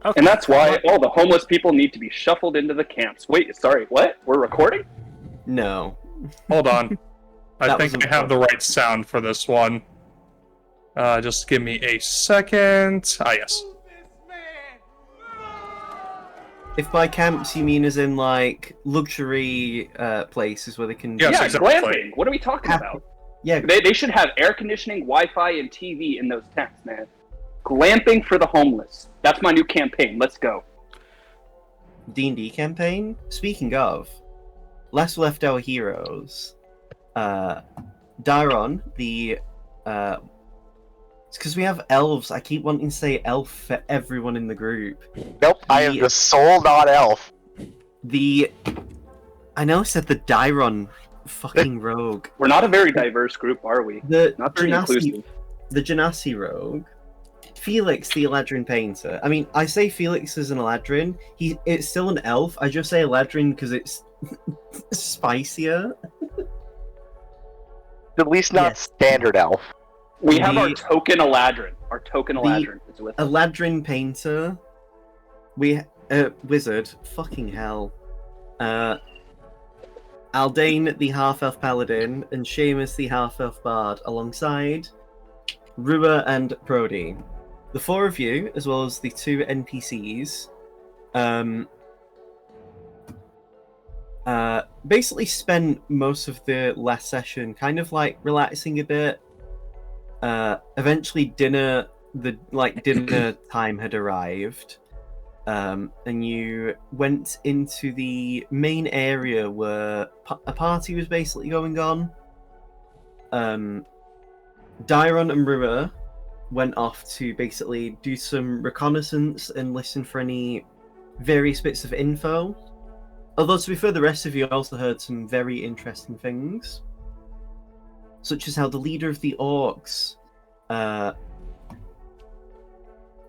Okay. And that's why all the homeless people need to be shuffled into the camps. Wait, sorry, what? We're recording? No. Hold on. I That think was I have the right sound for this one. Just give me a second. Ah, yes. If by camps you mean as in like luxury places where they can Yes, Yeah, exactly. glamping. What are we talking about? Yeah, They should have air conditioning, Wi-Fi, and TV in those tents, man. Glamping for the homeless. That's my new campaign. Let's go. D&D campaign. Speaking of, last left our heroes. Daron, the it's because we have elves. I keep wanting to say elf for everyone in the group. Nope, I am the sole non-elf. I know I said the Daron fucking rogue. We're not a very diverse group, are we? Not very inclusive. The Genasi rogue. Felix, the Eladrin painter. I mean, I say Felix is an Eladrin. It's still an elf. I just say Eladrin because it's spicier. At least not standard elf. We have our token Eladrin. Our token Eladrin is with us. Eladrin painter. Wizard. Fucking hell. Aldane, the half-elf paladin, and Seamus, the half-elf bard, alongside Rua and Brody. The four of you, as well as the two NPCs, basically spent most of the last session kind of like relaxing a bit. Eventually dinner time had arrived, and you went into the main area where a party was basically going on. Dairon and Rua went off to basically do some reconnaissance and listen for any various bits of info. Although, to be fair, the rest of you also heard some very interesting things, such as how the leader of the orcs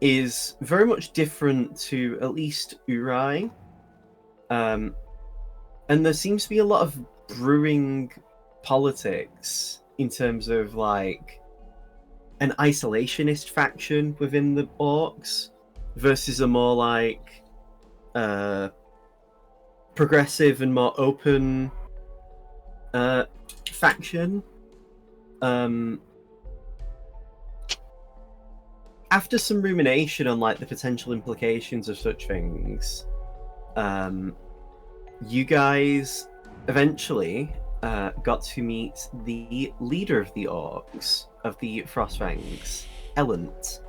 is very much different to at least Urai. And there seems to be a lot of brewing politics in terms of like an isolationist faction within the orcs versus a more like progressive and more open faction. After some rumination on like the potential implications of such things, you guys eventually got to meet the leader of the orcs of the Frostfangs, Elent.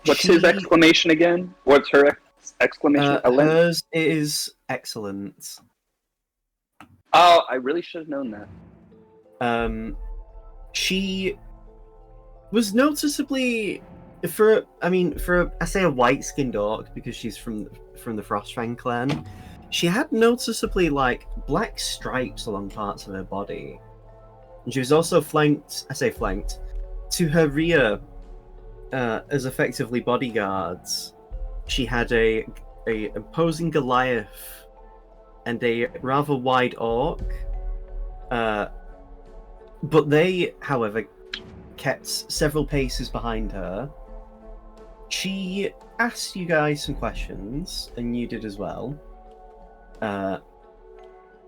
What's his exclamation again? What's her exclamation? Hers is excellent. Oh, I really should have known that. She was noticeably I say a white-skinned orc because she's from the Frostfang clan. She had noticeably like black stripes along parts of her body, and she was also flanked. I say flanked to her rear as effectively bodyguards. She had a imposing Goliath and a rather wide orc. But they, however, kept several paces behind her. She asked you guys some questions, and you did as well.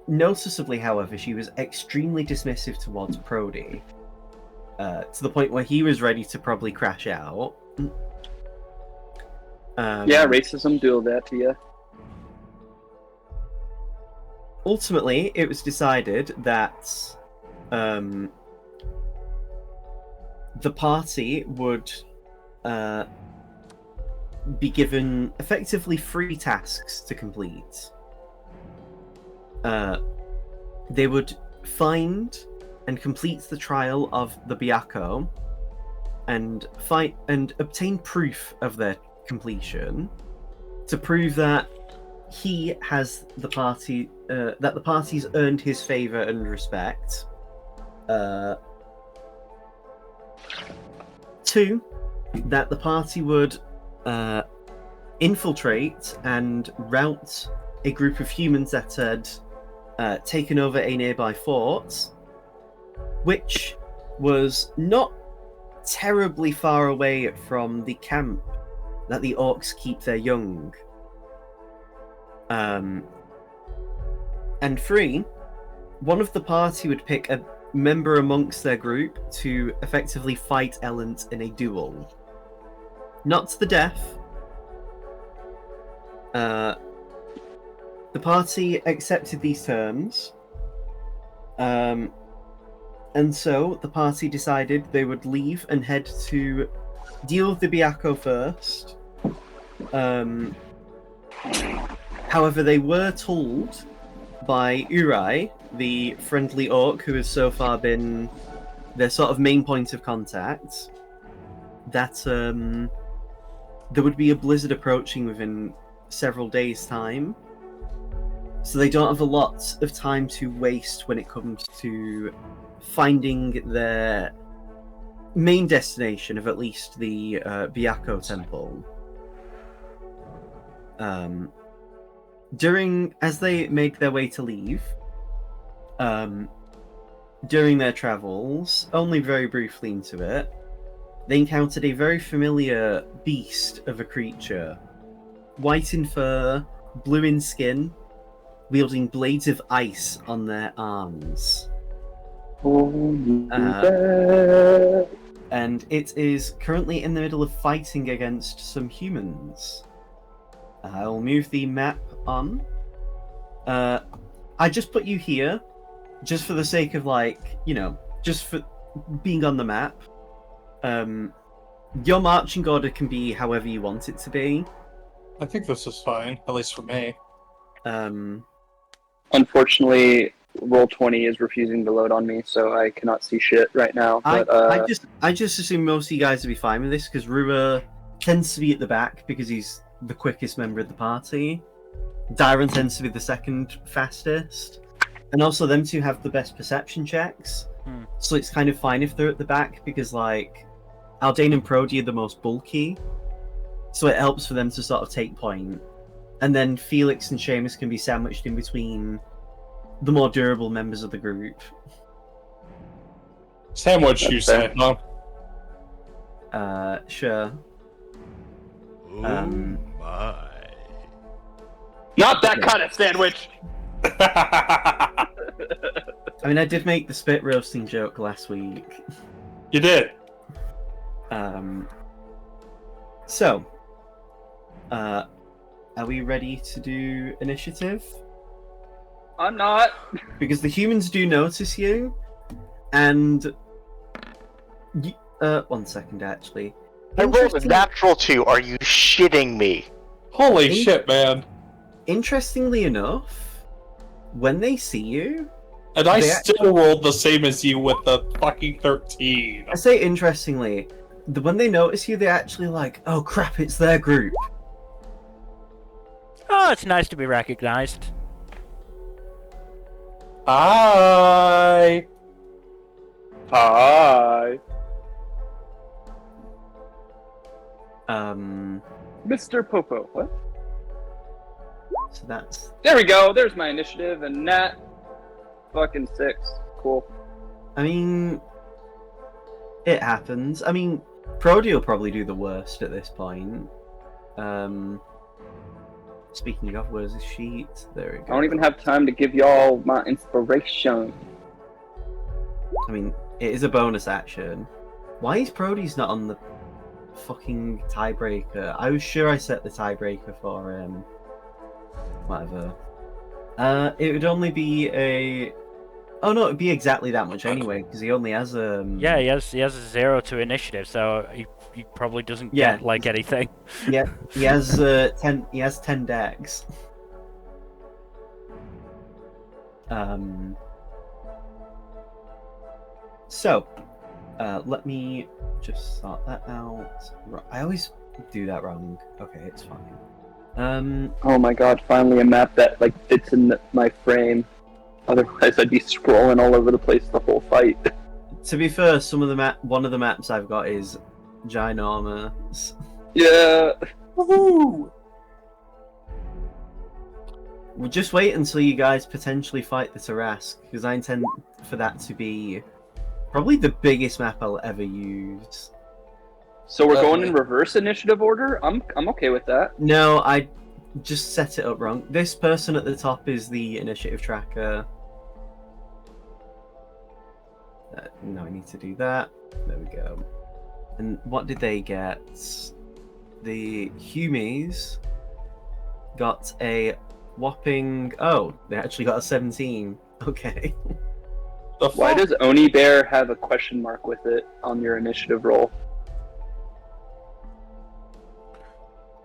Noticeably, however, she was extremely dismissive towards Brody, to the point where he was ready to probably crash out. Yeah, racism do that to you. Ultimately, it was decided that the party would be given effectively 3 tasks to complete. They would find and complete the trial of the Byakko and obtain proof of their completion to prove that he has the party, that the party's earned his favor and respect. 2, that the party would infiltrate and rout a group of humans that had taken over a nearby fort, which was not terribly far away from the camp that the orcs keep their young. And 3, one of the party would pick a member amongst their group to effectively fight Ellent in a duel. Not to the death. The party accepted these terms. And so the party decided they would leave and head to deal with the Byakko first. However, they were told by Urai, the friendly orc who has so far been their sort of main point of contact, that there would be a blizzard approaching within several days' time. So they don't have a lot of time to waste when it comes to finding their main destination of at least the Byakko temple. As they made their way to leave, during their travels, only very briefly into it, they encountered a very familiar beast of a creature. White in fur, blue in skin, wielding blades of ice on their arms. And it is currently in the middle of fighting against some humans. I'll move the map on. I just put you here, just for the sake of, like, you know, just for being on the map. Your marching order can be however you want it to be. I think this is fine, at least for me. Unfortunately, Roll20 is refusing to load on me, so I cannot see shit right now. But, I just assume most of you guys will be fine with this, because Rua tends to be at the back because he's the quickest member of the party. Dyron tends to be the second fastest. And also them two have the best perception checks. So it's kind of fine if they're at the back, because, like, Aldane and Prody are the most bulky. So it helps for them to sort of take point. And then Felix and Seamus can be sandwiched in between the more durable members of the group. Sandwich, you said, no? Sure. Oh my. not that kind of sandwich! I mean, I did make the spit roasting joke last week. You did. So, are we ready to do initiative? I'm not. Because the humans do notice you, and... one second, actually. I rolled a natural 2. Are you shitting me? Holy shit, man. Interestingly enough, when they see you... And I still rolled the same as you with the fucking 13. I say interestingly, when they notice you, they're actually like, oh crap, it's their group. Oh, it's nice to be recognized. Hi. Hi. Mr. Popo. What? So that's... There we go. There's my initiative, and Nat. Fucking 6. Cool. I mean... It happens. I mean, Prody will probably do the worst at this point. Speaking of, where's his sheet? There we go. I don't even have time to give y'all my inspiration. I mean, it is a bonus action. Why is Prody's not on the fucking tiebreaker? I was sure I set the tiebreaker for whatever. It would only be a... Oh no, it'd be exactly that much anyway, because he only has Yeah, he has a 0 to initiative, so he probably doesn't get like anything. Yeah, he has 10. He has 10 decks. So, let me just sort that out. I always do that wrong. Okay, it's fine. Oh my god! Finally, a map that like fits in my frame. Otherwise, I'd be scrolling all over the place the whole fight. To be fair, one of the maps I've got is ginormous. Yeah. Woohoo! We'll just wait until you guys potentially fight the Tarask, because I intend for that to be Probably the biggest map I'll ever use. So we're going in reverse initiative order. I'm okay with that. No, I just set it up wrong. This person at the top is the initiative tracker. No, I need to do that. There we go. And what did they get? The Humies got a whopping... Oh, they actually got a 17. Okay. Why does Onibear have a question mark with it on your initiative roll?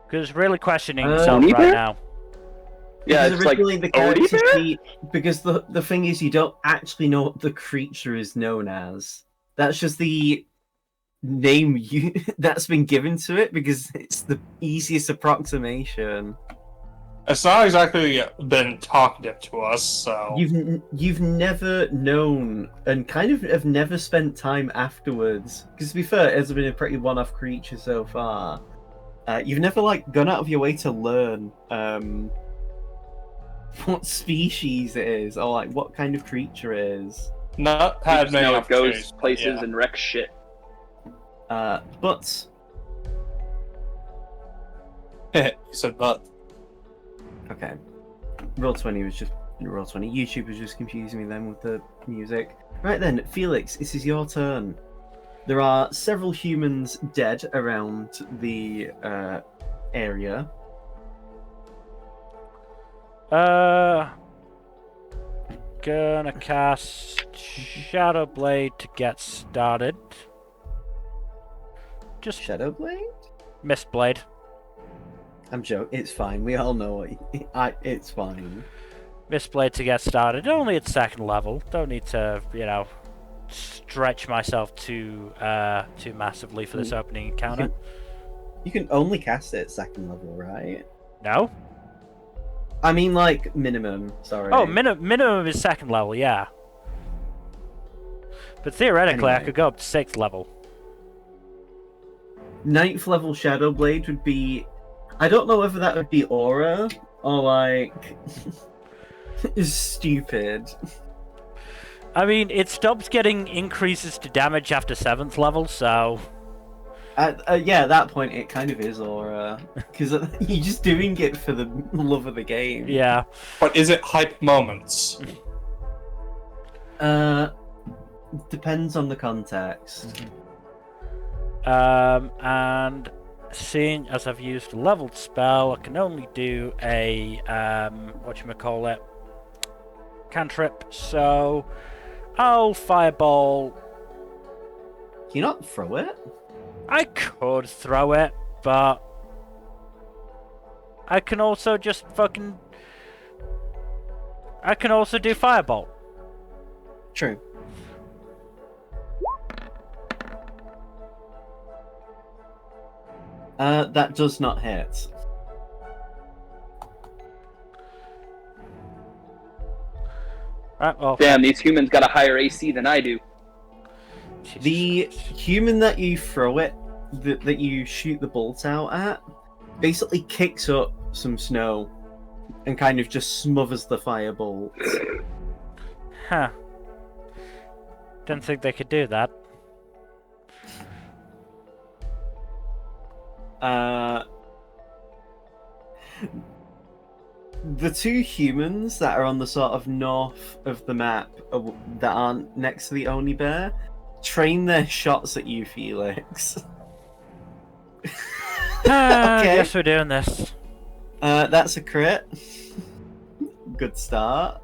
Because really questioning himself Onibear? right now. Yeah, Because it's like originally the character Onibear? sheet, because the thing is, you don't actually know what the creature is known as. That's just the name you that's been given to it because it's the easiest approximation. It's not exactly been talkative to us, so You've never known and kind of have never spent time afterwards. Because to be fair, it's been a pretty one-off creature so far. You've never like gone out of your way to learn what species it is or like what kind of creature it is. not You had just many know it opportunities. goes places Yeah. and wrecks shit. But You said but. okay, Roll20 was just Roll20. YouTube was just confusing me then with the music. Right then, Felix, this is your turn. There are several humans dead around the area. Gonna cast Shadow Blade to get started. Just Shadowblade? Mist Blade. I'm joking. It's fine. We all know it. It's fine. Mist Blade to get started. Only at second level. Don't need to, stretch myself too massively for this opening encounter. You can only cast it at second level, right? No? I mean, like, minimum. Sorry. Oh, minimum is second level, yeah. But theoretically, I Anyway. could go up to 6th level. 9th level Shadowblade would be... I don't know whether that would be aura or, like... is stupid. I mean, it stops getting increases to damage after 7th level, so... Yeah, at that point, it kind of is aura. Because you're just doing it for the love of the game. Yeah. But is it hype moments? Depends on the context. And seeing as I've used a leveled spell, I can only do a whatchamacallit, cantrip, so I'll fireball. Can you not throw it? I could throw it, but I can also just fucking... I can also do fireball. True. That does not hit. Right, well... Damn, these humans got a higher AC than I do. Jesus The Christ. human that you throw it, that you shoot the bolt out at, basically kicks up some snow and kind of just smothers the firebolt. Huh. Didn't think they could do that. The two humans that are on the sort of north of the map that aren't next to the Onibear train their shots at you, Felix. Okay. Guess we're doing this. That's a crit. Good start.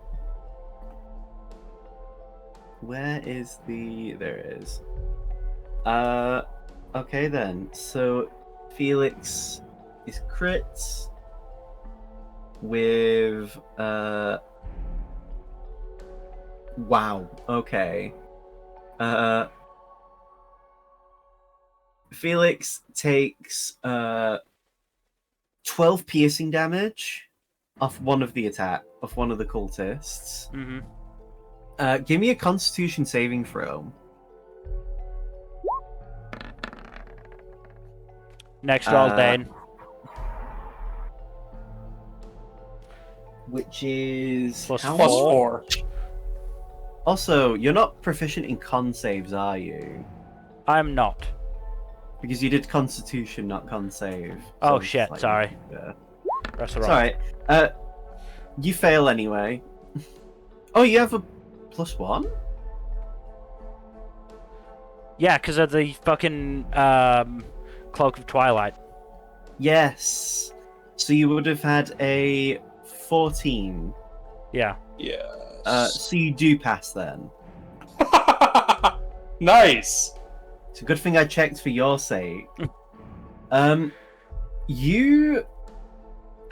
Where is the... There it is. Okay then. So, Felix is crits with... Wow. Okay. Felix takes 12 piercing damage off one of the cultists. Mm-hmm. Give me a Constitution saving throw. Next roll, Dane. Which is Plus how Plus much? 4. Also, you're not proficient in con saves, are you? I'm not. Because you did Constitution, not con save. Oh, it's shit, sorry. Yeah. That's It's alright. alright. You fail anyway. Oh, you have a +1? Yeah, because of the fucking Cloak of Twilight. Yes. So you would have had a 14. Yeah. Yeah. So you do pass then. Nice. It's a good thing I checked for your sake. You,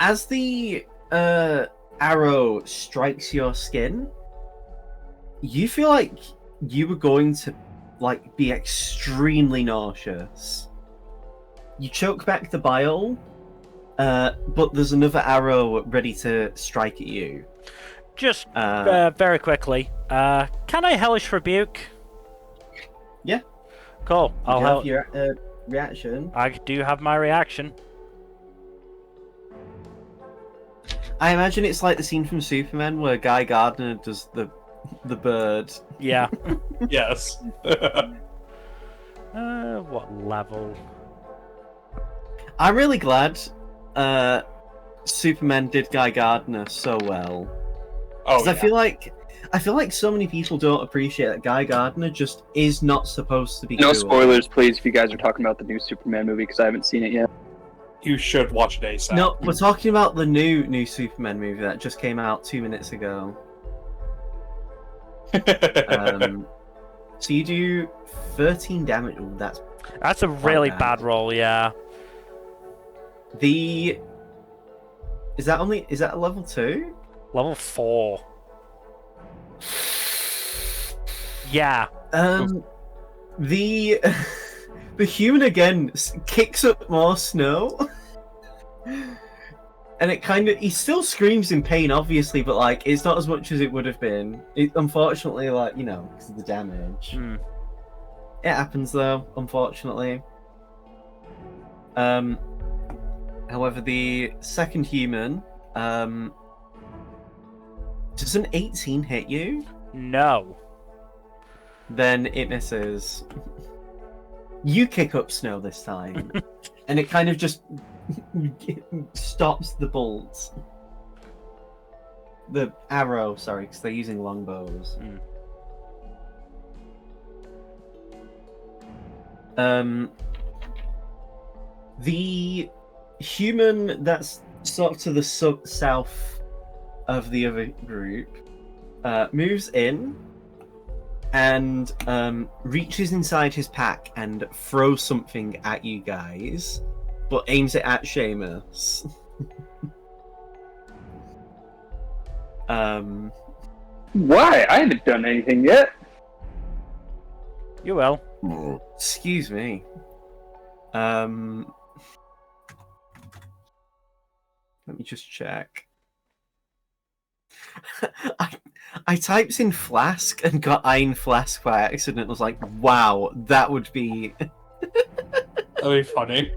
as the arrow strikes your skin, you feel like you were going to be extremely nauseous. You choke back the bile, but there's another arrow ready to strike at you. Just very quickly, can I Hellish Rebuke? Yeah. Cool. I'll have help. your reaction. I do have my reaction. I imagine it's like the scene from Superman where Guy Gardner does the bird. Yeah. Yes. What level? I'm really glad Superman did Guy Gardner so well. Oh, 'Cause I feel like so many people don't appreciate that Guy Gardner just is not supposed to be No cool. spoilers, please, if you guys are talking about the new Superman movie, because I haven't seen it yet. you should watch it ASAP. No, we're talking about the new Superman movie that just came out 2 minutes ago. So you do 13 damage. Ooh, That's a really bad. bad roll, yeah. Is that a level 2? Level 4. Yeah. The the human again kicks up more snow, and he still screams in pain, obviously, but it's not as much as it would have been. Unfortunately, because of the damage. Hmm. It happens though, unfortunately. However, the second human, does an 18 hit you? No. Then it misses. You kick up snow this time, and it kind of just stops the bolt. The arrow, sorry, because they're using longbows. The human that's sort of to the south of the other group moves in and reaches inside his pack and throws something at you guys, but aims it at Seamus. Why? I haven't done anything yet. You will. Excuse me. Let me just check. I typed in flask and got iron flask by accident. I was like, wow, that would be That'd be funny.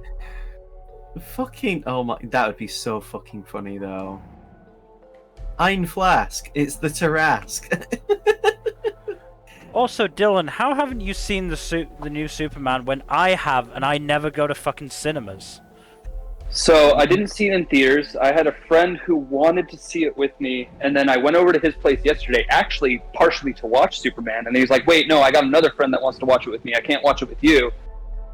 fucking that would be so fucking funny though. Iron flask, it's the Tarask. Also, Dylan, how haven't you seen the new Superman when I have, and I never go to fucking cinemas? So I didn't see it in theaters. I had a friend who wanted to see it with me, and then I went over to his place yesterday, actually partially to watch Superman, and he was like, wait, no, I got another friend that wants to watch it with me. I can't watch it with you.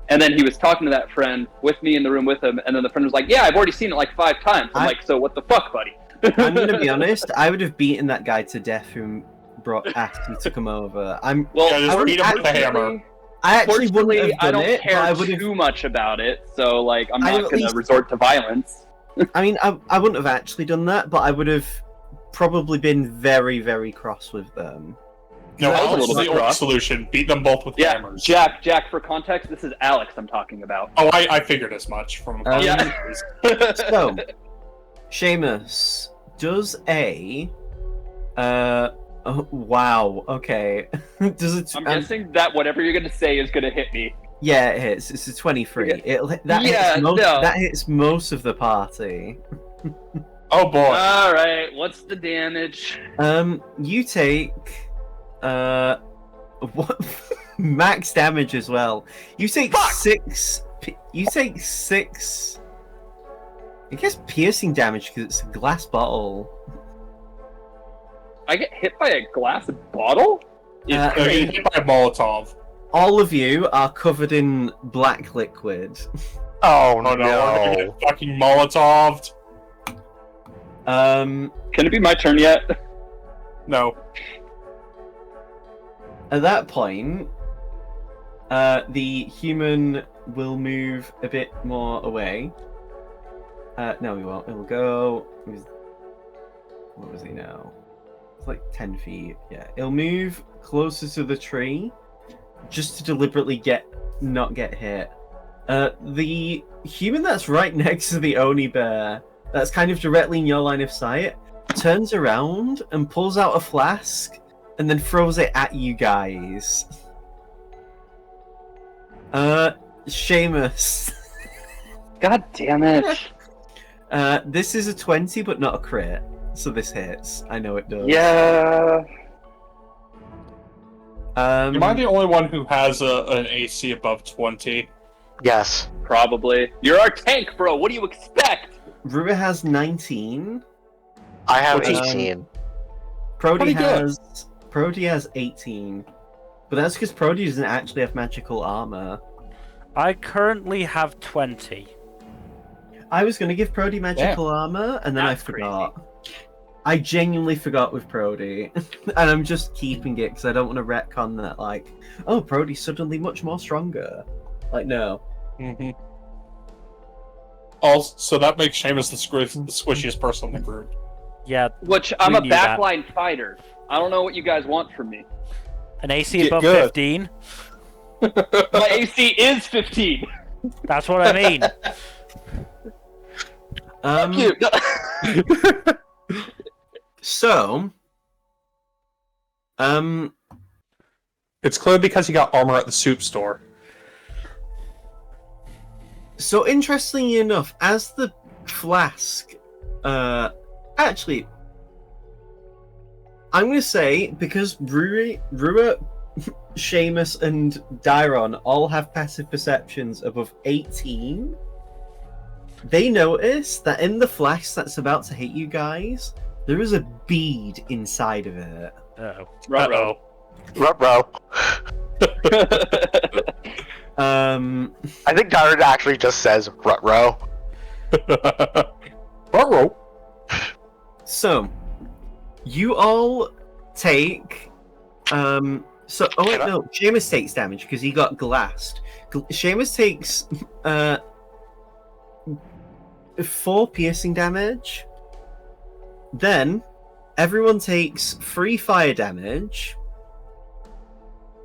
And then he was talking to that friend with me in the room with him, and then the friend was like, yeah, I've already seen it like 5 times. I'm like, so what the fuck, buddy? I'm gonna be honest, I would have beaten that guy to death who asked me to come over. Well, Yeah, just beat him with a hammer. I actually wouldn't fortunately, have done I don't it, care but I would have. too much about it, so I'm I'd not at going to least- resort to violence. I mean, I wouldn't have actually done that, but I would have probably been very, very cross with them. No, That was a Alex is little the bit only rough. solution. Beat them both with Yeah, hammers. Jack, for context, this is Alex I'm talking about. Oh, I figured as much from Yeah. So, Seamus does a. Oh, wow. Okay. Does it? I'm guessing that whatever you're going to say is going to hit me. Yeah, it hits. It's a 23. Yeah. That No. hits most of the party. Oh boy. All right, what's the damage? You take What? Max damage as well. You take 6. You take 6. I guess piercing damage because it's a glass bottle. I get hit by a glass bottle? No, you get hit by a Molotov. All of you are covered in black liquid. Oh, Oh no, we're gonna no. get fucking Molotoved. Can it be my turn yet? No. At that point, the human will move a bit more away. No, he won't. It'll go. What was he now? It's like 10 feet. Yeah, it'll move closer to the tree, just to deliberately not get hit. The human that's right next to the Onibear, that's kind of directly in your line of sight, turns around and pulls out a flask and then throws it at you guys. Seamus. God damn it. This is a 20, but not a crit, so this hits. I know it does. Yeah. Am I the only one who has an AC above 20? Yes. Probably. You're our tank, bro. What do you expect? Ruba has 19. I have Which is- 18. Prody Pretty good. has 18. But that's because Prody doesn't actually have magical armor. I currently have 20. I was going to give Prody magical armor, and then That's I forgot. I genuinely forgot with Prody. And I'm just keeping it because I don't want to retcon that, like, oh, Prody's suddenly much more stronger. Like, no. Mm-hmm. Also, so that makes Seamus the squishiest person in the group. Yeah, Which, I'm We a knew that. backline fighter. I don't know what you guys want from me. an AC Get above good. 15. My AC is 15. That's what I mean. Fuck you. So, It's clear because he got armor at the soup store. so interestingly enough, as the flask, actually, I'm going to say, because Rua, Seamus, and Dairon all have passive perceptions above 18, they notice that in the flask that's about to hit you guys, there is a bead inside of it. Uh-oh. Ruh-roh. Ruh-roh. I think Darren actually just says ruh-roh. Ruh-roh. So, you all take, oh wait, no, Seamus takes damage because he got glassed. Seamus takes, 4 piercing damage. Then, everyone takes 3 fire damage.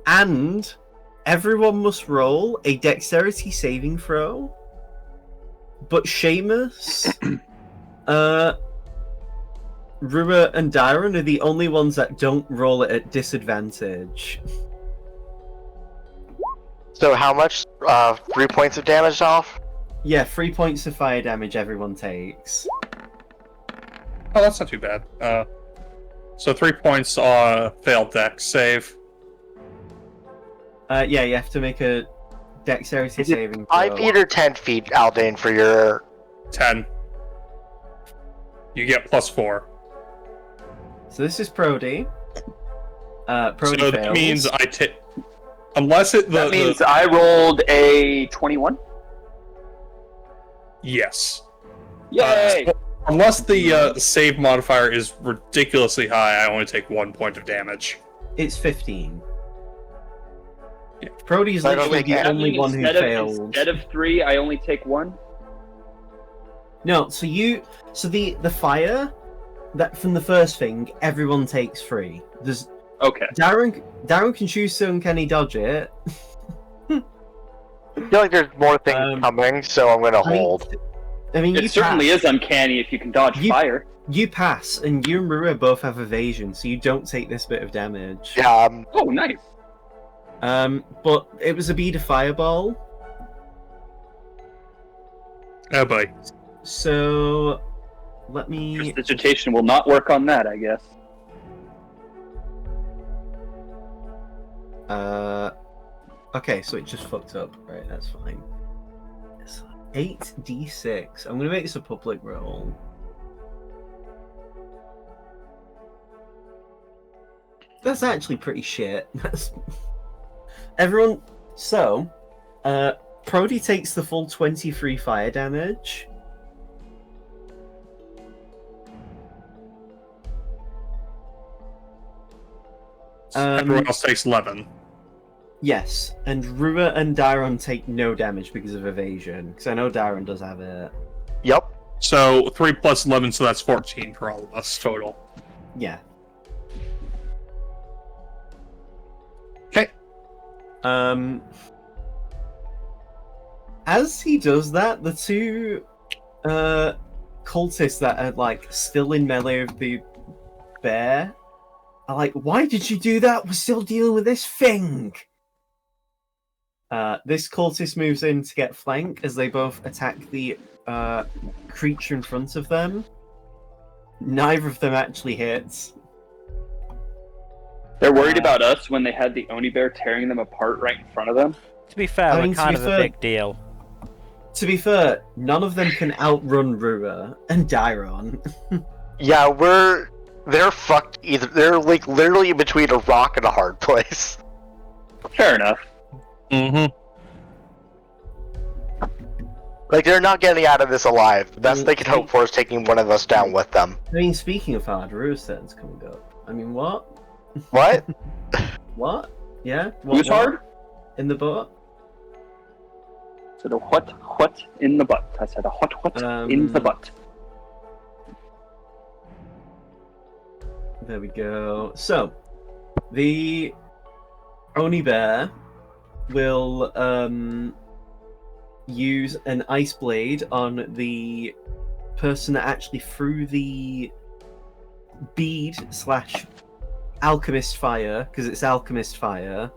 And everyone must roll a dexterity saving throw. But Seamus, Rua, and Dairon are the only ones that don't roll it at disadvantage. So how much? 3 points of damage off? Yeah, 3 points of fire damage everyone takes. Oh, that's not too bad. So 3 points failed dex save. Yeah, you have to make a dexterity Is it saving 5 throw. feet or 10 feet, Aldane, for your... 10. You get +4. So this is Prody. Prody So fails. that means I take... Unless it... That means I rolled a 21. Yes. Yay! Unless the save modifier is ridiculously high, I only take 1 point of damage. It's 15. Yeah. Prody is I don't literally think the I- only one who failed. Instead of 3, I only take 1. No, so the fire that from the first thing, everyone takes 3. There's Okay. Darren can choose to uncanny dodge it. I feel like there's more things coming, so I'm gonna hold. I mean, It you certainly pass. is uncanny if you can dodge fire. You pass, and you and Rua both have evasion, so you don't take this bit of damage. Yeah, Oh, nice. But it was a bead of fireball, Oh boy. so let me. Prestidigitation will not work on that, I guess. Okay, so it just fucked up. Right, that's fine. It's 8d6. I'm gonna make this a public roll. That's actually pretty shit. That's... Everyone... So, Prody takes the full 23 fire damage. Everyone else takes 11. Yes, and Rua and Dairon take no damage because of evasion. Because I know Dairon does have it. Yep. So 3 plus 11, so that's 14 for all of us total. Yeah. Okay. As he does that, the two cultists that are like still in melee of the bear are like, "Why did you do that? We're still dealing with this thing." This cultist moves in to get flank as they both attack the creature in front of them. Neither of them actually hits. They're worried about us when they had the Onibear tearing them apart right in front of them. To be fair, I we're mean, to kind be of a fair- big deal. To be fair, none of them can outrun Rua and Dairon. Yeah, they're fucked either. They're like literally between a rock and a hard place. Fair enough. Mm-hmm. Like, they're not getting out of this alive. The best they can hope for is taking one of us down with them. I mean, speaking of hard, Rua's turn's coming up. I mean, what? What? What? Yeah? What, Who's what? hard? In the butt? I said a what in the butt. I said a what in the butt. There we go. So, the Onibear will use an ice blade on the person that actually threw the bead / alchemist fire, because it's alchemist fire.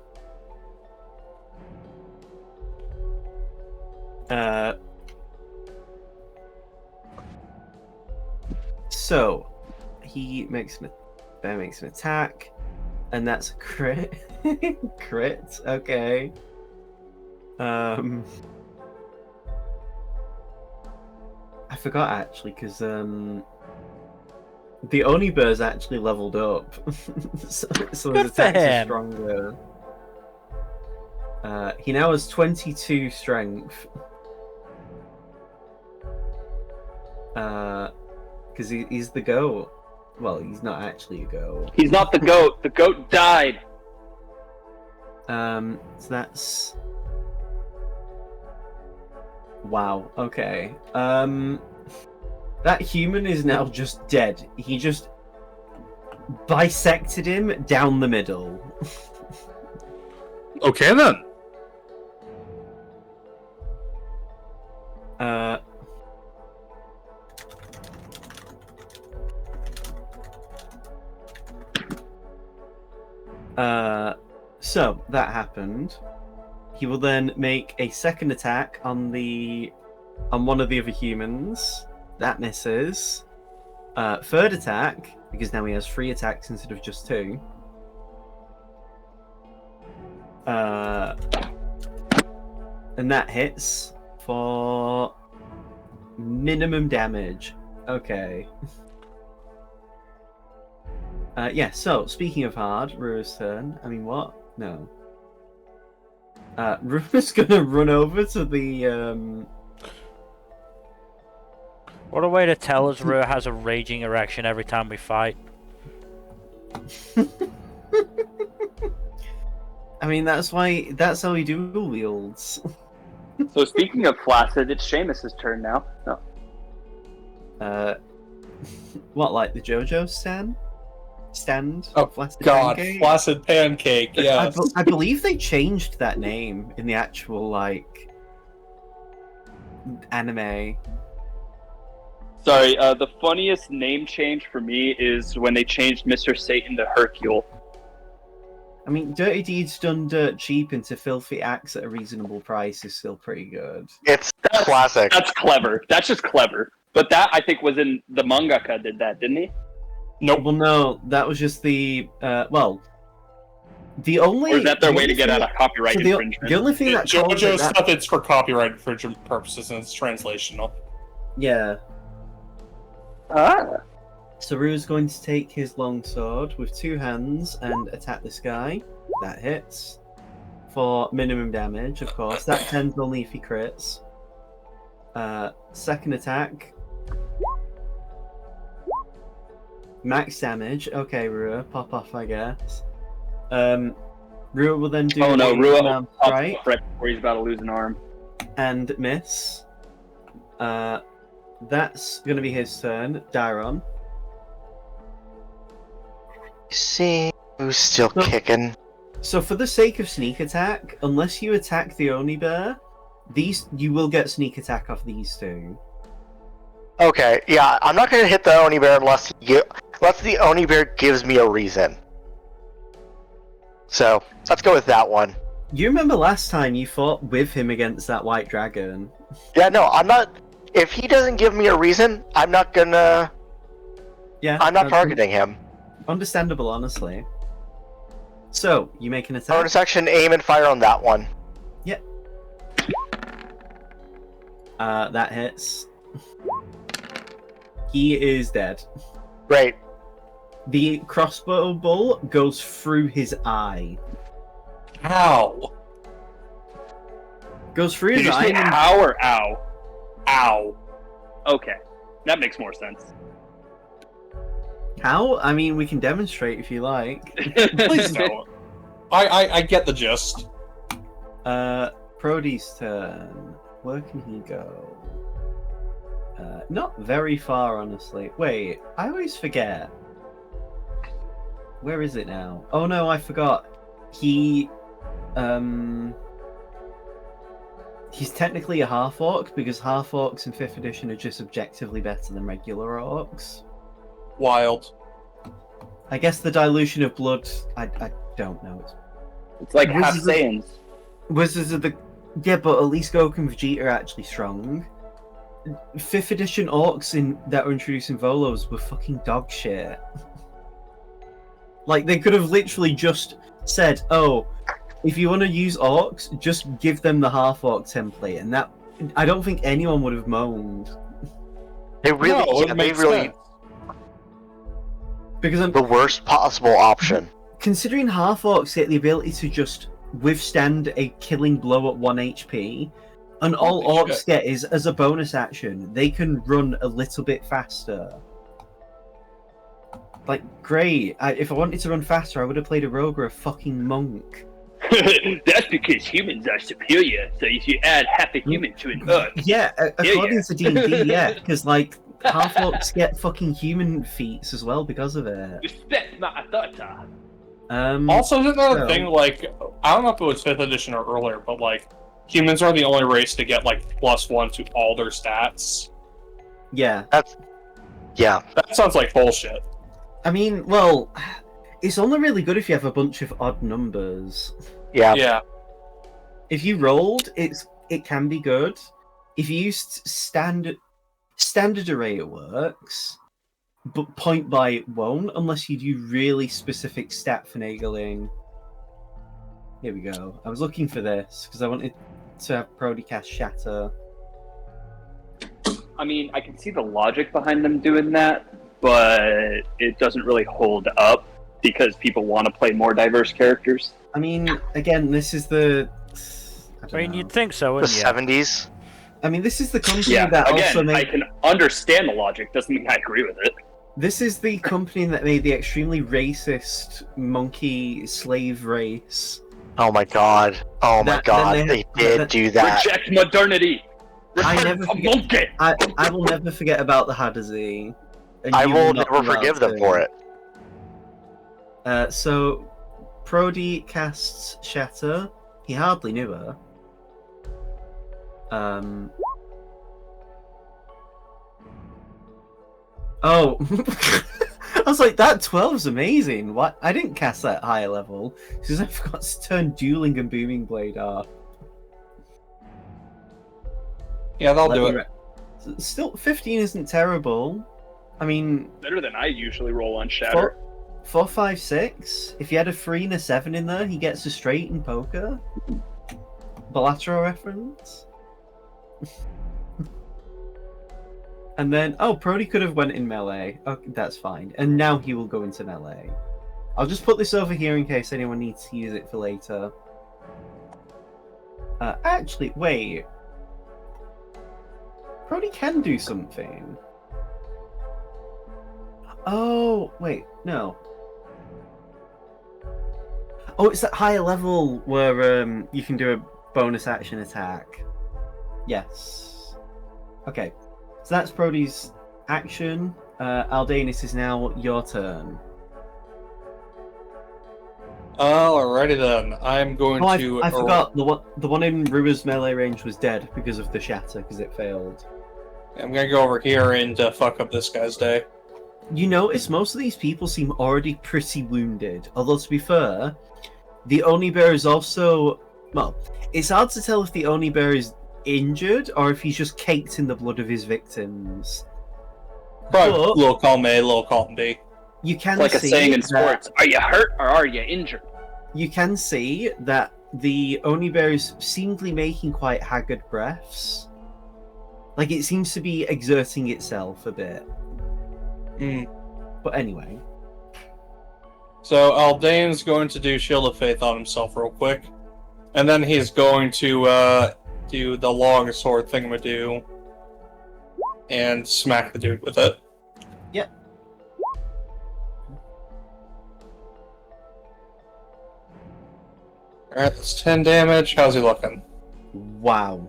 So he makes an attack, and that's a crit. Crit, okay. I forgot actually, because the Onibear's actually leveled up, so his Good for attacks are him. stronger. He now has 22 strength. Because he's the goat. Well, he's not actually a goat. He's not the goat. The goat died. So that's... Wow, okay. That human is now just dead. He just bisected him down the middle. Okay then. So that happened. He will then make a second attack on one of the other humans. That misses. Third attack, because now he has 3 attacks instead of just 2. And that hits for minimum damage. Okay. Yeah, so, speaking of hard, Rua's turn. I mean, what? No. Rua's gonna run over to the, What a way to tell us Rua has a raging erection every time we fight. I mean, that's how he dual wields. So speaking of flaccid, it's Seamus's turn now. No. What, like the JoJo stand? Oh, Flaccid God, Pancake? Flaccid Pancake, yeah. I believe they changed that name in the actual, like, anime. Sorry, the funniest name change for me is when they changed Mr. Satan to Hercule. I mean, Dirty Deeds done dirt cheap into filthy acts at a reasonable price is still pretty good. It's classic. That's clever. That's just clever. But that, I think, was in... The mangaka did that, didn't he? Nope. Well, no, that was just the, The only Or is that their the way only to get thing out of copyright so the infringement? only thing that calls it JoJo's that, stuff, it's for copyright infringement purposes and it's translational. yeah. Ah. Saru's going to take his longsword with 2 hands and attack this guy. That hits. For minimum damage, of course. That 10's only if he crits. Second attack. Max damage. Okay, Rua, pop off, I guess. Rua will then do Oh no, a Rua round pops strike up right before he's about to lose an arm. and miss. That's going to be his turn. Dairon. See who's still No. kicking. So for the sake of sneak attack, unless you attack the Onibear, you will get sneak attack off these 2. Okay, yeah, I'm not gonna hit the Onibear unless the Onibear gives me a reason. So let's go with that one. You remember last time you fought with him against that white dragon? Yeah, no, I'm not. If he doesn't give me a reason, I'm not gonna. Yeah, I'm not targeting him. Understandable, honestly. So you make an attack. Bonus action, aim and fire on that one. That hits. He is dead. Great. The crossbow bolt goes through his eye. Ow! Goes through Did his you eye. say and- ow or ow? Ow! Okay, that makes more sense. How? I mean, we can demonstrate if you like. Please don't. I get the gist. Prody's turn. Where can he go? Not very far, honestly. Wait, I always forget. Where is it now? Oh no, I forgot. He's technically a half-orc, because half-orcs in 5th edition are just objectively better than regular orcs. Wild. I guess the dilution of blood, I don't know. It's like half Wizards of- Saiyans. Wizards of the... Yeah, but at least Goku and Vegeta are actually strong. 5th edition orcs that were introduced in Volos were fucking dog shit. Like, they could have literally just said, oh, if you want to use orcs, just give them the half-orc template, and that... I don't think anyone would have moaned. They really, No, it they makes really, sense. Because the worst possible option. considering half-orcs get the ability to just withstand a killing blow at 1 HP, and all Holy orcs shit. get is, as a bonus action, they can run a little bit faster. Like, great. If I wanted to run faster, I would have played a rogue or a fucking monk. That's because humans are superior. So if you add half a human to an orc, Yeah, according yeah. to D&D, yeah, because, like, half-orcs get fucking human feats as well because of it. respect my authority. Also, isn't that so- a thing, like, I don't know if it was 5th edition or earlier, but, like, humans are the only race to get, like, +1 to all their stats. Yeah. Yeah. That sounds like bullshit. I mean, well, it's only really good if you have a bunch of odd numbers. Yeah. Yeah. If you rolled, it can be good. If you used standard array, it works, but point buy won't unless you do really specific stat finagling. Here we go. I was looking for this because I wanted to have Prody cast Shatter. I mean, I can see the logic behind them doing that, but it doesn't really hold up because people want to play more diverse characters. I mean, again, this is the. I mean, know. you'd think so, The wouldn't you? 70s. I mean, this is the company Yeah, that again, also made. I can understand the logic. Doesn't mean I agree with it. This is the company that made the extremely racist monkey slave race. Oh my god. Oh my That- god. then They they- did do that. Reject modernity. I Return never to forget- monkey. I will never forget about the Hadazee. and I you will not never be allowed forgive them to. for it. So, Prody casts Shatter. He hardly knew her. Oh, I was like, that 12's amazing. What? I didn't cast that higher level because I forgot to turn Dueling and Booming Blade off. Yeah, they'll Let do me it. Still, 15 isn't terrible. I mean, Better than I usually roll on Shatter. 4, 5, 6. If you had a 3 and a 7 in there, he gets a straight in poker. Bilateral reference. And then, oh, Brody could have went in melee. Okay, that's fine. And now he will go into melee. I'll just put this over here in case anyone needs to use it for later. Actually, wait. Brody can do something. Oh, wait, no. Oh, it's that higher level where you can do a bonus action attack. Yes. Okay, so that's Brody's action. Aldanus, is now your turn. Alrighty then. I'm going Oh, to. I forgot. The one in Rua's melee range was dead because of the shatter, because it failed. I'm gonna go over here and fuck up this guy's day. You notice most of these people seem already pretty wounded. Although, to be fair, the Onibear is also... Well, it's hard to tell if the Onibear is injured or if he's just caked in the blood of his victims. Probably But little column A, little column B. you can It's like a see saying in that- sports: Are you hurt or are you injured? You can see that the Onibear is seemingly making quite haggard breaths. Like, it seems to be exerting itself a bit. But anyway. So Aldane's going to do Shield of Faith on himself real quick. And then he's going to do the long sword thingamadoo and smack the dude with it. Yep. Alright, that's 10 damage. How's he looking? Wow.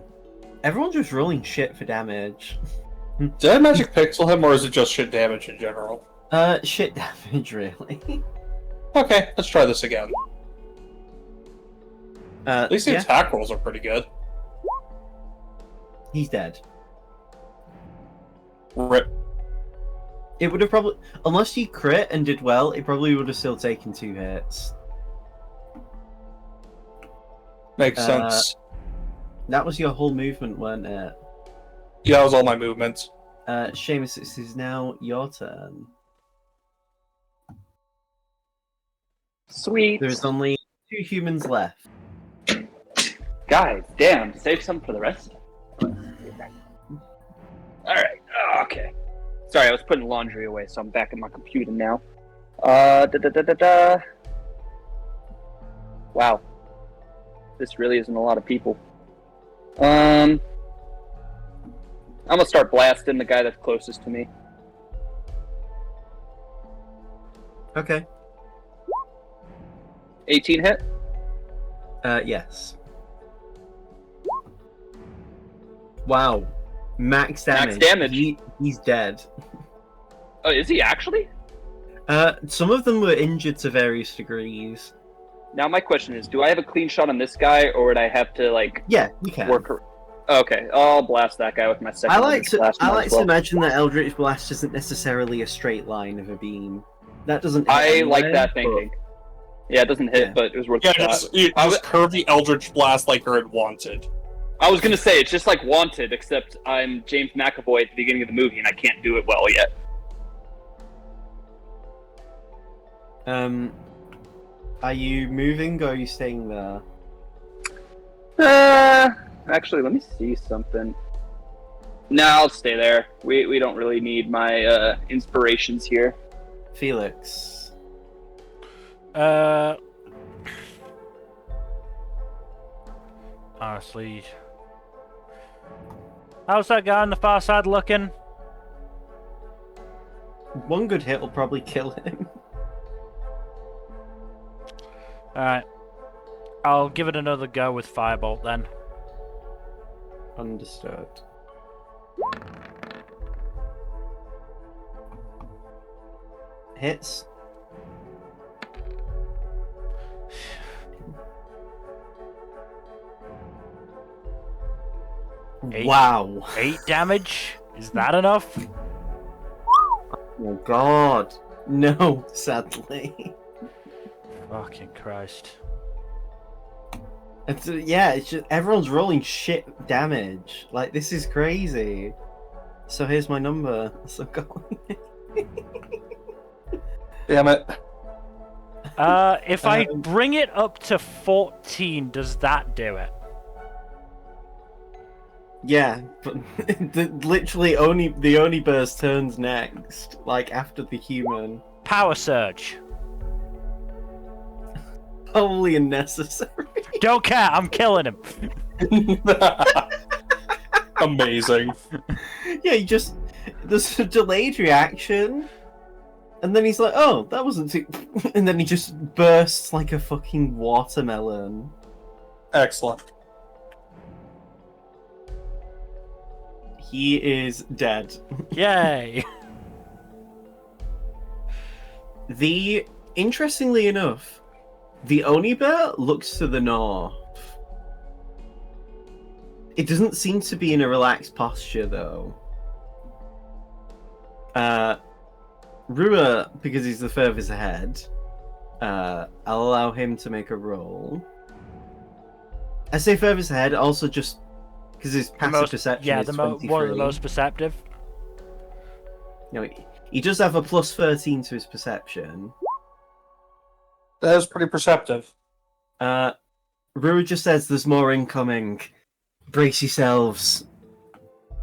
Everyone's just rolling shit for damage. Did I magic pixel him, or is it just shit damage in general? Shit damage, really. Okay, let's try this again. At least the yeah, attack rolls are pretty good. he's dead. Rip. It would have probably... Unless you crit and did well, it probably would have still taken 2 hits. Makes sense. That was your whole movement, weren't it? Yeah, that was all my movements. Seamus, this is now your turn. Sweet. There's only 2 humans left. God damn, save some for the rest. Alright, okay. Sorry, I was putting laundry away, so I'm back in my computer now. Wow. This really isn't a lot of people. I'm gonna start blasting the guy that's closest to me. Okay. 18 hit? Yes. Wow. Max damage. Max damage. He's dead. Oh, is he actually? Some of them were injured to various degrees. Now my question is, do I have a clean shot on this guy, or would I have to, like, Yeah, you can. work... Okay, I'll blast that guy with my second. I like to blast I might like as to well. imagine that Eldritch Blast isn't necessarily a straight line of a beam. That doesn't hit I like anyway, that but- thinking. Yeah, it doesn't hit, Yeah. but it was worth Yeah, a shot. just curvy Eldritch Blast like you're in Wanted. I was gonna say, it's just like Wanted, except I'm James McAvoy at the beginning of the movie, and I can't do it well yet. Are you moving or are you staying there? Actually, let me see something. No, I'll stay there. We don't really need my inspirations here. Felix. Honestly, how's that guy on the far side looking? One good hit will probably kill him. Alright. I'll give it another go with Firebolt then. Understood. Hits. Eight. Wow. 8 damage? Is that enough? Oh god. No, sadly. Fucking Christ. It's, yeah, it's just everyone's rolling shit damage. Like, this is crazy. So here's my number. So go. Damn it. If I bring it up to 14, does that do it? Yeah, but literally only the Onibear's turns next, like after the human. Power Surge. Wholly unnecessary. Don't care, I'm killing him. Amazing. Yeah, there's a delayed reaction, and then he's like, "Oh, that wasn't too," and then he just bursts like a fucking watermelon. Excellent. He is dead. Yay. Interestingly enough, the Onibear looks to the north. It doesn't seem to be in a relaxed posture, though. Rua, because he's the furthest ahead, I'll allow him to make a roll. I say furthest ahead, also just because his passive perception is 23. One of the most perceptive. No, he does have a plus 13 to his perception. That is pretty perceptive. Rua just says there's more incoming. Brace yourselves.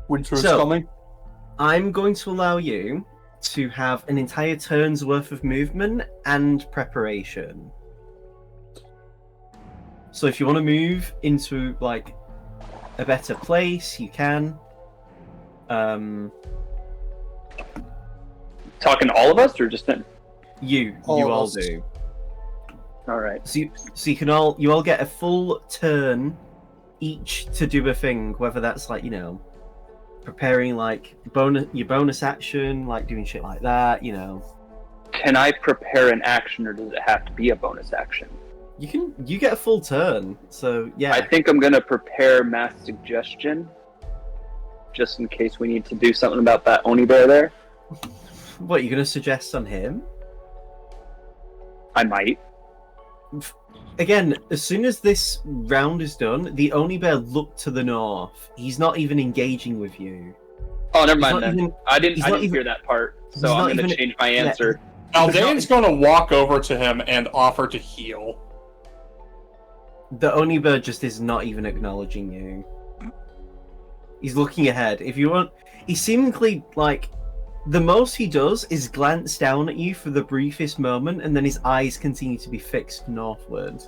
Winter is So- coming. I'm going to allow you to have an entire turn's worth of movement and preparation. So if you want to move into like a better place, you can. Talking to all of us or just him? You All of all us. do. All right. So you all get a full turn each to do a thing, whether that's like, preparing like your bonus action, like doing shit like that, Can I prepare an action, or does it have to be a bonus action? You get a full turn. So yeah. I think I'm gonna prepare mass suggestion, just in case we need to do something about that Onibear there. What, you're gonna suggest on him? I might. Again, as soon as this round is done, the Onibear looked to the north. He's not even engaging with you. Oh, never He's mind not then. even- I didn't he's not even- hear that part, he's so not I'm gonna even- change my yeah. answer. Aldane's going to walk over to him and offer to heal. The Onibear just is not even acknowledging you. He's looking ahead. If you want, he seemingly like the most he does is glance down at you for the briefest moment, and then his eyes continue to be fixed northward.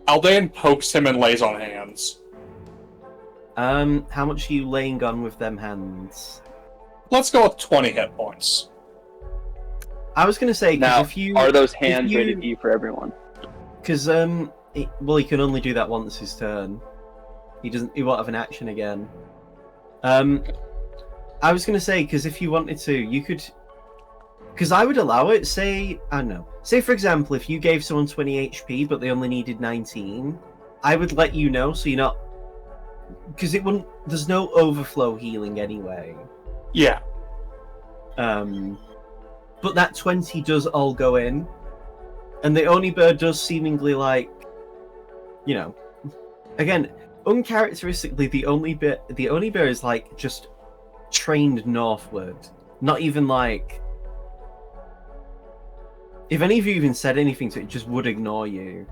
Aldane pokes him and lays on hands. How much are you laying on with them hands? Let's go with 20 hit points. I was gonna say, 'cause Now, if you are those hands you- rated E for everyone? because he can only do that once his turn. He won't have an action again. I was gonna say, because if you wanted to, you could. Because I would allow it. Say, I don't know. Say for example, if you gave someone 20 HP but they only needed 19, I would let you know so you're not. Because it wouldn't. There's no overflow healing anyway. Yeah. But that 20 does all go in, and the Onibear does seemingly like, again, uncharacteristically, the Onibear is like just trained northward. Not even like. If any of you even said anything to it, just would ignore you.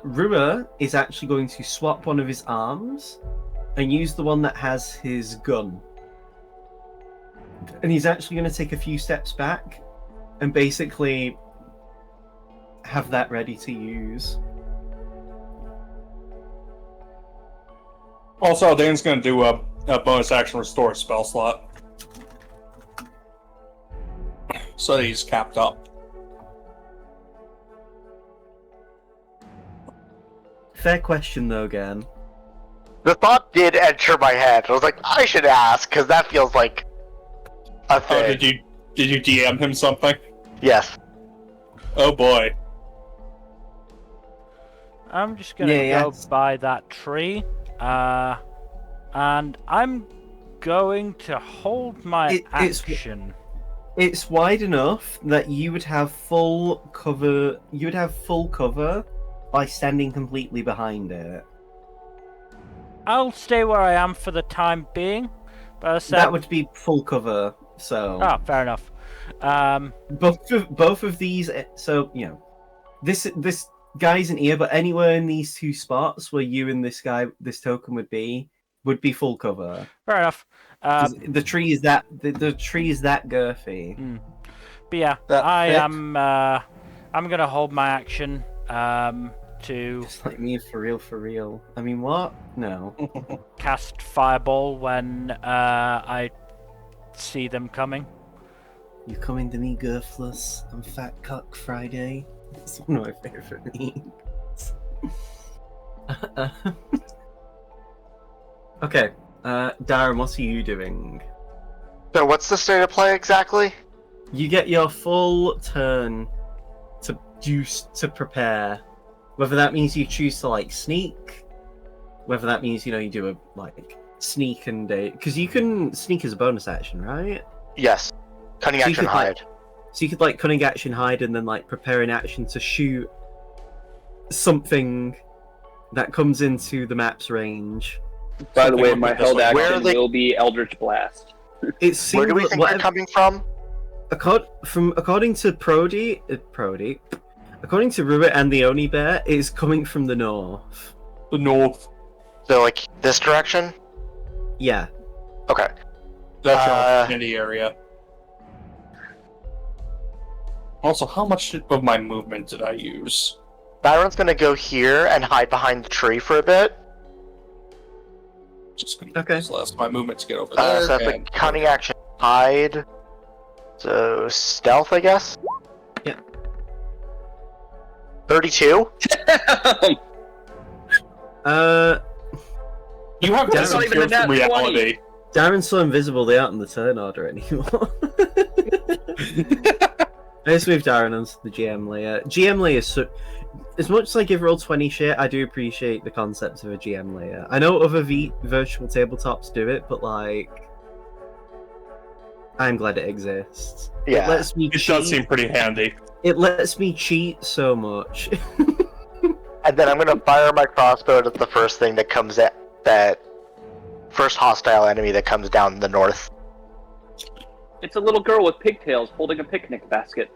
Rua is actually going to swap one of his arms and use the one that has his gun. And he's actually going to take a few steps back and basically have that ready to use. Also, Aldane's going to do a bonus action restore spell slot. So that he's capped up. Fair question, though, again. The thought did enter my head. I was like, I should ask, because that feels like a Oh, thing. did you DM him something? Yes. Oh boy. I'm just gonna go by that tree, and I'm going to hold my action. It's wide enough that you would have full cover. You would have full cover by standing completely behind it. I'll stay where I am for the time being. But That would be full cover. So. Oh, fair enough. Both of these. So this guy isn't here, but anywhere in these two spots where you and this token would be full cover. Fair enough. 'Cause the tree is that the tree is that girthy. But yeah, That I thick. am. I'm gonna hold my action. To Just like me, for real. I mean, what? No. cast fireball when I see them coming. You coming to me, girthless? I'm Fat Cock Friday. It's one of my favorite memes. Okay, Darren, what are you doing? So what's the state of play exactly? You get your full turn to prepare. Whether that means you choose to like sneak, whether that means you do a like sneak and because you can sneak as a bonus action, right? Yes. Cunning So you action could, like- hide. So you could like cunning action hide and then like prepare an action to shoot something that comes into the map's range. By the way, Something my like this, held like, where action are they- will be Eldritch Blast. It's Where do we think they're coming from? According to Prody, according to Rubbit and the Onibear, it is coming from the north. The north. So like this direction? Yeah. Okay. That's your Uh, opportunity area. Also, how much of my movement did I use? Byron's gonna go here and hide behind the tree for a bit. Just gonna Okay. use less of my movement to get over there. So that's a and- cunning action hide. So stealth, I guess. Yeah. 32. You have That's not even a disappeared nat from 20. reality. Darren's so invisible they aren't in the turn order anymore. Let's move Darren onto the GM layer. GM layer is so... As much as I give Roll20 shit, I do appreciate the concept of a GM layer. I know other virtual tabletops do it, but like... I'm glad it exists. Yeah. It lets me It cheat. does seem pretty handy. It lets me cheat so much. And then I'm gonna fire my crossbow at the first thing that comes at that first hostile enemy that comes down the north. It's a little girl with pigtails holding a picnic basket.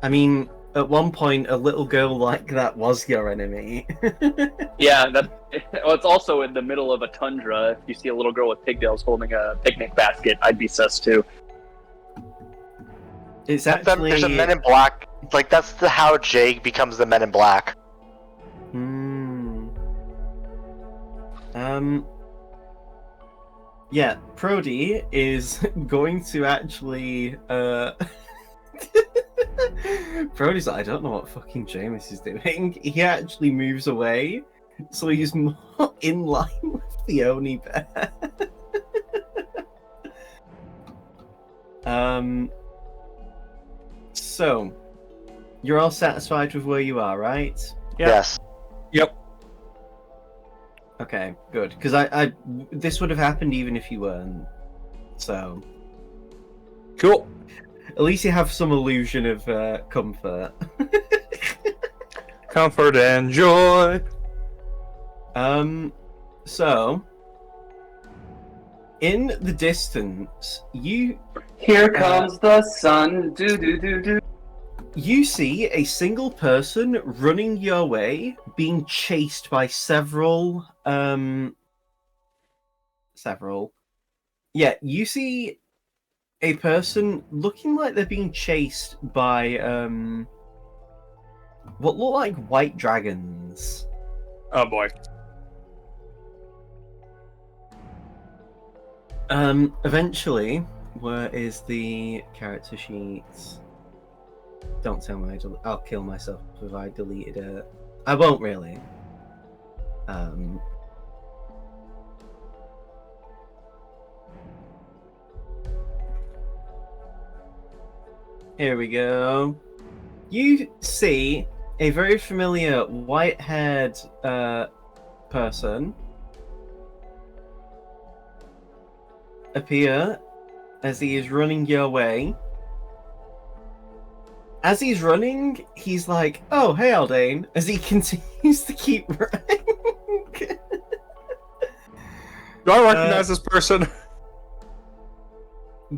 I mean, at one point, a little girl like that was your enemy. Yeah, well, it's also in the middle of a tundra. If you see a little girl with pigtails holding a picnic basket, I'd be sus too. It's There's actually... a Men in Black. Like that's how Jake becomes the Men in Black. Yeah, Prody is going to actually, Prody's like, I don't know what fucking Jameis is doing. He actually moves away, so he's more in line with the Onibear. So, you're all satisfied with where you are, right? Yeah. Yes. Yep. Okay, good. Because I this would have happened even if you weren't. So, Cool. at least you have some illusion of comfort. Comfort and joy. So, in the distance, you Here comes the sun. Do do do do. you see a single person running your way, being chased by several. Yeah, you see a person looking like they're being chased by what look like white dragons. Oh boy. Eventually, where is the character sheet? Don't tell me I'll kill myself if I deleted it. I won't really. Here we go. You see a very familiar white-haired person appear as he is running your way. As he's running, he's like, "Oh, hey, Aldane," as he continues to keep running. Do I recognize this person?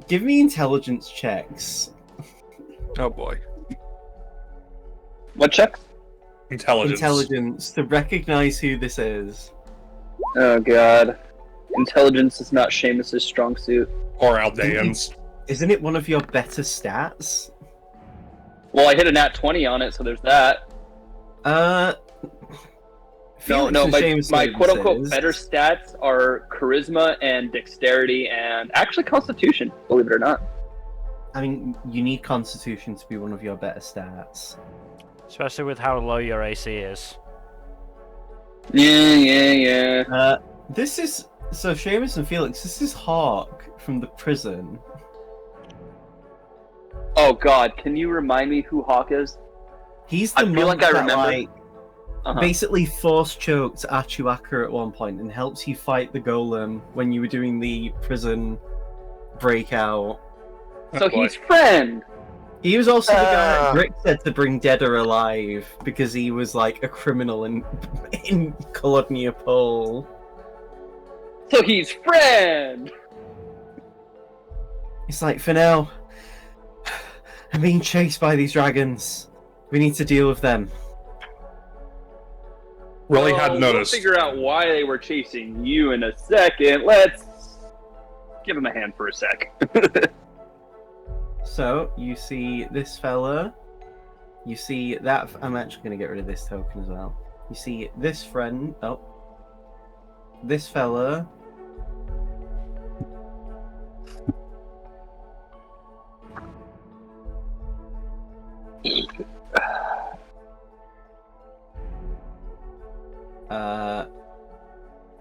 Give me intelligence checks. Oh boy. What checks? Intelligence. To recognize who this is. Oh god. Intelligence is not Seamus's strong suit. Or Aldean's. Isn't it one of your better stats? Well, I hit a nat 20 on it, so there's that. Felix No, and my Seamus quote-unquote says- better stats are charisma and dexterity and actually constitution, believe it or not. I mean, you need Constitution to be one of your better stats. Especially with how low your AC is. Yeah. This is... So, Seamus and Felix, this is Hawke from the prison. Oh god, can you remind me who Hawke is? He's the I feel monk like I that, remember. like, basically force choked Achuaka at one point and helps you fight the golem when you were doing the prison breakout. So he's friend! He was also the guy that Rick said to bring dead or alive because he was like a criminal in Colonia Pole. So he's friend! It's like, for now, I'm being chased by these dragons. We need to deal with them. Really hadn't noticed. We'll figure out why they were chasing you in a second. Let's give him a hand for a sec. So, you see this fella. You see that... I'm actually going to get rid of this token as well. You see this friend... Oh. This fella.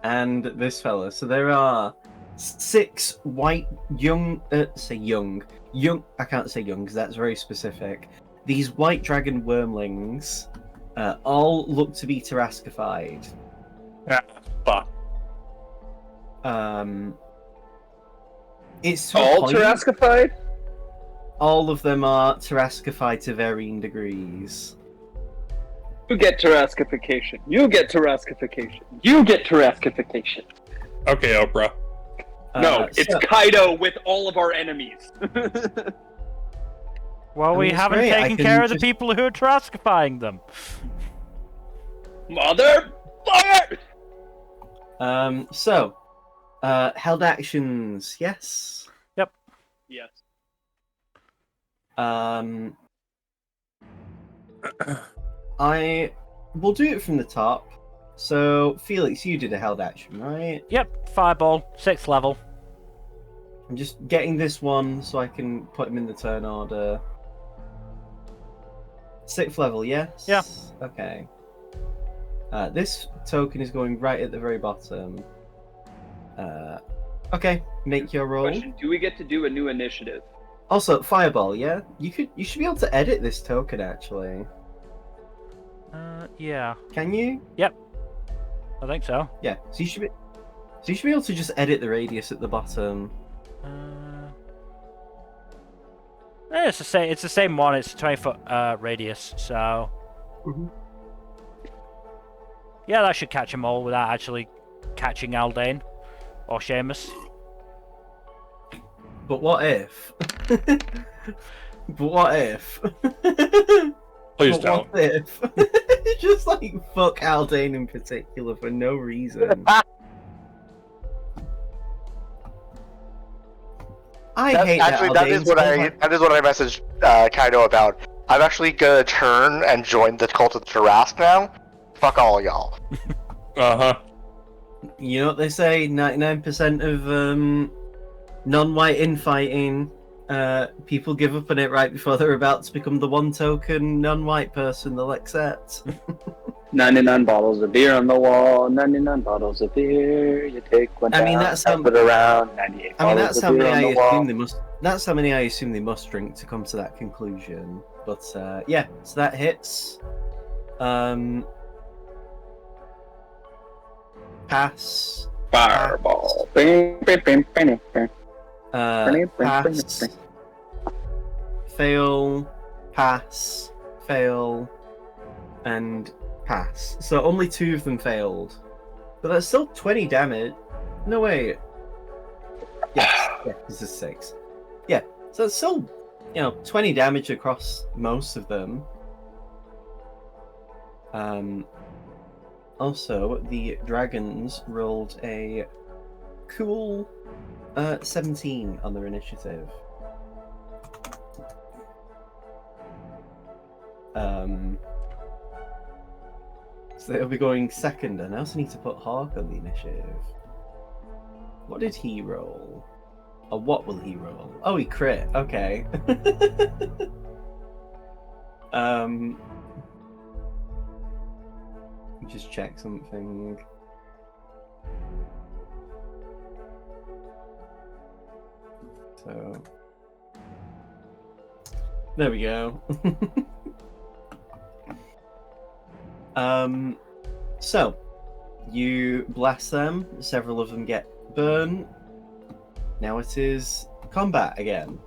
And this fella. So there are 6 white young, I can't say young because that's very specific. These white dragon wormlings all look to be Tarascified. Ah, fuck. It's to a All point. Tarascified? All of them are Tarascified to varying degrees. You get Tarascification. You get Tarascification. You get Tarascification. Okay, Oprah. No, it's Kaido with all of our enemies. Well, I we mean, it's haven't great, I taken can care of the just- people who are Tarascifying them. Mother fucker! So, held actions, yes. Yes. I will do it from the top. So, Felix, you did a held action, right? Yep, Fireball, 6th level. I'm just getting this one so I can put him in the turn order. 6th level, yes? Yeah. Okay. This token is going right at the very bottom. Okay, make your roll. Question, do we get to do a new initiative? Also, Fireball, yeah? You should be able to edit this token, actually. Yeah, Can you? I think so. Yeah, so you should be able to just edit the radius at the bottom. It's the same one. It's a 20-foot radius. So Mhm. yeah, that should catch them all without actually catching Aldane or Seamus. But what if? But what if? Please But don't. what if? Just like fuck Aldane in particular for no reason. I hate Actually, that that is what I messaged Kaido about. I'm actually gonna turn and join the cult of the Tarrasque now. Fuck all y'all. Uh-huh. You know what they say? 99% of non-white infighting, people give up on it right before they're about to become the one token non-white person they'll accept. 99 bottles of beer on the wall, 99 bottles of beer, you take one I mean, down, that's pass it around, 98 I mean, bottles that's of how many beer on I the wall. assume they must. That's how many I assume they must drink to come to that conclusion. But yeah, so that hits. Pass. Fireball. Bing, bing, bing, bing, bing. Pass. Fail. Pass. Fail. And pass. So only 2 of them failed. But that's still 20 damage. No, wait. Yes, this is 6. So it's still, 20 damage across most of them. Also, the dragons rolled a cool 17 on their initiative. So they'll be going second, and I also need to put Hawke on the initiative. What did he roll? Or what will he roll? Oh, he crit. Okay. Let me just check something. So there we go. So you blast them. Several of them get burned. Now it is combat again.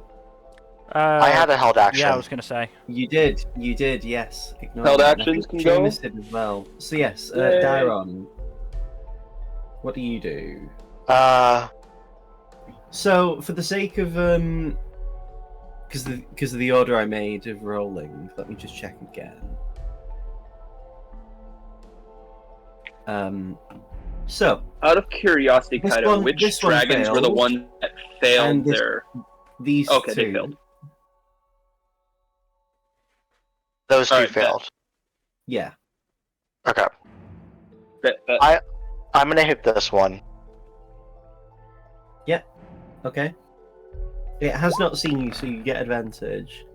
I had a held action. Yeah, I was going to say. You did, yes. Ignore Held that. actions I can think go? Seamus did as well. So yes, Yay. Dairon. What do you do? So for the sake of because of the order I made of rolling, let me just check again. So Out of curiosity, This Kaido, one- which this one dragons were the failed, ones that failed and this- their... these Okay, two. they failed. Those two Alright, bet. failed. Yeah. Okay. Bet. I'm gonna hit this one. Okay. It has not seen you, so you get advantage.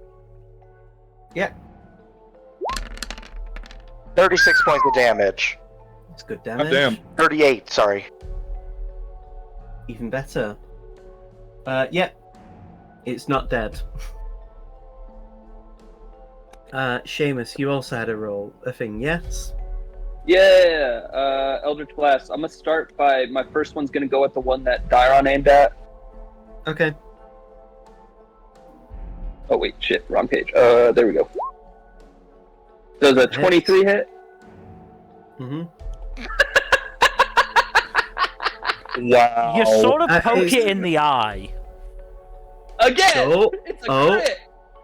36 points of damage. It's good damage. damn. 38, sorry. Even better. It's not dead. Seamus, you also had a thing, yes? Yeah, Eldritch Blast. I'm gonna start by... My first one's gonna go at the one that Dairon aimed at. Okay. Oh wait, shit, wrong page. There we go. Does a 23 hit? Mm-hmm. Wow. You sort of poke it's- it in the eye. Again! Oh, It's a oh. crit!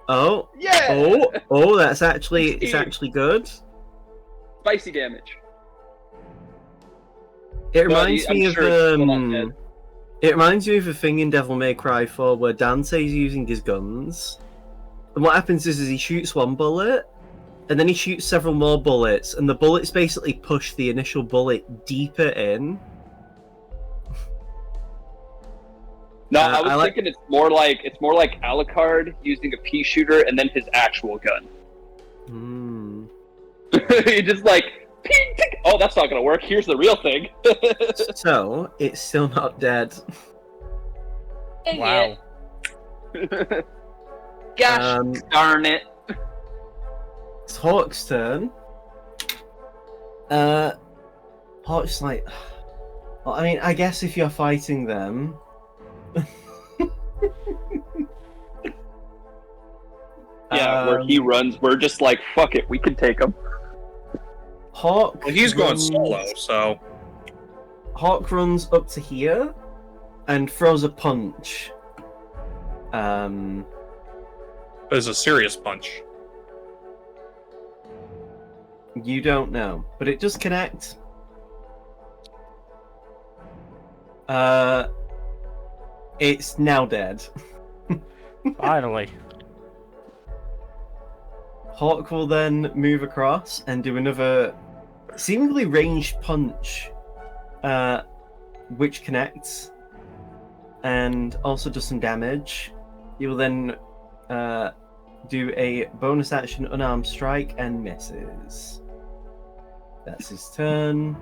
Oh, Yeah! that's actually good. Spicy damage. It reminds I'm me of sure it's still not dead. it reminds me of a thing in Devil May Cry 4 where Dante's using his guns. And what happens is he shoots one bullet, and then he shoots several more bullets, and the bullets basically push the initial bullet deeper in. No, I was I like- thinking it's more like Alucard using a pea shooter and then his actual gun. Hmm. He just like, ping, ping. Oh, that's not gonna work. Here's the real thing. So, it's still not dead. Wow. Gosh darn it. It's Hawke's turn. Hawke's like... Well, I mean, I guess if you're fighting them... Yeah, where he runs, we're just like, fuck it, we can take him. Hawke Well, he's going runs- solo, so Hawke runs up to here and throws a punch. it's a serious punch. You don't know, but it does connect. It's now dead. Finally. Hawke will then move across and do another seemingly ranged punch, which connects and also does some damage. He will then do a bonus action unarmed strike and misses. That's his turn.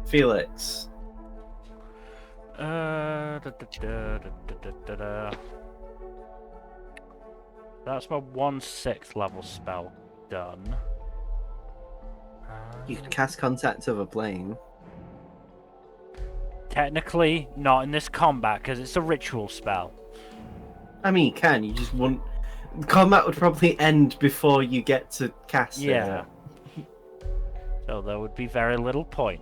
Felix. That's my 1/6 level spell done. You can cast Contact of a Plane. Technically, not in this combat because it's a ritual spell. I mean, you can. You just wouldn't. Combat would probably end before you get to cast Yeah. it. So there would be very little point.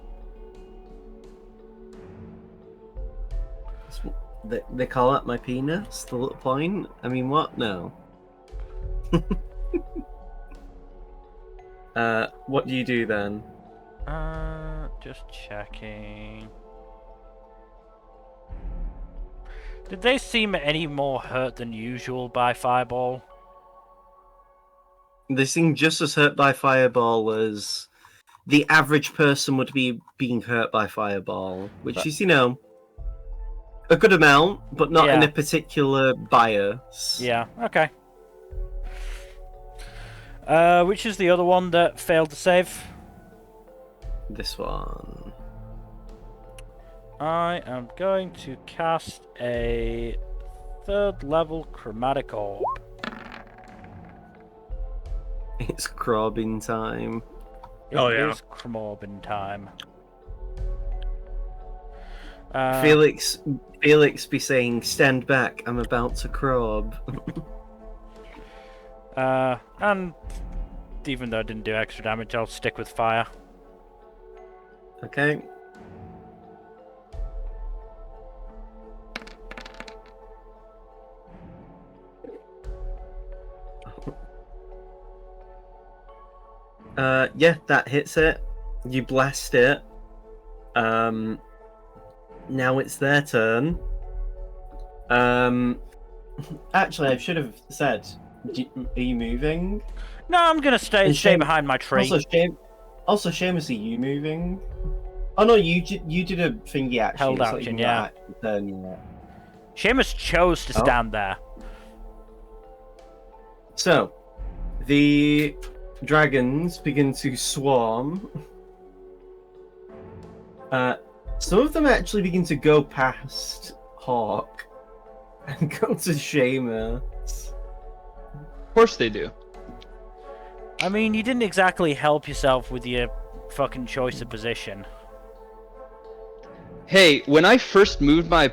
They call that my penis? The little point? I mean, what? No. What do you do then? Just checking. Did they seem any more hurt than usual by Fireball? They seem just as hurt by Fireball as the average person would be being hurt by Fireball, which is, a good amount, but not in Yeah. a particular bias. Yeah, okay. Which is the other one that failed to save? This one. I am going to cast a 3rd level chromatic orb. It's crabbing time. It yeah. is Chromorbin time. Felix be saying, "Stand back, I'm about to crab." And even though I didn't do extra damage, I'll stick with fire. Okay. Yeah, that hits it. You blast it. Now it's their turn. Actually, I should have said, are you moving? No, I'm gonna stay And Shame- behind my tree. Also, Seamus, are you moving? Oh no, you did a thingy action. Held it's not action, even yeah. your turn yet. Seamus chose to Oh. stand there. So, the dragons begin to swarm. Some of them actually begin to go past Hawke and go to Seamus. Of course they do. I mean, you didn't exactly help yourself with your fucking choice of position. Hey, when I first moved my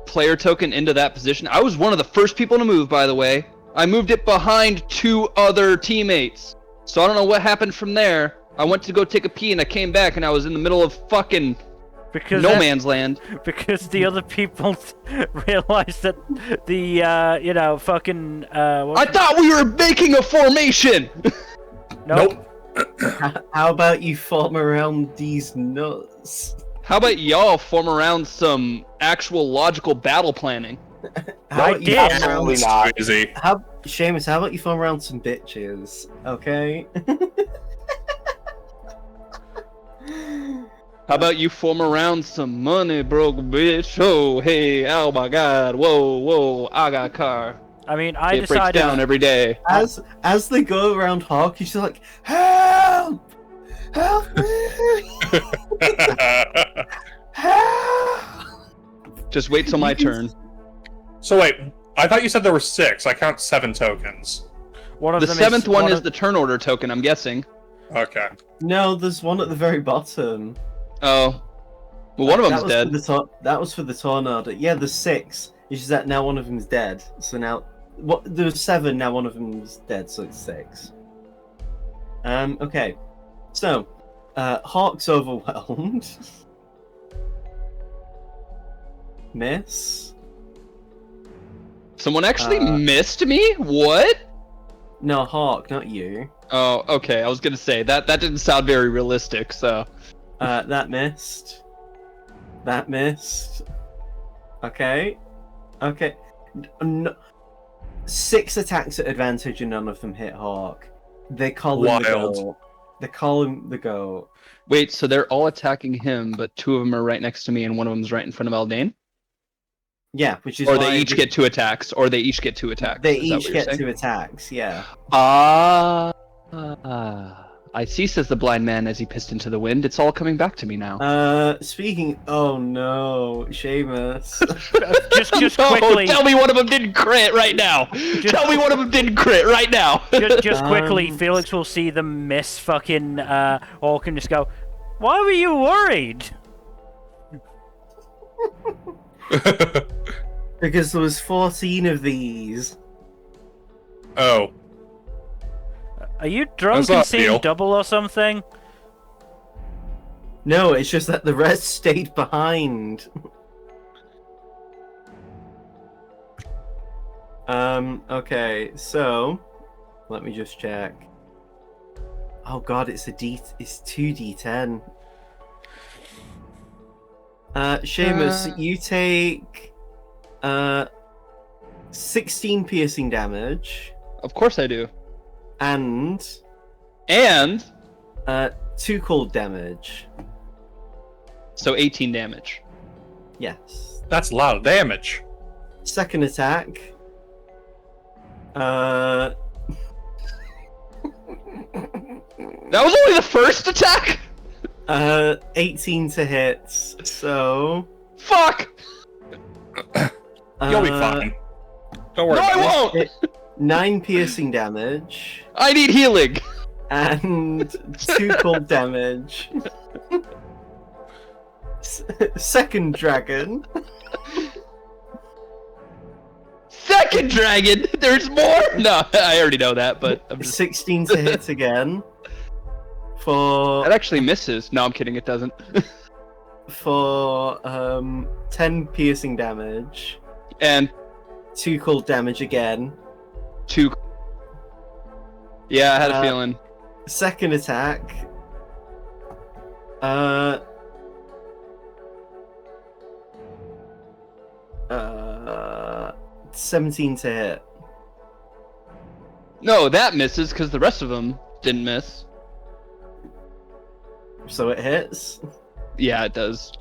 player token into that position, I was one of the first people to move, by the way. I moved it behind 2 other teammates. So I don't know what happened from there. I went to go take a pee and I came back and I was in the middle of fucking Because no man's land. Because the other people realized that the fucking I thought we were making a formation! nope. How about you form around these nuts? How about y'all form around some actual logical battle planning? How I about you did. form Absolutely around- not. Crazy. Seamus, how about you form around some bitches? Okay? How about you form around some money, broke bitch? Oh, hey, oh my god, whoa, I got a car. I mean, I It breaks decided. down every day. As they go around Hawke, he's just like, "Help! Help me! Help!" Just wait till my turn. So wait, I thought you said there were 6. I count 7 tokens. One of The them 7th one is of- the turn order token, I'm guessing. Okay. No, there's one at the very bottom. Oh. Well, one of them's That was dead. For that was for the turn order. Yeah, there's 6. It's just that now one of them's dead. So now, there was 7. Now one of them's dead, so it's 6. Okay. So, Hawke's overwhelmed. Miss. Someone actually Uh, missed me? What? No, Hawke, not you. Oh, okay. I was gonna say that didn't sound very realistic. So That missed. That missed. Okay. Okay. No. 6 attacks at advantage and none of them hit Hawke. They call him the Wild. goat. They call him the goat. wait, so they're all attacking him, but 2 of them are right next to me, and one of them's right in front of Aldane? Yeah, which is Or why they each get 2 attacks, or they each get 2 attacks. They Is that each what you're get saying? 2 attacks. Yeah. I see, says the blind man as he pissed into the wind. It's all coming back to me now. Speaking. Oh no, Seamus. just No, quickly. tell me one of them didn't crit right now. Tell me one of them didn't crit right now. Just quickly, Um, Felix will see them miss fucking Hawke and just go, "Why were you worried?" Because there was 14 of these. Oh. Are you drunk That's and not seeing deal. double or something? No, it's just that the rest stayed behind. Okay, so let me just check. Oh god, it's 2d10. Seamus, you take 16 piercing damage Of course I do. and And 2 cold damage. so 18 damage. Yes. That's a lot of damage. Second attack. That was only the first attack? 18 to hit. So Fuck! You'll be fine. Don't worry No, I about it. won't! 9 piercing damage I need healing! and 2 cold damage. Second dragon. Second dragon! There's more? No, I already know that, but I'm just... 16 to hit again. For That actually misses. No, I'm kidding, it doesn't. 10 piercing damage. And 2 cold damage again. 2... Yeah, I had a feeling. Second attack. 17 to hit. No, that misses, because the rest of them didn't miss. So it hits. Yeah, it does.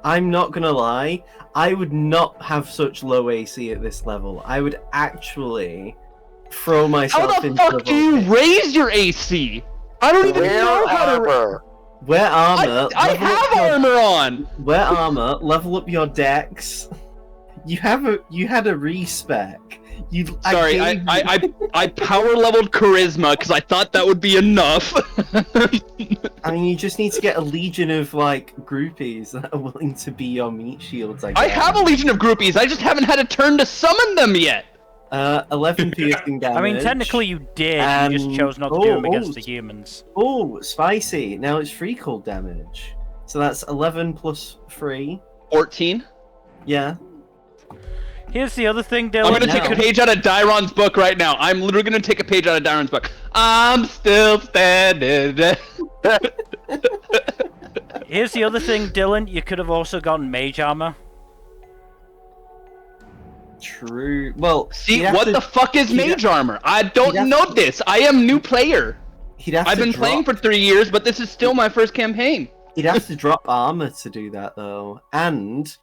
I'm not gonna lie, I would not have such low AC at this level. I would actually throw myself How the into fuck the do you volcano. raise your AC? I don't even know how to... Wherever. Wear armor. I level up have your- armor on! Wear armor. Level up your dex. You had a respec. Sorry, I power leveled charisma because I thought that would be enough. I mean, you just need to get a legion of like groupies that are willing to be your meat shields. I I guess. have a legion of groupies. I just haven't had a turn to summon them yet. 11 piercing damage. I mean, technically you did. You just chose not to do them against the humans. Oh, spicy! Now it's 3 cold damage. So that's 11 plus 3. 14. Yeah. Here's the other thing, I'm Dylan. gonna take a page out of Dairon's book right now. I'm literally gonna take a page out of Dairon's book. I'm still standing. Here's the other thing, Dylan. You could have also gotten mage armor. True. Well, See, he'd have what to- the fuck is he'd mage have- armor? I he'd don't have know to- this. I am new player. He'd have I've to been playing for drop- 3 years, but this is still my first campaign. He'd have to drop armor to do that, though. And,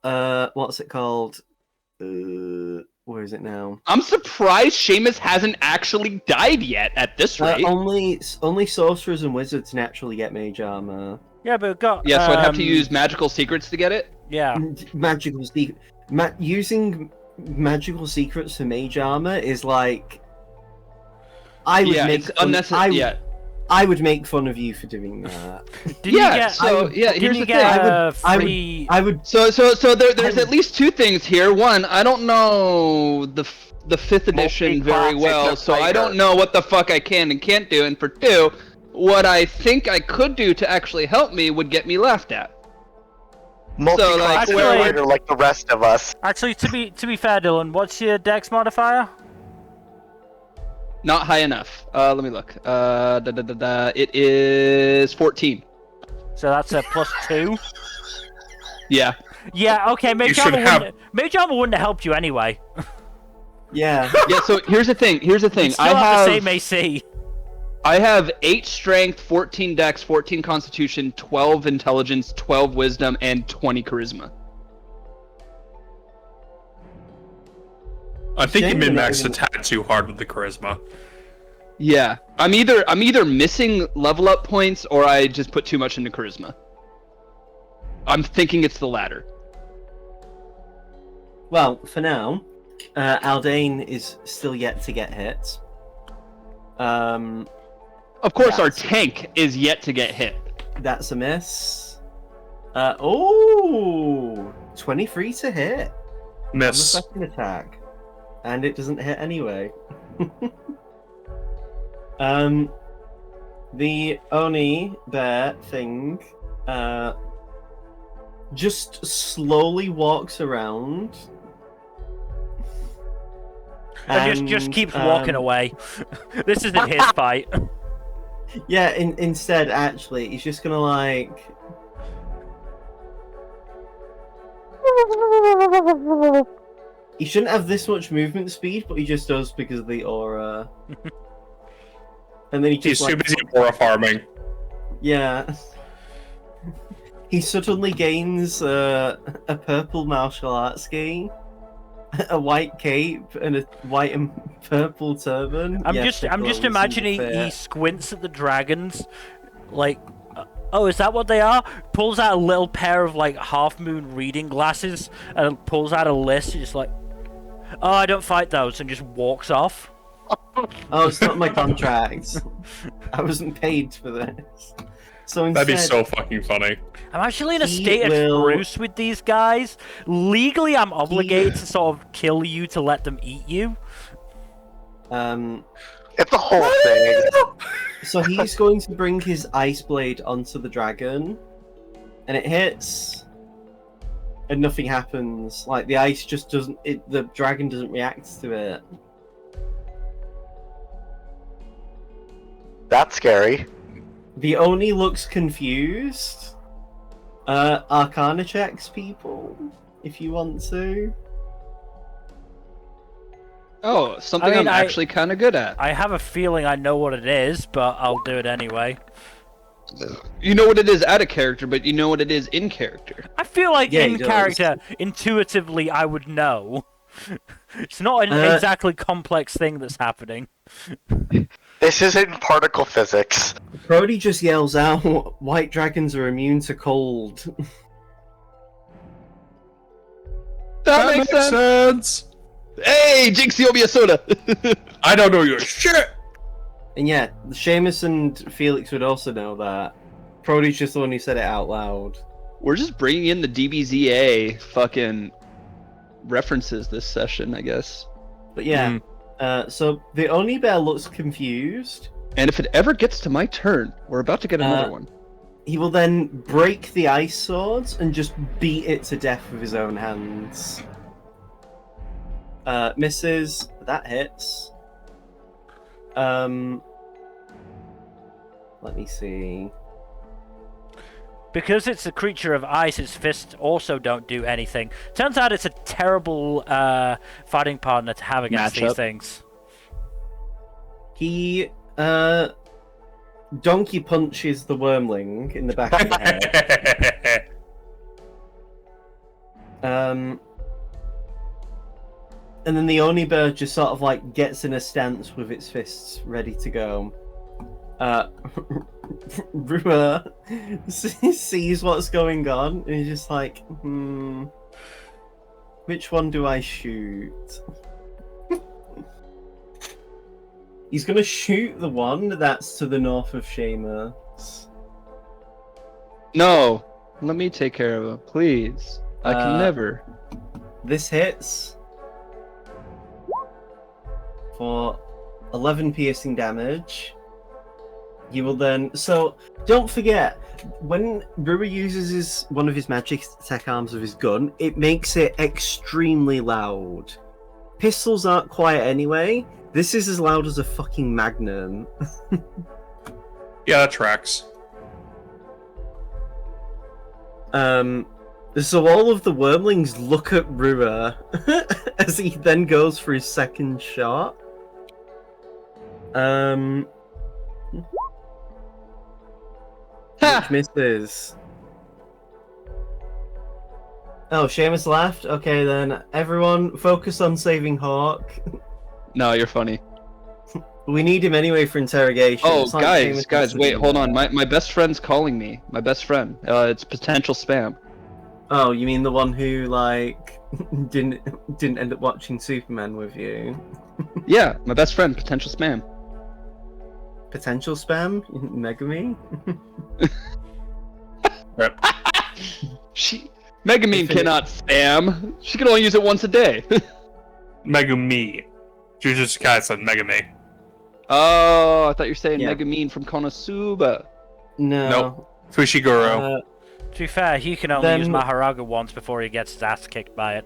what's it called? Where is it now? I'm surprised Seamus hasn't actually died yet at this rate. Only sorcerers and wizards naturally get mage armor. Yeah, but we've got. Yeah, so I'd have to use magical secrets to get it? Yeah. Magical using magical secrets for mage armor is like. I would Yeah, make it's fun, unnecessary. Yeah. I would make fun of you for doing that. Did Yeah, you get? so, yeah, Did here's you the get thing. free? I would. So there's at least 2 things here. One, I don't know the 5th edition very well, so I don't know what the fuck I can and can't do. And for 2, what I think I could do to actually help me would get me laughed at. Multi-class actually- fighter like the rest of us. Actually, to be fair, Dylan, what's your dex modifier? Not high enough. Let me look. It is 14. So that's a +2. Yeah. Yeah. Okay. Mage should armor wouldn't have helped you anyway. Yeah. Yeah. So here's the thing. You still have the same AC. I have 8 strength, 14 dex, 14 constitution, 12 intelligence, 12 wisdom, and 20 charisma. I think you Shame min-maxed that a tad too hard with the charisma. Yeah, I'm either missing level up points or I just put too much into charisma. I'm thinking it's the latter. Well, for now, Aldane is still yet to get hit. Of course, our tank is yet to get hit. That's a miss. 23 to hit on the Miss. second attack, and it doesn't hit anyway. The Onibear thing just slowly walks around And just keeps walking away. This isn't his fight. Yeah, instead, actually, he's just gonna like. He shouldn't have this much movement speed, but he just does because of the aura. And then he just He's too busy aura farming. Yeah. He suddenly gains a purple martial arts gi, a white cape, and a white and purple turban. I'm Yes, just imagining he squints at the dragons, like, oh, is that what they are? Pulls out a little pair of like half moon reading glasses and pulls out a list. He's just like, oh, I don't fight those, and just walks off. Oh, it's not my contract. I wasn't paid for this. So instead, That'd be so fucking funny. I'm actually in a state of truce with these guys. Legally, I'm obligated to sort of kill you to let them eat you. It's a whole thing. So he's going to bring his ice blade onto the dragon, and it hits, and nothing happens. Like the ice just doesn't. The dragon doesn't react to it. That's scary. The Oni looks confused. Arcana checks, people, if you want to. Oh, something I'm actually kind of good at. I have a feeling I know what it is, but I'll do it anyway. You know what it is out of character, but you know what it is in character. I feel like Yeah, in he does. character, intuitively, I would know. It's not an exactly complex thing that's happening. This isn't particle physics. Brody just yells out, "White dragons are immune to cold." That makes sense. Hey, Jinxie, owe me a soda. I don't know your shit! And yeah, Seamus and Felix would also know that. Brody's just the one who said it out loud. We're just bringing in the DBZA fucking references this session, I guess. But yeah, so the Onibear looks confused. And if it ever gets to my turn, we're about to get another one. He will then break the ice swords and just beat it to death with his own hands. Misses. That hits. Let me see. Because it's a creature of ice, its fists also don't do anything. Turns out it's a terrible fighting partner to have against these things. He donkey punches the wormling in the back of the head. And then the Onibear just sort of like gets in a stance with its fists ready to go. Rua sees what's going on and he's just like, which one do I shoot? He's gonna shoot the one that's to the north of Seamus. No, let me take care of him, please. I can never. This hits for 11 piercing damage. You will then... So, don't forget, when Rua uses one of his magic attack arms of his gun, it makes it extremely loud. Pistols aren't quiet anyway. This is as loud as a fucking magnum. Yeah, that tracks. So all of the wormlings look at Rua as he then goes for his second shot. Which misses. Oh, Seamus laughed? Okay then, everyone focus on saving Hawke. No, you're funny. We need him anyway for interrogation. Oh, It's not like Seamus guys, has to wait, do hold that. on. My best friend's calling me. My best friend. It's potential spam. Oh, you mean the one who, like, didn't end up watching Superman with you? Yeah, my best friend, potential spam. Potential spam? Megami? Rip. Megamine Infinite. cannot spam. She can only use it once a day. Megumi. Jujutsu Kaisen, Megami. Oh, I thought you were saying Yeah. Megamine from Konosuba. No. Nope. Fushiguro. To be fair, he can only use Maharaga once before he gets his ass kicked by it.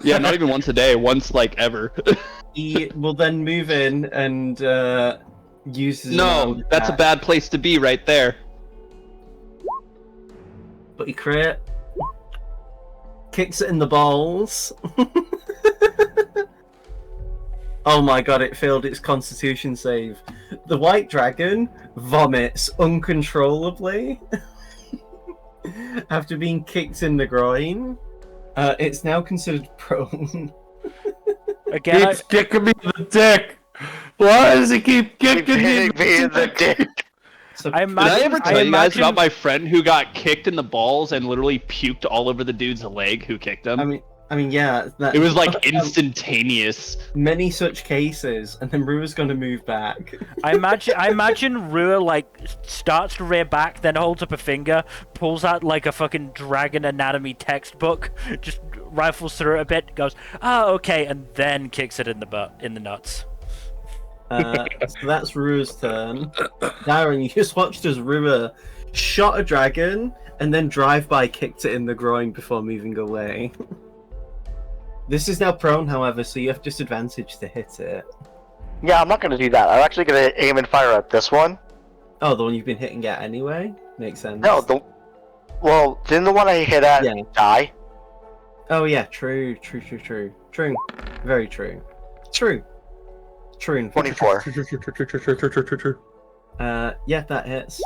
Yeah, not even once a day. Once like ever. He will then move in and uses. No, that's a bad place to be right there. But he crit. Kicks it in the balls. Oh my god, it failed its constitution save. The white dragon vomits uncontrollably after being kicked in the groin. It's now considered prone. Again, Keeps kicking me in the dick. Why does he keep kicking me in the dick. So I Did I ever tell you guys imagine- about my friend who got kicked in the balls and literally puked all over the dude's leg who kicked him? I mean, yeah. It was like instantaneous. Many such cases, and then Rua's gonna move back. I imagine Rua like starts to rear back, then holds up a finger, pulls out like a fucking dragon anatomy textbook, just rifles through it a bit, goes, okay, and then kicks it in the butt, in the nuts. So that's Rua's turn. Darren, you just watched as Rua shot a dragon and then drive-by kicked it in the groin before moving away. This is now prone, however, so you have disadvantage to hit it. Yeah, I'm not gonna do that. I'm actually gonna aim and fire at this one. Oh, the one you've been hitting at anyway? Makes sense. No, well, didn't the one I hit at Yeah. die? Oh yeah, true. Very true. True. 24. Yeah, that hits.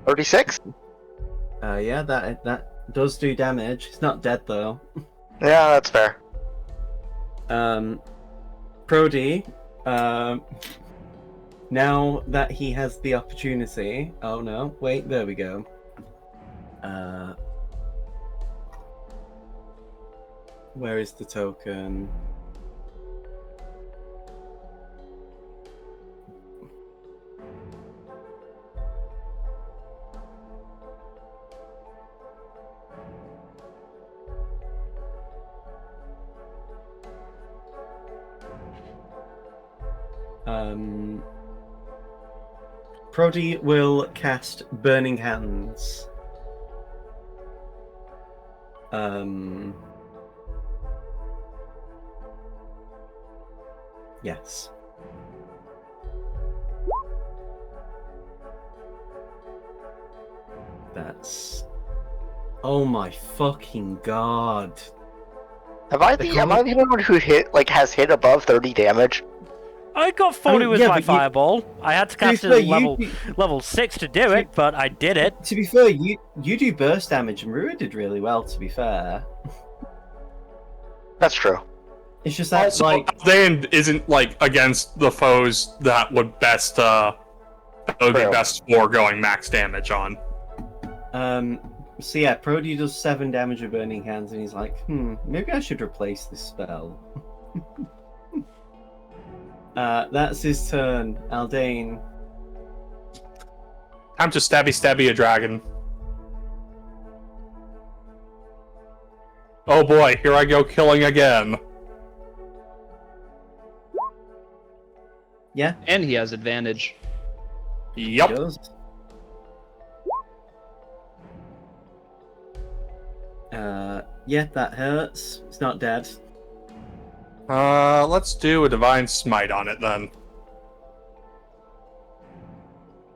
36? Yeah, that does do damage. It's not dead though. Yeah, that's fair. Prody, now that he has the opportunity. Oh no, wait, there we go. Where is the token? Prody will cast Burning Hands. Yes. That's... Oh my fucking god. Am I the only one who has hit above 30 damage? I got 40 with yeah, my but you- fireball. I had to cast it fair, at level 6 to do it, but I did it. To be fair, you do burst damage, and Rua did really well, to be fair. That's true. It's just that, Also, like... Aldain isn't like against the foes that would be True. best for going max damage on. So yeah, Prody does 7 damage with Burning Hands, and he's like, maybe I should replace this spell. That's his turn. Aldain. Time to stabby a dragon. Oh boy, here I go killing again. Yeah, And he has advantage. he Yup. does. Yeah, that hurts. It's not dead. Let's do a divine smite on it then.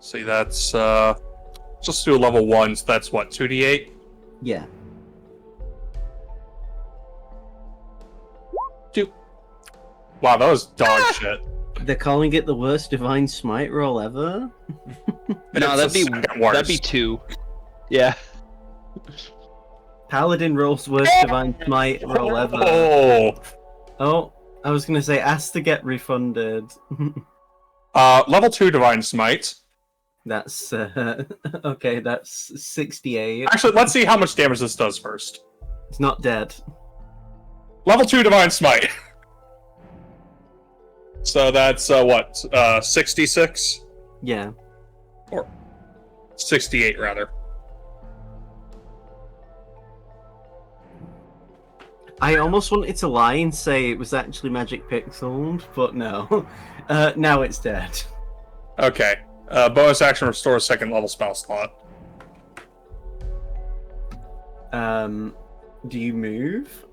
See, that's just do a level 1, so that's what, 2d8? Yeah. Wow, that was dog shit. They're calling it the worst divine smite roll ever. No, It's the second worst. that'd be 2. Yeah. Paladin rolls worst divine smite roll ever. Oh! Oh, I was gonna say, ask to get refunded. Level 2 divine smite. That's okay. That's 68. Actually, let's see how much damage this does first. It's not dead. Level 2 divine smite. So that's what, 66? Yeah. Or 68 rather. I almost wanted to lie and say it was actually magic pixeled, but no. Now it's dead. Okay. Bonus action restore a second level spell slot. Do you move?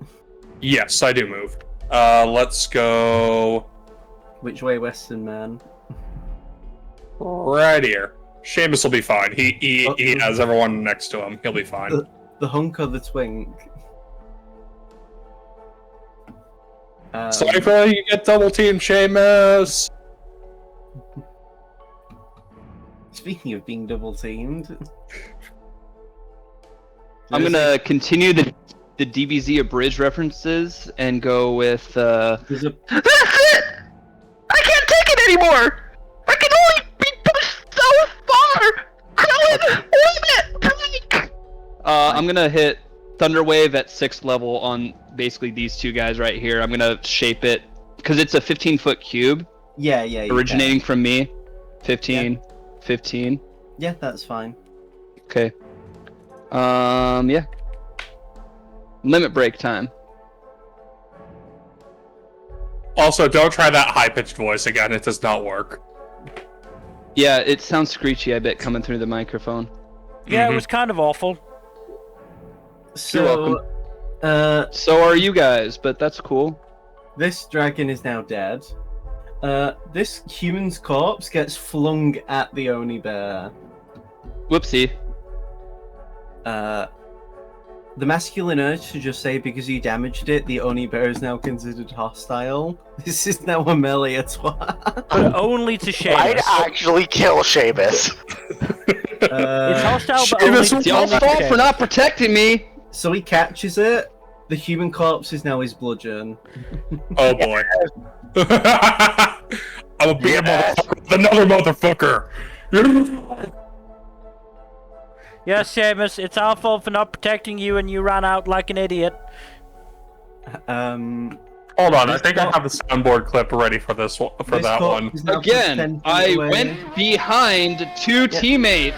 Yes, I do move. Let's go Which way, Western man? right here. Seamus will be fine. He has everyone next to him. He'll be fine. The hunk or the twink? Sorry for you get double team, Seamus. Speaking of being double teamed, I'm gonna continue the DBZ abridged references and go with. There's a That's it! I can't take it anymore! I can only be pushed so far! Krillin, limit! I'm gonna hit Thunderwave at 6th level on basically these two guys right here. I'm gonna shape it, because it's a 15-foot cube. yeah. Originating from me. 15. 15. Yeah, that's fine. Okay. Yeah. Limit break time. Also, don't try that high-pitched voice again. It does not work. Yeah, it sounds screechy, I bet, coming through the microphone. Yeah, it was kind of awful. So, So are you guys, but that's cool. this dragon is now dead. This human's corpse gets flung at the Onibear. Whoopsie. The masculine urge to just say because you damaged it, the Onibear is now considered hostile. This is now a melee attack. But only to I'd Seamus. actually kill Seamus. It's hostile, but Seamus, only It's to y'all's fault for not protecting me! So he catches it. The human corpse is now his bludgeon. Oh boy. I'm a big motherfucker with another motherfucker. Yes, Seamus, it's our fault for not protecting you and you ran out like an idiot. Hold on, I think I have a soundboard clip ready for this one, for This that corpse one. is now Again, 10 feet I away. went behind two teammates,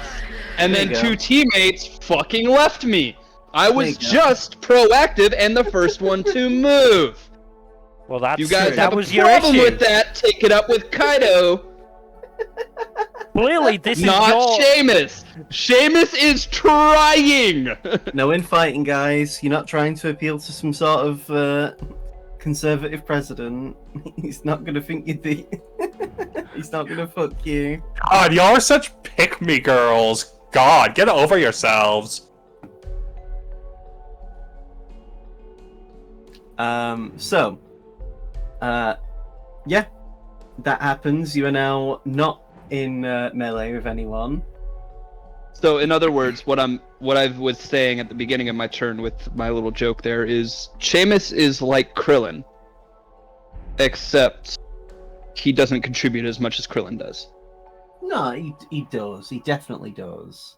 and There then you two go. teammates fucking left me. I was There you go. just proactive and the first one to move. Well, that's You guys that have was a your problem issue. with that? Take it up with Kaido, Clearly, this is not your. Seamus. Seamus is trying. No infighting, guys. You're not trying to appeal to some sort of conservative president. He's not gonna think you're the. He's not gonna fuck you. God, y'all are such pick-me girls. God, get over yourselves. Yeah, that happens. You are now not in melee with anyone. So, in other words, what I was saying at the beginning of my turn with my little joke there is, Seamus is like Krillin, except he doesn't contribute as much as Krillin does. No, he does. He definitely does.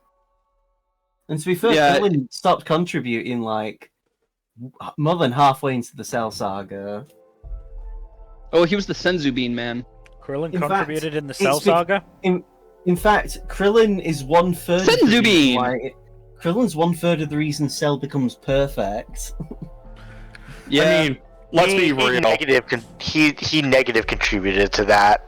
And to be fair, Yeah. Krillin stopped contributing like more than halfway into the Cell Saga. Oh, he was the Senzu Bean man. Krillin In fact, contributed in the it's Cell be- Saga. In fact, Krillin is 1/3. of the Senzu reason Bean! why Krillin's 1/3 of the reason Cell becomes perfect. Yeah, I mean, let's be He real. he negative contributed to that.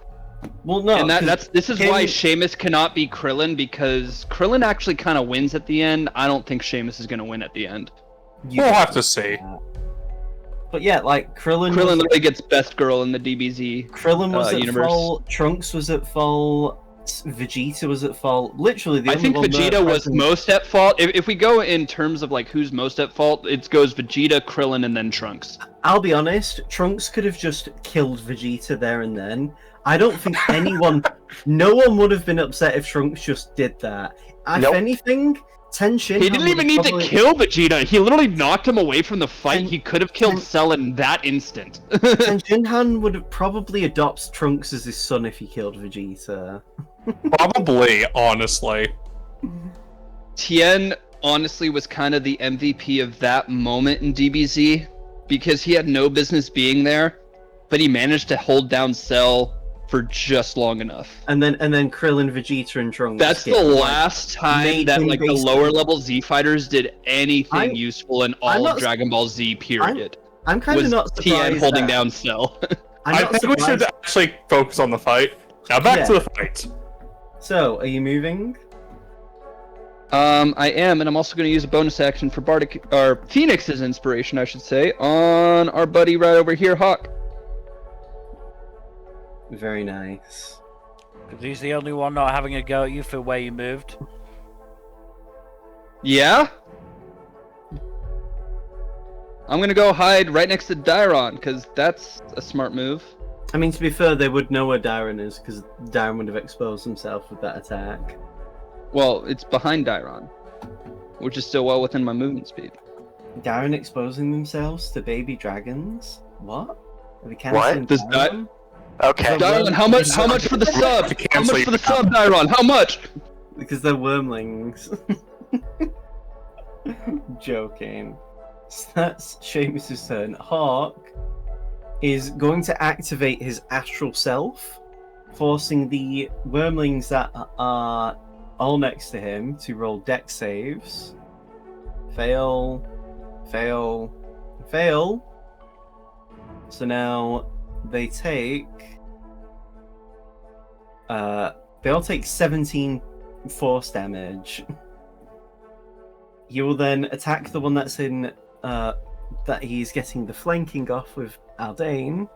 Well, no, and 'cause this is why him- Seamus cannot be Krillin, because Krillin actually kind of wins at the end. I don't think Seamus is going to win at the end. you We'll can have to say see. that. But yeah, like Krillin Krillin was, literally gets best girl in the DBZ. Krillin was at universe. fault, Trunks was at fault, Vegeta was at fault. Literally, the I only think one Vegeta that was present- most at fault. If we go in terms of like who's most at fault, it goes Vegeta, Krillin, and then Trunks. I'll be honest, Trunks could have just killed Vegeta there and then. I don't think anyone, no one would have been upset if Trunks just did that. If Nope. anything, Tenshin. He didn't even need to kill Vegeta. He literally knocked him away from the fight. He could have killed Cell in that instant. Tenshinhan would have probably adopt Trunks as his son if he killed Vegeta. Probably, honestly. Tien honestly was kind of the MVP of that moment in DBZ because he had no business being there, but he managed to hold down Cell for just long enough. And then Krillin, Vegeta, and Trunks. That's the get, like, last time made that him like the basically- lower level Z fighters did anything I'm- useful in I'm all not- of Dragon Ball Z. Period. I'm kind of Was not Tien surprised. holding that- down Cell? I'm I not think we should surprised- actually focus on the fight. Now back Yeah. to the fight. So, are you moving? I am, and I'm also going to use a bonus action for Bardic or Phoenix's inspiration, I should say, on our buddy right over here, Hawke. Very nice. Because he's the only one not having a go at you for where you moved. Yeah? I'm going to go hide right next to Dairon, because that's a smart move. I mean, to be fair, they would know where Darren is, because Darren would have exposed himself with that attack. Well, it's behind Dairon, which is still well within my movement speed. Darren exposing themselves to baby dragons? What? Are we What? canceling Does Darren? Okay. Dairon, how much for the sub? How much for the sub, Dairon? How much? Because they're wormlings. Joking. So that's Seamus's turn. Hawke is going to activate his astral self, forcing the wormlings that are all next to him to roll dex saves. Fail, fail, fail. So now they all take 17 force damage. He will then attack the one that's in that he's getting the flanking off with Aldane.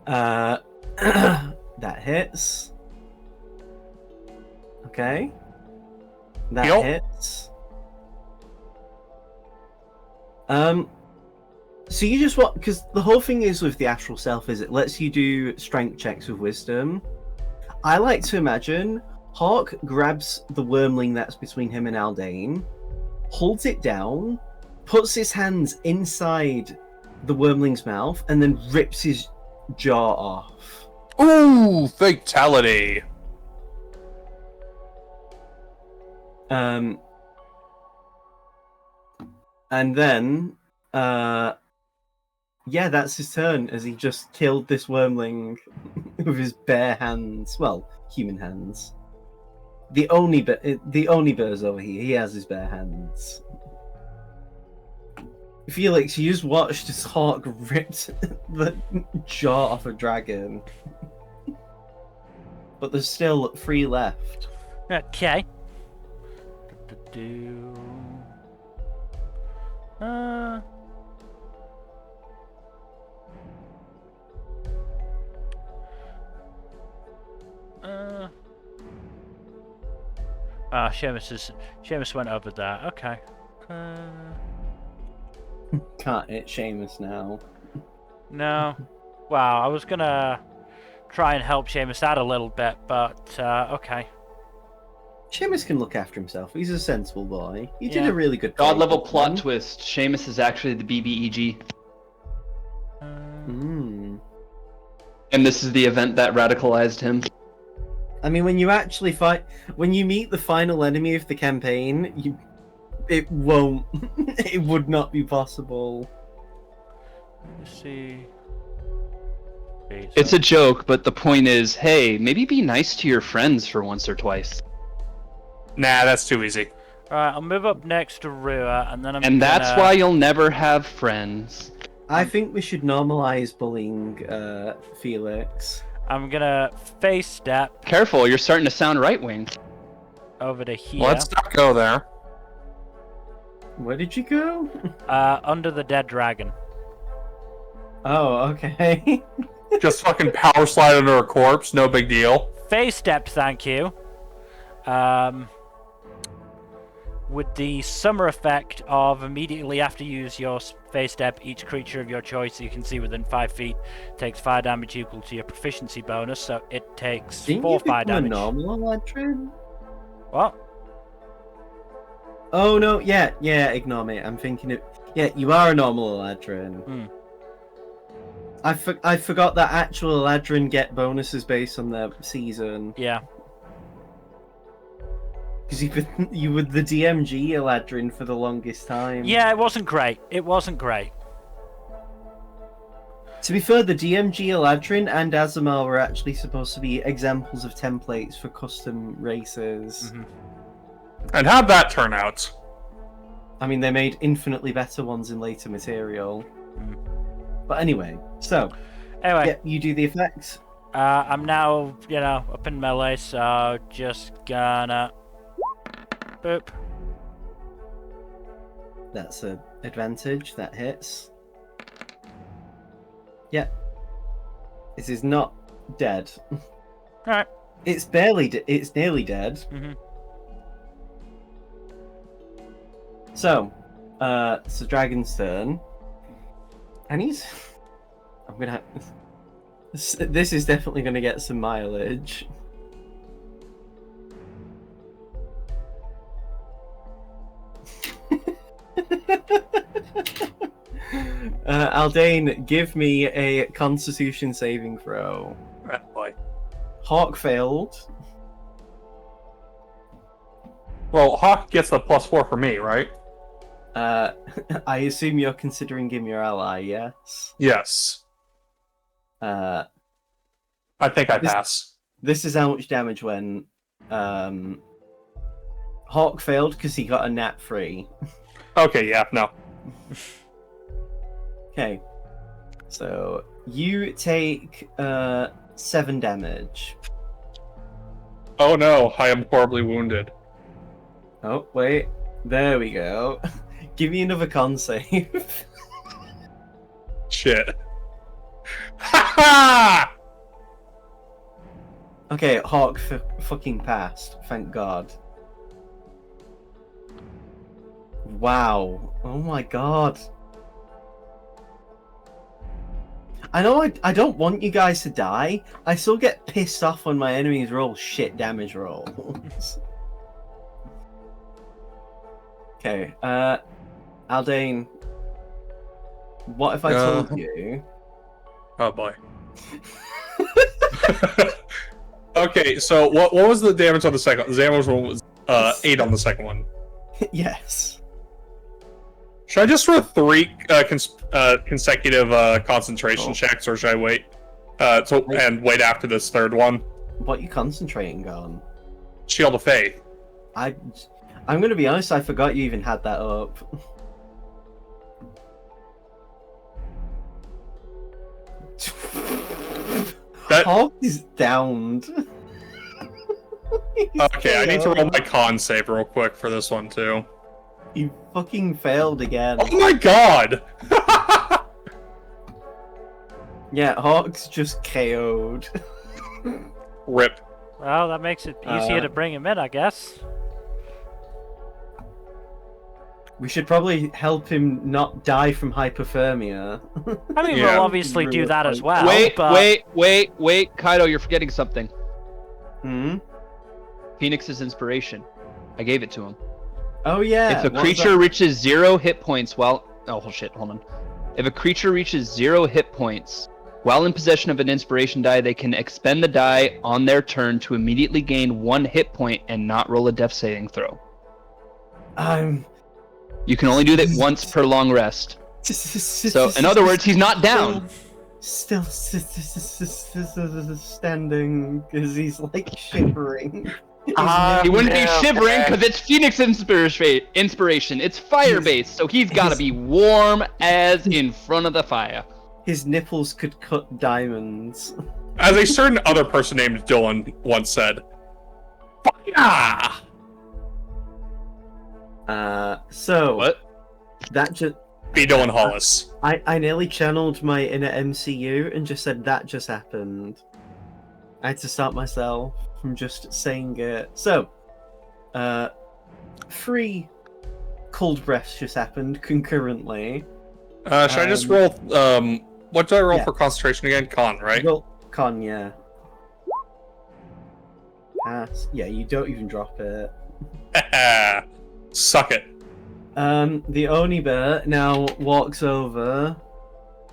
That hits. Okay. That Yup. hits. So you just want, because the whole thing is with the astral self is it lets you do strength checks with wisdom. I like to imagine Hawke grabs the wormling that's between him and Aldane, holds it down, puts his hands inside the wormling's mouth, and then rips his jaw off. Ooh, fatality. And then, yeah, that's his turn as he just killed this wormling with his bare hands. Well, human hands. The Onibear's over here. He has his bare hands. Felix, you just watched as Hawke ripped the jaw off a dragon. But there's still 3 left. Okay. Seamus went over there. Okay. Can't hit Seamus now. No. Wow, I was gonna try and help Seamus out a little bit, but okay. Seamus can look after himself. He's a sensible boy. He did Yeah. a really good God fight level with plot them. twist. Seamus is actually the BBEG. Mm. And this is the event that radicalized him. I mean, when you actually fight, when you meet the final enemy of the campaign, it won't, it would not be possible. Let's see. It's a joke, but the point is, hey, maybe be nice to your friends for once or twice. Nah, that's too easy. Alright, I'll move up next to Rua, and then And that's why you'll never have friends. I think we should normalize bullying Felix. I'm gonna face step Careful, you're starting to sound right-wing. over to here. Let's not go there. Where did you go? Under the dead dragon. Oh, okay. Just fucking power slide under a corpse, no big deal. Face step, thank you. With the summer effect of immediately after you use your face step, each creature of your choice you can see within 5 feet takes fire damage equal to your proficiency bonus, so it takes Didn't 4 you fire become a damage. normal Eladrin? What? Oh no, yeah, ignore me. I'm thinking it. Yeah, you are a normal Eladrin. Hmm. I forgot that actual Eladrin get bonuses based on their season. Yeah. Because you were the DMG Eladrin for the longest time. Yeah, it wasn't great. It wasn't great. To be fair, the DMG Eladrin and Azamar were actually supposed to be examples of templates for custom races. Mhm. And how'd that turn out? I mean, they made infinitely better ones in later material. Mm. But anyway, so Anyway, yeah, you do the effects. I'm now, up in melee, so just gonna Boop. That's an advantage. That hits. Yeah. This is not dead. Alright. It's barely. It's nearly dead. Mm-hmm. So, it's the dragon's turn, and he's. I'm gonna. This is definitely gonna get some mileage. Aldane, give me a Constitution saving throw. Oh, boy. Hawke failed. Well, Hawke gets the +4 for me, right? I assume you're considering him your ally, yes? Yes. Uh, I think I pass. this is how much damage when Hawke failed because he got a nat 3. Okay, yeah, no. Okay, so you take 7 damage. Oh no, I am horribly wounded. Oh wait, there we go. Give me another con save. Shit. Ha ha! Okay, Hawke fucking passed. Thank God. Wow. Oh my God. I know I don't want you guys to die. I still get pissed off when my enemies roll shit damage rolls. Okay, Aldane, what if I told you? Oh boy. Okay, so what was the damage on the second? The damage one was 8 on the second one. Yes. Should I just roll 3 consecutive concentration checks, or should I wait? And wait after this third one? What are you concentrating on? Shield of Faith. I'm gonna be honest, I forgot you even had that up. Hawke is downed. Okay, I need to roll my con save real quick for this one too. You fucking failed again. Oh my god! Yeah, Hawke's just KO'd. Rip. Well, that makes it easier to bring him in, I guess. We should probably help him not die from hypothermia. I mean, Yeah. we'll obviously do that as well. Wait, but... wait, Kaido, you're forgetting something. Hmm? Phoenix's inspiration. I gave it to him. Oh yeah. If a what was creature that? reaches 0 hit points while... Oh, shit, hold on. If a creature reaches 0 hit points while in possession of an inspiration die, they can expend the die on their turn to immediately gain 1 hit point and not roll a death saving throw. You can only do that once per long rest. So, in other words, he's not down. Still standing because he's like shivering. He wouldn't be shivering because it's Phoenix inspiration. It's fire-based, so he's got to be warm as in front of the fire. His nipples could cut diamonds. As a certain other person named Dylan once said, "Fire!" So What? that just Be Dylan Hollis. I nearly channeled my inner MCU and just said that just happened. I had to stop myself from just saying it. So, 3 cold breaths just happened concurrently. Should I just roll? What do I roll yeah. for concentration again? Con, right? Well, con, yeah. Pass. Yeah, you don't even drop it. Suck it. The Onibear now walks over,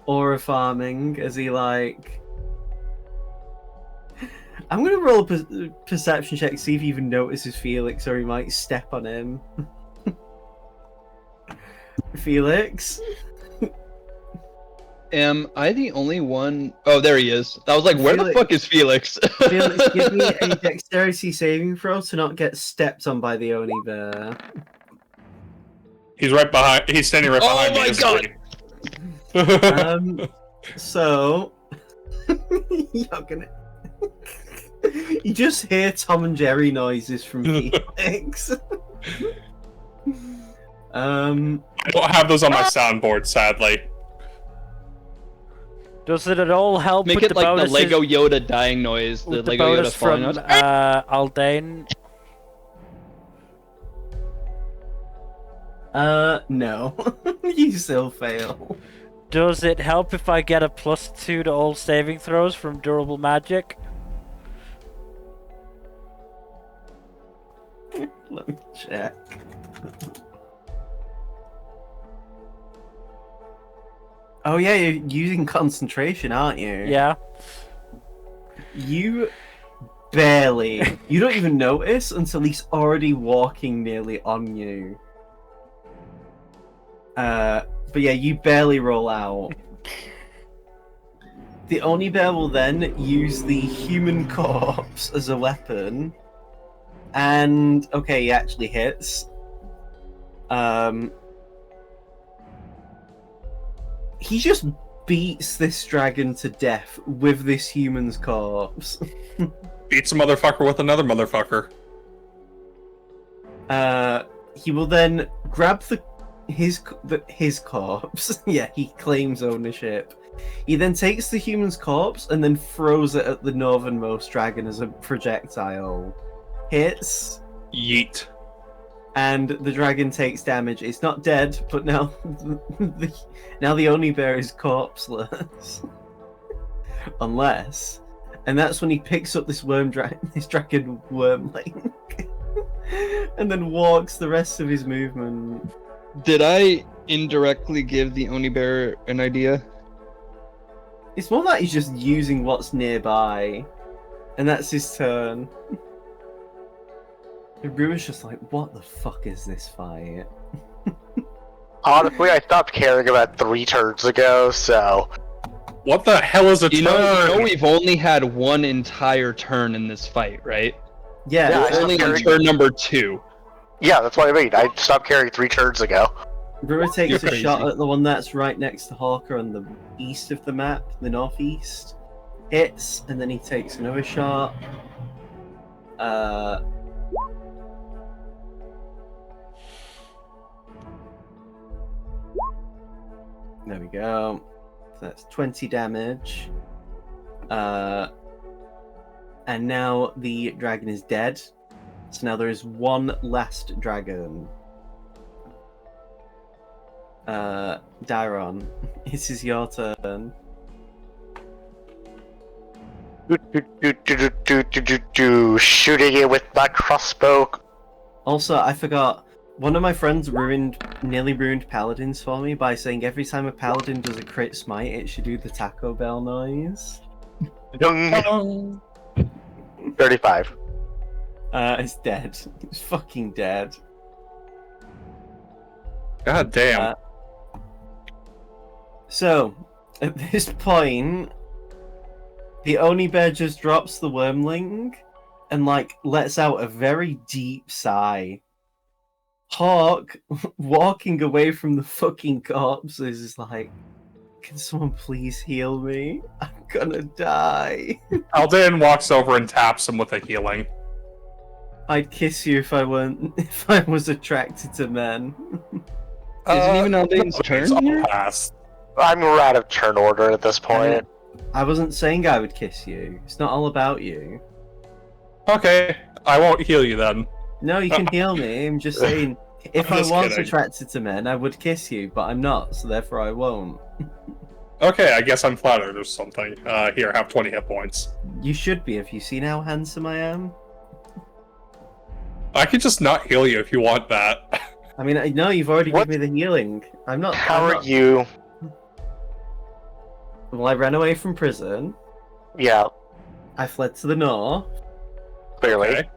aura farming, as he like... I'm gonna roll a perception check, see if he even notices Felix, or he might step on him. Felix? Am I the only one? Oh, there he is. I was like, where the fuck is Felix? Felix, give me a dexterity saving throw to not get stepped on by the Onibear. He's right behind. He's standing right behind me. Oh my God! So you're gonna. You just hear Tom and Jerry noises from Felix. I don't have those on my soundboard, sadly. Does it at all help Make with it the like bonuses, the Lego Yoda dying noise, the with the Lego Yoda bonus falling from out. Aldane? No. You still fail. Does it help if I get a +2 to all saving throws from durable magic? Let me check. Oh yeah, you're using concentration, aren't you? Yeah. You barely. You don't even notice until he's already walking nearly on you. But yeah, you barely roll out. The Onibear will then use the human corpse as a weapon. And okay, he actually hits. He just beats this dragon to death with this human's corpse. Beats a motherfucker with another motherfucker. He will then grab his corpse. Yeah, he claims ownership. He then takes the human's corpse and then throws it at the northernmost dragon as a projectile. Hits. Yeet. And the dragon takes damage. It's not dead, but now now the Onibear is corpseless. Unless, and that's when he picks up this dragon wormling, and then walks the rest of his movement. Did I indirectly give the Onibear an idea? It's more like he's just using what's nearby, and that's his turn. Rua's just like, what the fuck is this fight? Honestly, I stopped caring about 3 turns ago, so... What the hell is a turn? You know we've only had one entire turn in this fight, right? Yeah, Yeah, We're only on turn number 2. Yeah, that's what I mean. I stopped caring 3 turns ago. Rua takes You're a crazy. shot at the one that's right next to Hawke on the east of the map, the northeast. Hits, and then he takes another shot. There we go. So that's 20 damage. And now the dragon is dead. So now there is one last dragon. Dairon, this is your turn. Shooting it with my crossbow. Also, I forgot. One of my friends nearly ruined paladins for me by saying every time a paladin does a crit smite, it should do the Taco Bell noise. 35. It's dead. It's fucking dead. God damn. So, at this point, the Onibear just drops the wormling and, like, lets out a very deep sigh. Hawke, walking away from the fucking corpses, is like, can someone please heal me? I'm gonna die. Aldean walks over and taps him with a healing. I'd kiss you if I was attracted to men. Isn't even Aldane's It's turn all here? past. I'm out of turn order at this point. I wasn't saying I would kiss you. It's not all about you. Okay, I won't heal you then. No, you can heal me. I'm just saying, if I'm I just was kidding. attracted to men, I would kiss you, but I'm not, so therefore I won't. Okay, I guess I'm flattered or something. Here, have 20 hit points. You should be. Have you seen how handsome I am? I could just not heal you if you want that. I mean, no, you've already What? given me the healing. I'm not. How I'm are not- you? Well, I ran away from prison. Yeah, I fled to the north. clearly. Okay.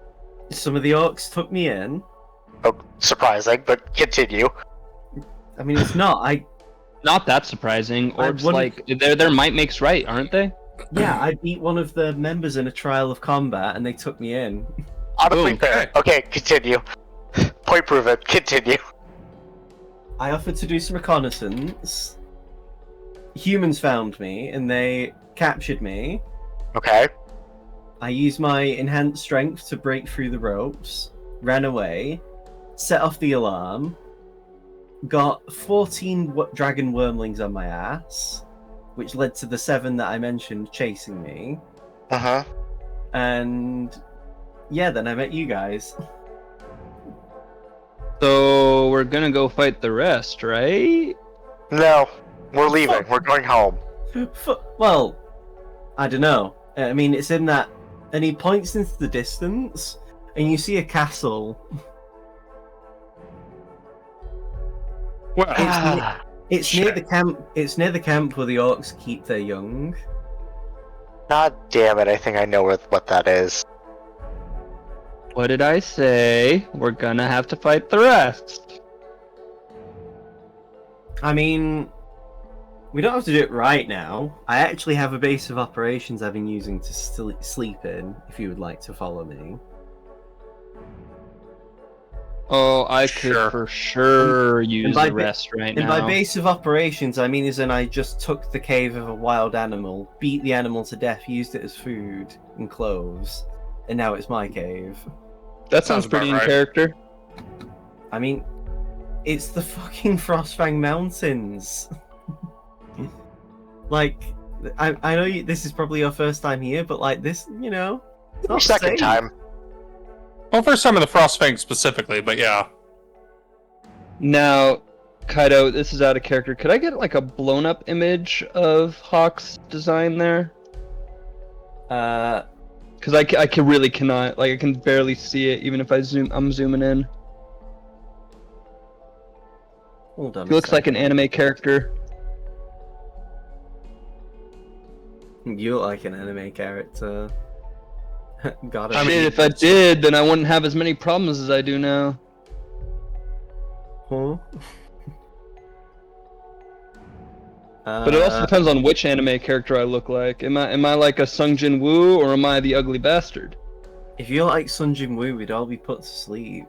Some of the orcs took me in. Oh, surprising, but continue. I mean, it's not. Not that surprising. I Orbs, wouldn't- like, their might makes right, aren't they? I beat one of the members in a trial of combat, and they took me in. Honestly, Boom. fair. Okay, continue. Point proven. Continue. I offered to do some reconnaissance. Humans found me, and they captured me. Okay. I used my enhanced strength to break through the ropes, ran away, set off the alarm, got 14 dragon wormlings on my ass, which led to the 7 that I mentioned chasing me. Uh-huh. And yeah, then I met you guys. So we're gonna go fight the rest, right? No, we're leaving. We're going home. Well, I don't know. I mean, it's in that, and he points into the distance, and you see a castle. Well, It's near the camp. It's near the camp where the orcs keep their young. God damn it! I think I know what that is. What did I say? We're gonna have to fight the rest. I mean, we don't have to do it right now. I actually have a base of operations I've been using to sleep in. If you would like to follow me. Oh, I could Sure. for sure use by the rest right And now. by base of operations, I mean as in I just took the cave of a wild animal, beat the animal to death, used it as food and clothes, and now it's my cave. That sounds Sounds pretty in about right. character. I mean, it's the fucking Frostfang Mountains. Like, I know this is probably your first time here, but like this, you know, it's not Second safe. time. well, first time in the Frostfang specifically, but yeah. Now, Kaido, this is out of character. Could I get like a blown up image of Hawke's design there? Because I can really cannot. Like, I can barely see it, even if I'm zooming in. Hold on. He looks like an anime character. You look like an anime character. Got it. I mean, If I did, then I wouldn't have as many problems as I do now. Huh? But it also depends on which anime character I look like. Am I like a Sung Jin Woo, or am I the ugly bastard? If you're like Sun Jin Woo, we'd all be put to sleep.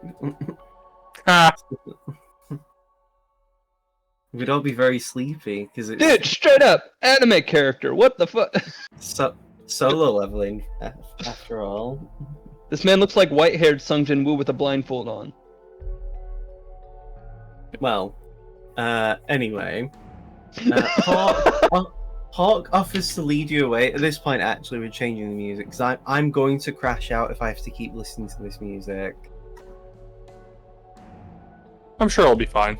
Ah, We'd all be very sleepy because it's Dude, straight up anime character. What the fuck? solo leveling after all. This man looks like white-haired Sung Jin Woo with a blindfold on. Well, anyway, Hawke offers to lead you away. At this point, actually, we're changing the music because I'm going to crash out if I have to keep listening to this music. I'm sure it'll be fine.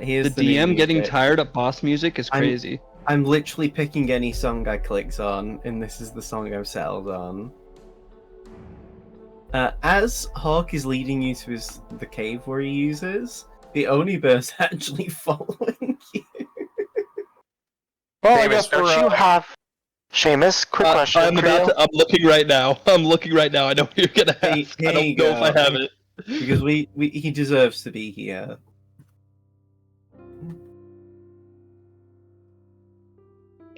Here's The new DM getting music. tired of boss music is crazy. I'm literally picking any song I clicked on, and this is the song I've settled on. As Hawke is leading you to the cave where he uses, the Onibear's actually following you. Well, I Seamus, guess don't we're. you have... Seamus, quick question for you. I'm looking right now. I know what you're gonna Hey, ask. here I don't you know if go. I have it. Because he deserves to be here.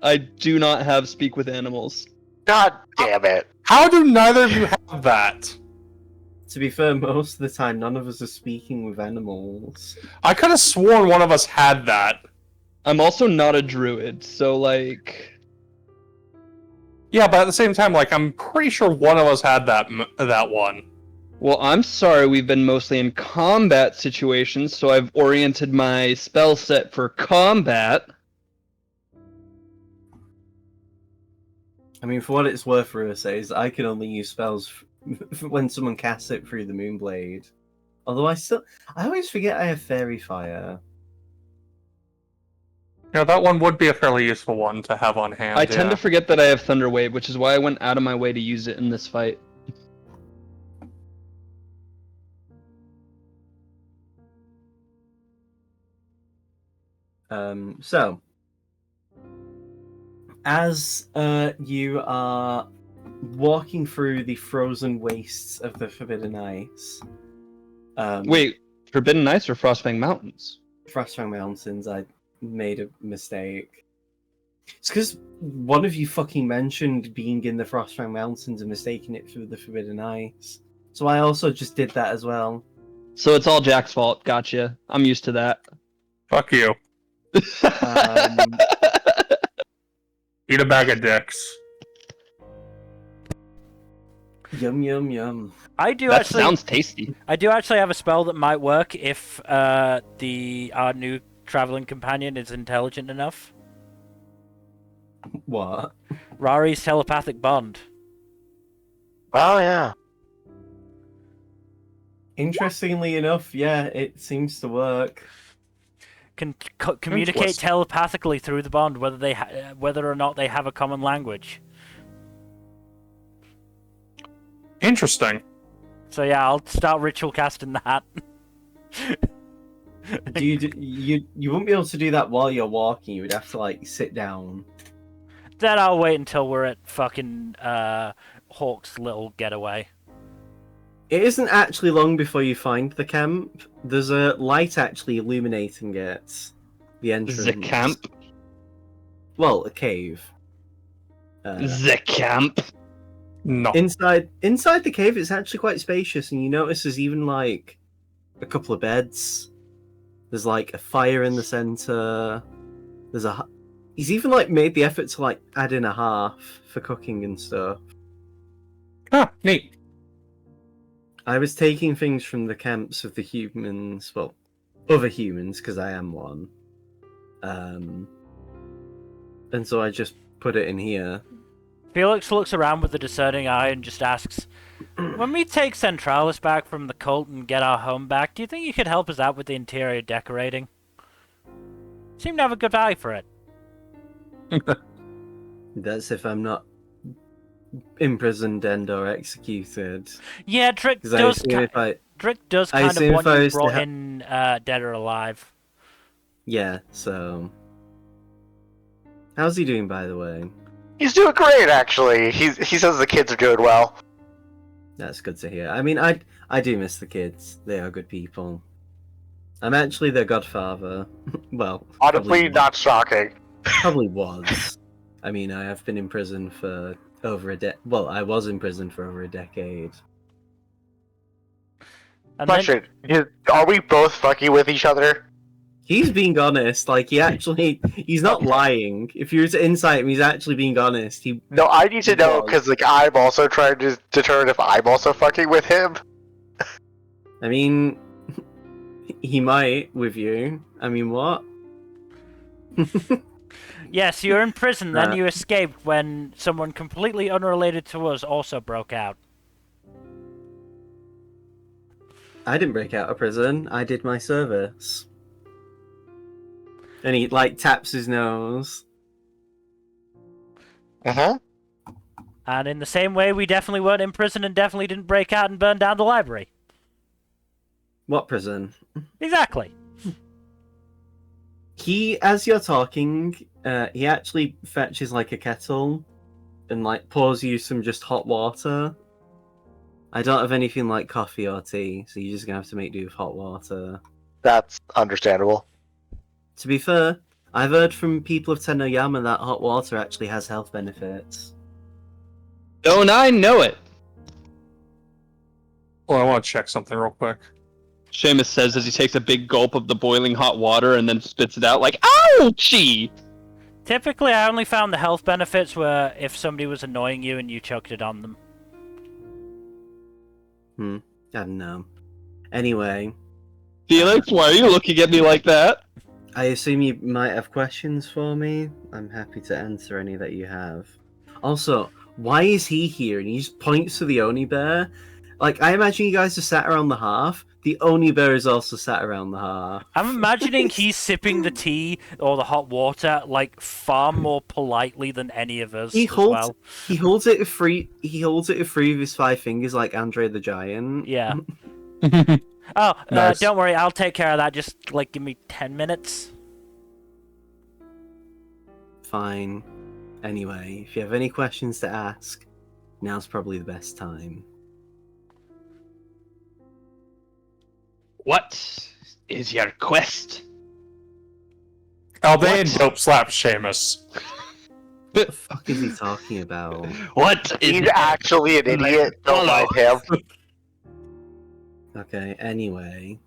I do not have speak with animals. God damn it. How do neither of you have that? To be fair, most of the time, none of us are speaking with animals. I could have sworn one of us had that. I'm also not a druid, so like. Yeah, but at the same time, like, I'm pretty sure one of us had that one. Well, I'm sorry, we've been mostly in combat situations, so I've oriented my spell set for combat. I mean, for what it's worth, Rusa, I can only use spells when someone casts it through the Moonblade. Although I always forget I have Fairy Fire. You know, that one would be a fairly useful one to have on hand. I tend yeah. to forget that I have Thunder Wave, which is why I went out of my way to use it in this fight. So, as you are walking through the frozen wastes of the Forbidden Ice, Wait, Forbidden Ice or Frostfang Mountains? Frostfang Mountains, I made a mistake. It's because one of you fucking mentioned being in the Frostfang Mountains and mistaking it for the Forbidden Ice. So I also just did that as well. So it's all Jack's fault. Gotcha. I'm used to that. Fuck you. Eat a bag of dicks. Yum yum yum. I do That actually. sounds tasty. I do actually have a spell that might work if our new traveling companion is intelligent enough. What? Rari's telepathic bond. Oh yeah. Interestingly enough, yeah, it seems to work. Can communicate Interesting. telepathically through the bond, whether or not they have a common language. Interesting. So yeah, I'll start ritual casting that. You won't be able to do that while you're walking. You would have to like sit down. Then I'll wait until we're at fucking Hawke's little getaway. It isn't actually long before you find the camp. There's a light actually illuminating it. The entrance. The camp. Well, a cave. The camp. No. Inside the cave, it's actually quite spacious, and you notice there's even like a couple of beds. There's like a fire in the center. He's even like made the effort to like add in a hearth for cooking and stuff. Ah, neat. I was taking things from the camps of the humans, well, other humans, because I am one. And so I just put it in here. Felix looks around with a discerning eye and just asks, when we take Centralis back from the cult and get our home back, do you think you could help us out with the interior decorating? Seem to have a good eye for it. That's if I'm not imprisoned and or executed. Yeah, Drick 'Cause I does, assume if I kind of assume want if I you was to brought ha- in dead or alive. Yeah, so how's he doing, by the way? He's doing great, actually. He says the kids are doing well. That's good to hear. I mean, I do miss the kids. They are good people. I'm actually their godfather. Well, Honestly, not shocking. probably was. I mean, I have been in prison for over a Well, I was in prison for over a decade. And then, Question: Are we both fucking with each other? He's being honest. Like he's not lying. If you were to insight him, he's actually being honest. No, I need to know was. because like I'm also trying to determine if I'm also fucking with him. I mean, he might with you. I mean, what? yes, you're in prison, then Nah. you escaped when someone completely unrelated to us also broke out. I didn't break out of prison. I did my service. And he like taps his nose. Uh-huh. And in the same way, we definitely weren't in prison and definitely didn't break out and burn down the library. What prison? Exactly. He, as you're talking, he actually fetches like a kettle and like pours you some just hot water. I don't have anything like coffee or tea, so you're just gonna have to make do with hot water. That's understandable. To be fair, I've heard from people of Tenoyama that hot water actually has health benefits. Don't I know it? Well, I want to check something real quick. Seamus says as he takes a big gulp of the boiling hot water and then spits it out like, ouchie! Typically, I only found the health benefits were if somebody was annoying you and you choked it on them. I don't know. Anyway, Felix, why are you looking at me like that? I assume you might have questions for me. I'm happy to answer any that you have. Also, why is he here? And he just points to the Onibear. Like, I imagine you guys are sat around the hearth. The Onibear is also sat around the hearth. I'm imagining he's sipping the tea or the hot water like far more politely than any of us. He as holds well. he holds it with three of his 5 fingers like Andre the Giant. Yeah. Oh, Nice. don't worry, I'll take care of that. Just like give me 10 minutes. Fine. Anyway, if you have any questions to ask, now's probably the best time. What is your quest? Aldean What? dope slap Seamus. What the fuck is he talking about? What is He's actually an idiot. Don't mind him. Okay, anyway.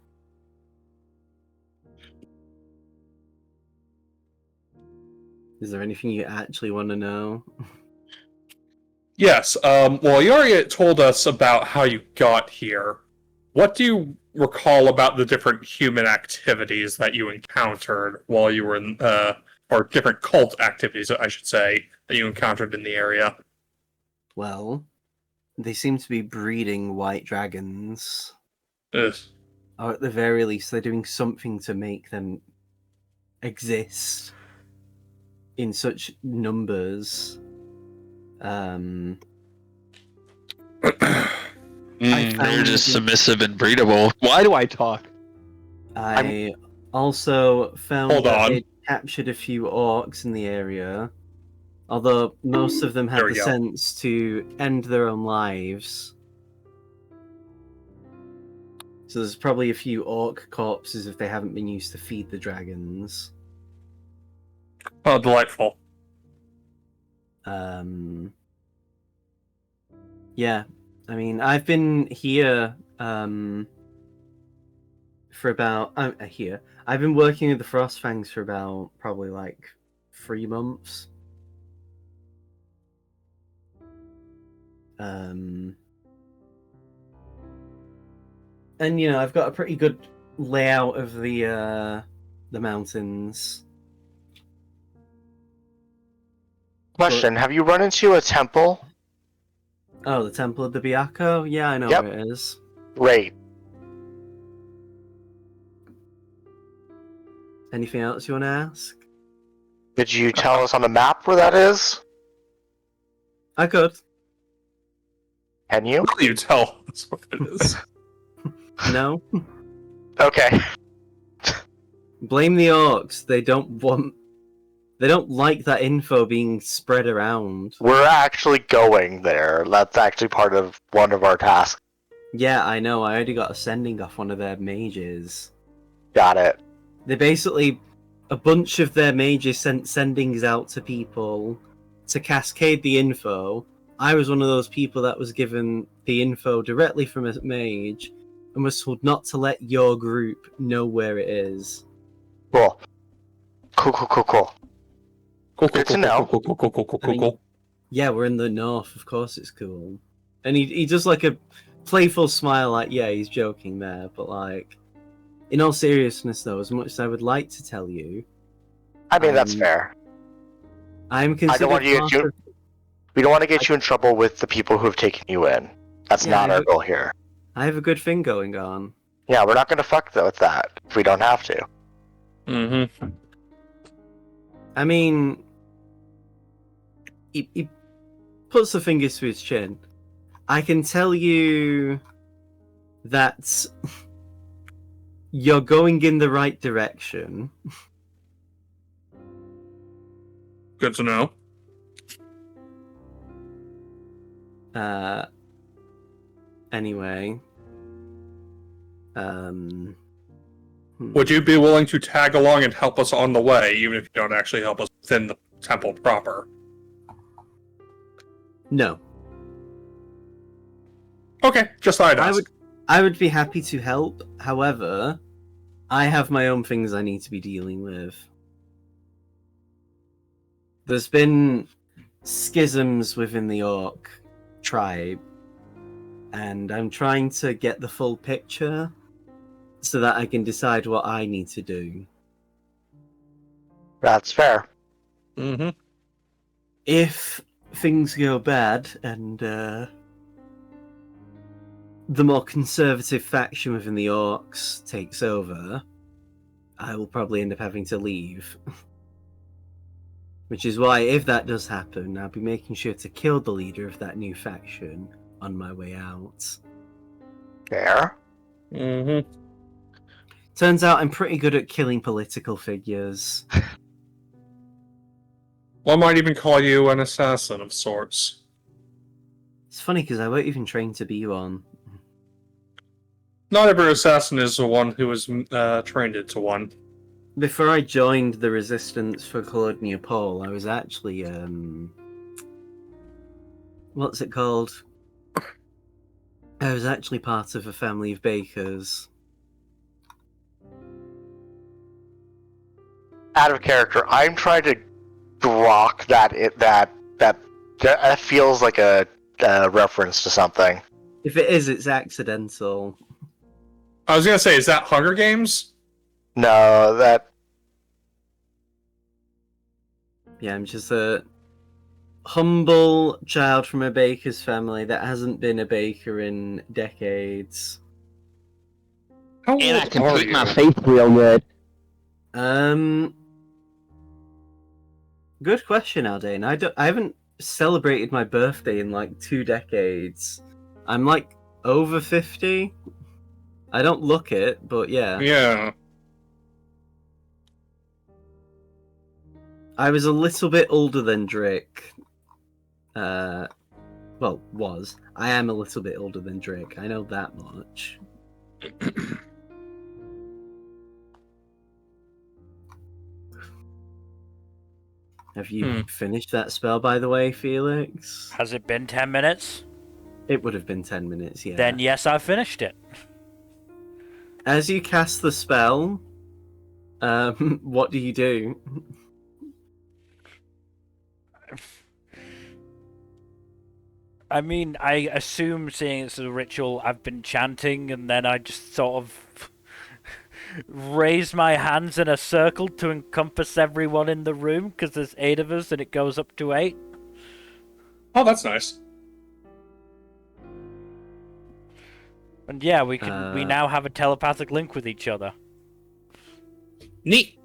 Is there anything you actually want to know? Yes, well, you already told us about how you got here. What do you recall about the different human activities that you encountered while you were in, or different cult activities, I should say, that you encountered in the area? Well, they seem to be breeding white dragons. Ugh. Or at the very least, they're doing something to make them exist in such numbers. They're just submissive and breedable. Why do I talk? I also found Hold that on. they captured a few orcs in the area, although most of them had There we the go. sense to end their own lives. So there's probably a few orc corpses if they haven't been used to feed the dragons. Oh, delightful. Yeah, I mean, I've been here for about here. I've been working with the Frostfangs for about probably like 3 months. And you know, I've got a pretty good layout of the mountains. Question: have you run into a temple? Oh, the Temple of the Byakko? Yeah, I know Yep. where it is. Great. Anything else you want to ask? Did you tell us on the map where that is? I could. Can you? Will you tell us what it is? No. Okay. Blame the orcs. They don't like that info being spread around. We're actually going there. That's actually part of one of our tasks. Yeah, I know. I already got a sending off one of their mages. Got it. They basically, a bunch of their mages sent sendings out to people to cascade the info. I was one of those people that was given the info directly from a mage and was told not to let your group know where it is. Cool. Cool. Good to know. Cool. Yeah, we're in the north. Of course it's cool. And he does like a playful smile, like, yeah, he's joking there. But like, in all seriousness though, as much as I would like to tell you, I mean, that's fair. I'm I considered don't want you part to. of- We don't want to get you in trouble with the people who have taken you in. That's Yeah, not I our have- goal here. I have a good thing going on. Yeah, we're not going to fuck with that if we don't have to. Mm-hmm. I mean, he puts the fingers to his chin. I can tell you that you're going in the right direction. Good to know. Anyway. Would you be willing to tag along and help us on the way, even if you don't actually help us within the temple proper? No. Okay, just thought I'd ask. I would be happy to help. However, I have my own things I need to be dealing with. There's been schisms within the orc tribe, and I'm trying to get the full picture so that I can decide what I need to do. That's fair. Mm-hmm. If things go bad and the more conservative faction within the orcs takes over, I will probably end up having to leave. Which is why, if that does happen, I'll be making sure to kill the leader of that new faction on my way out. Fair. Mm-hmm. Turns out I'm pretty good at killing political figures. One might even call you an assassin of sorts. It's funny because I weren't even trained to be one. Not every assassin is the one who is trained into one. Before I joined the resistance for Colonia Pole, I was actually, what's it called? I was actually part of a family of bakers. Out of character, I'm trying to grok that That feels like a reference to something. If it is, it's accidental. I was gonna say, is that Hunger Games? No, that Yeah, I'm just a humble child from a baker's family that hasn't been a baker in decades. How And I old can are paint you? my face real good. Good question, Aldane. I haven't celebrated my birthday in like 2 decades. I'm like over 50. I don't look it, but yeah. Yeah. I was a little bit older than Drake. Well, was. I am a little bit older than Drake. I know that much. Have you finished that spell, by the way, Felix? Has it been 10 minutes? It would have been 10 minutes, yeah. Then yes, I finished it. As you cast the spell, what do you do? I mean, I assume, seeing it's a ritual, I've been chanting, and then I just sort of raise my hands in a circle to encompass everyone in the room, because there's 8 of us and it goes up to 8. Oh, that's nice. And yeah, we now have a telepathic link with each other. Neat.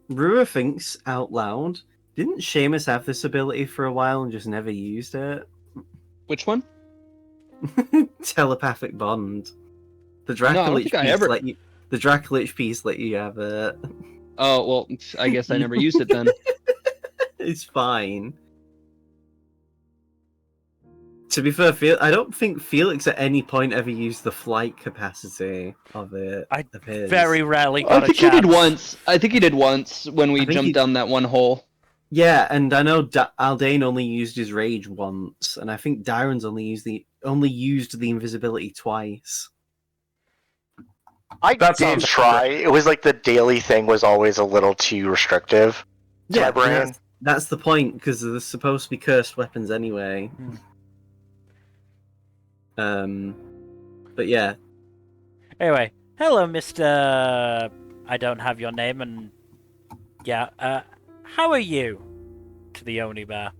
Rua thinks out loud. Didn't Seamus have this ability for a while and just never used it? Which one? Telepathic bond. The No, I don't Dracolich think I piece ever- let you. The Dracolich piece let you have it. Oh, well, I guess I never used it then. It's fine. To be fair, I don't think Felix at any point ever used the flight capacity of it. I of his. very rarely I got a think he did chance. once. I think he did once when we I think jumped he- down that one hole. Yeah, and I know Aldane only used his rage once, and I think Dyron's only used the invisibility twice. I That did sounds try. It was like the daily thing was always a little too restrictive to my and brain. that's the point, because they're supposed to be cursed weapons anyway. But yeah, Anyway, hello, Mr. I don't have your name, and yeah, how are you? To the Onibear.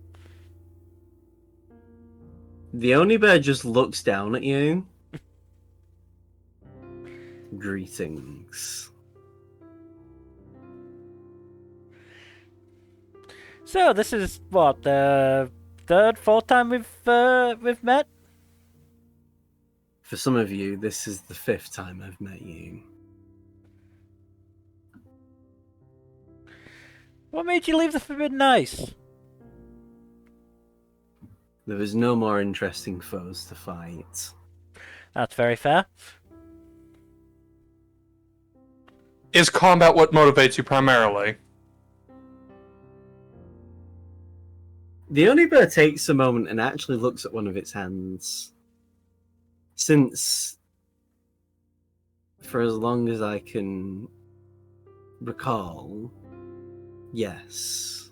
the Onibear just looks down at you. Greetings. So this is what, the fourth time we've met? For some of you, this is the 5th time I've met you. What made you leave the Forbidden Ice? There was no more interesting foes to fight. That's very fair. Is combat what motivates you primarily? The Onibear takes a moment and actually looks at one of its hands. Since, for as long as I can recall, yes.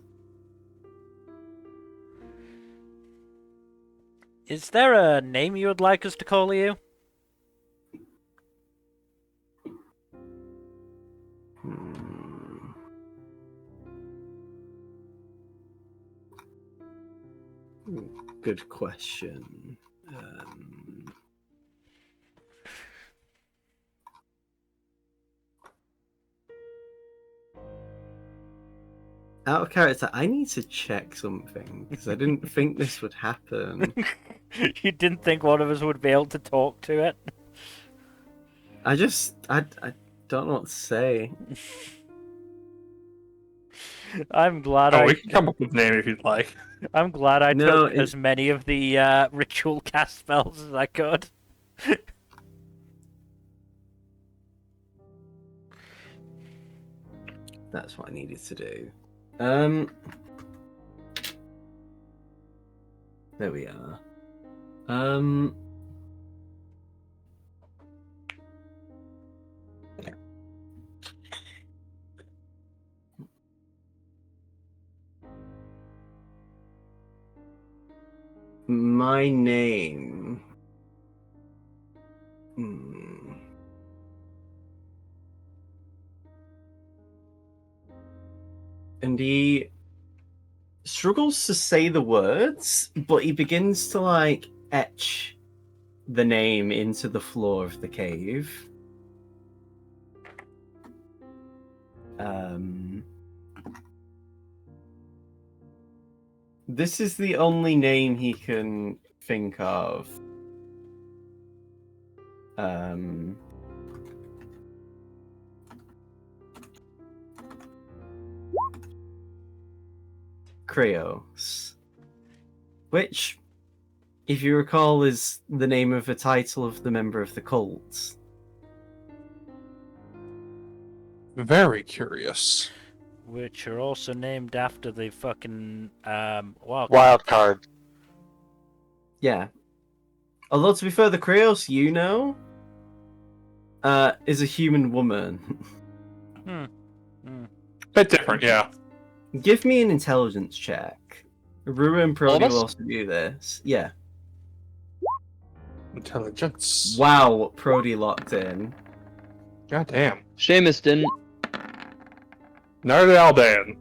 Is there a name you would like us to call you? Good question. Out of character, I need to check something because I didn't think this would happen. You didn't think one of us would be able to talk to it? I don't know what to say. I'm glad Oh, we can come up with a name if you'd like. I'm glad I No, took as many of the ritual cast spells as I could. That's what I needed to do. There we are. My name. And he struggles to say the words, but he begins to like etch the name into the floor of the cave. This is the only name he can think of. Kreos. Which, if you recall, is the name of a title of the member of the cult. Very curious. Which are also named after the fucking Wild card. Yeah. Although, to be fair, the Kreos you know is a human woman. Bit different, yeah. Give me an intelligence check. Rua and Prody will also do this. Yeah. Intelligence. Wow, Prody locked in. God damn. Seamus didn't. Neither did Aldan.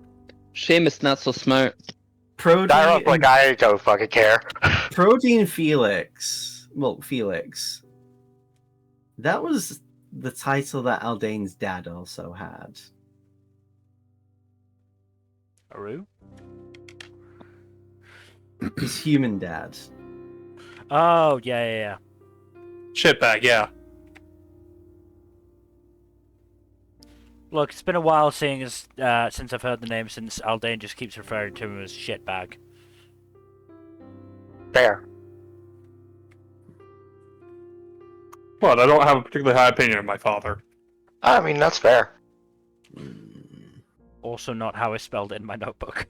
Seamus not so smart. Prody That like I don't fucking care. Prody and Felix. Well, Felix. That was the title that Aldane's dad also had. Aru? His human dad. Oh, yeah. Shitbag, yeah. Look, it's been a while since I've heard the name, since Aldane just keeps referring to him as shitbag. Fair. Well, I don't have a particularly high opinion of my father. I mean, that's fair. Also not how I spelled it in my notebook.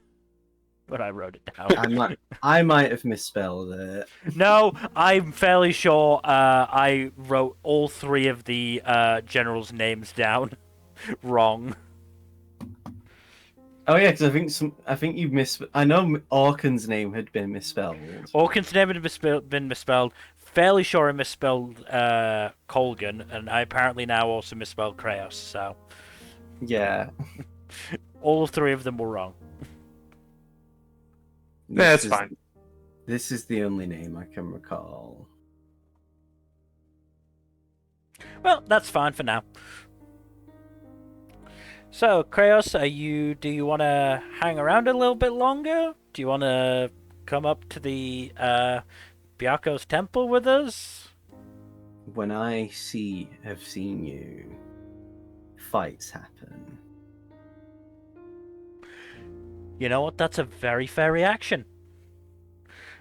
But I wrote it down. I might have misspelled it. No, I'm fairly sure I wrote all three of the generals' names down wrong. Oh yeah, because I think you I know Orkan's name had been misspelled. Orkan's name had been misspelled. Fairly sure I misspelled Colgan, and I apparently now also misspelled Kreos. So yeah, all three of them were wrong. Yeah, it's fine. This is the only name I can recall. Well, that's fine for now. So, Kreos, do you want to hang around a little bit longer? Do you want to come up to the Byako's temple with us? When I have seen you, fights happen. You know what? That's a very fair reaction.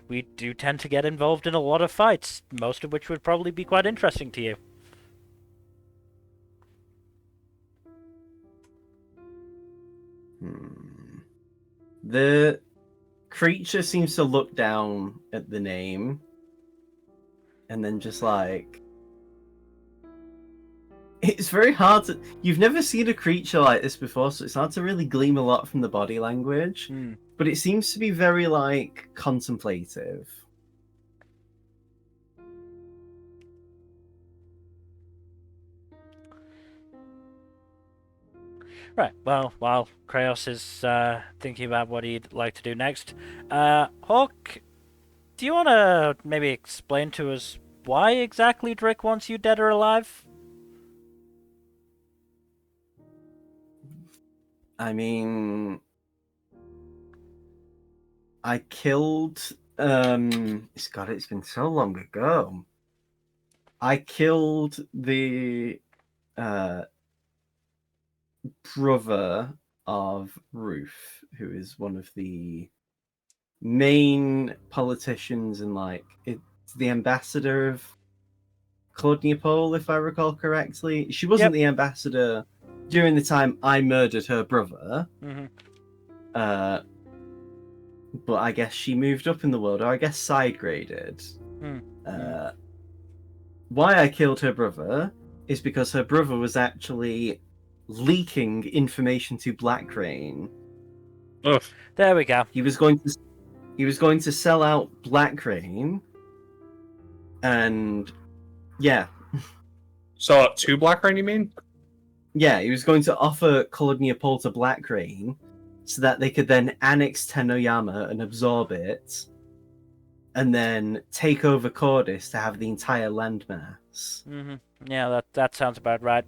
We do tend to get involved in a lot of fights, most of which would probably be quite interesting to you. The creature seems to look down at the name and then just like... It's very hard to... You've never seen a creature like this before, so it's hard to really glean a lot from the body language. But it seems to be very, like, contemplative. Right, well, while Kreos is thinking about what he'd like to do next, Hawke, do you want to maybe explain to us why exactly Drick wants you dead or alive? I mean... I killed... it's been so long ago. I killed the brother of Ruth, who is one of the main politicians and like it's the ambassador of Claude Neapol, if I recall correctly. She wasn't the ambassador during the time I murdered her brother. But I guess she moved up in the world, or I guess side graded. Why I killed her brother is because her brother was actually leaking information to Black Rain. There we go. He was going to he was going to sell out Blackrain, and yeah, So, 2 Black Rain, you mean? yeah, he was going to offer Coloniapol to Blackrain so that they could then annex Tenoyama and absorb it, and then take over Cordis to have the entire landmass. Mm-hmm. Yeah, that sounds about right.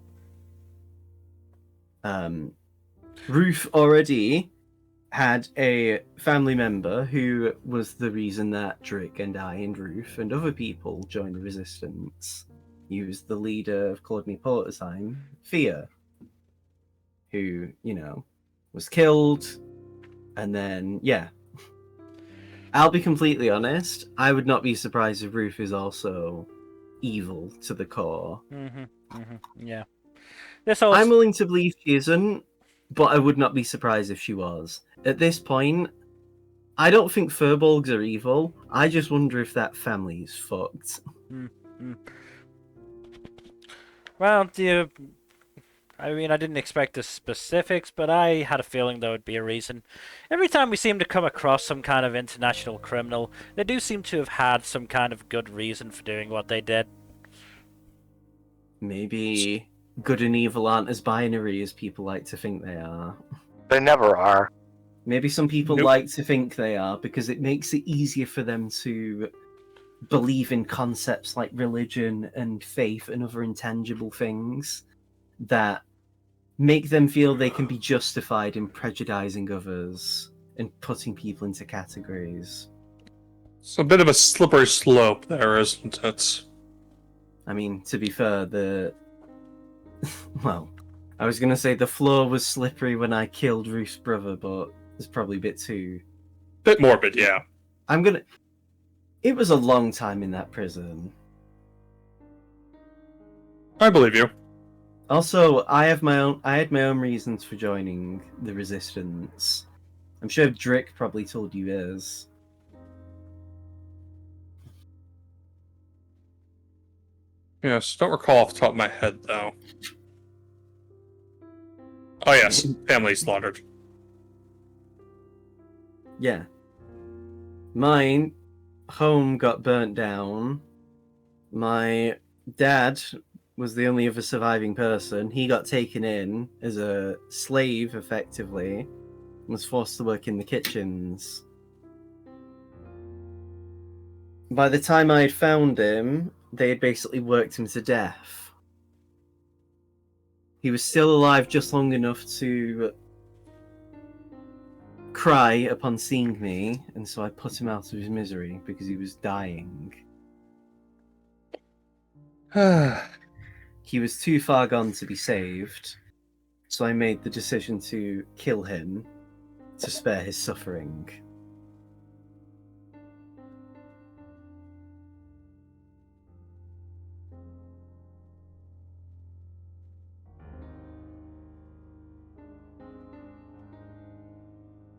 Ruth already had a family member who was the reason that Drick and I and Ruth and other people joined the resistance. He was the leader of Coloniapol at the time, Thea, who, you know, was killed, and then, yeah. I'll be completely honest, I would not be surprised if Ruth is also evil to the core. Yeah. This whole... I'm willing to believe she isn't, but I would not be surprised if she was. At this point, I don't think Furbolgs are evil. I just wonder if that family is fucked. Well, I mean, I didn't expect the specifics, but I had a feeling there would be a reason. Every time we seem to come across some kind of international criminal, they do seem to have had some kind of good reason for doing what they did. Maybe good and evil aren't as binary as people like to think they are. They never are. Maybe some people like to think they are because it makes it easier for them to believe in concepts like religion and faith and other intangible things that make them feel they can be justified in prejudicing others and putting people into categories. It's a bit of a slippery slope there, isn't it? I mean, to be fair, well, I was going to say the floor was slippery when I killed Ruth's brother, but it's probably a bit too... Bit morbid, yeah. It was a long time in that prison. I believe you. Also, I had my own reasons for joining the Resistance. I'm sure Drick probably told you his. Yes, don't recall off the top of my head, though. Oh yes, family slaughtered. Yeah. Mine, home got burnt down. My dad was the only other surviving person. He got taken in as a slave, effectively, and was forced to work in the kitchens. By the time I had found him, they had basically worked him to death. He was still alive just long enough to cry upon seeing me, and so I put him out of his misery because he was dying. He was too far gone to be saved, so I made the decision to kill him to spare his suffering.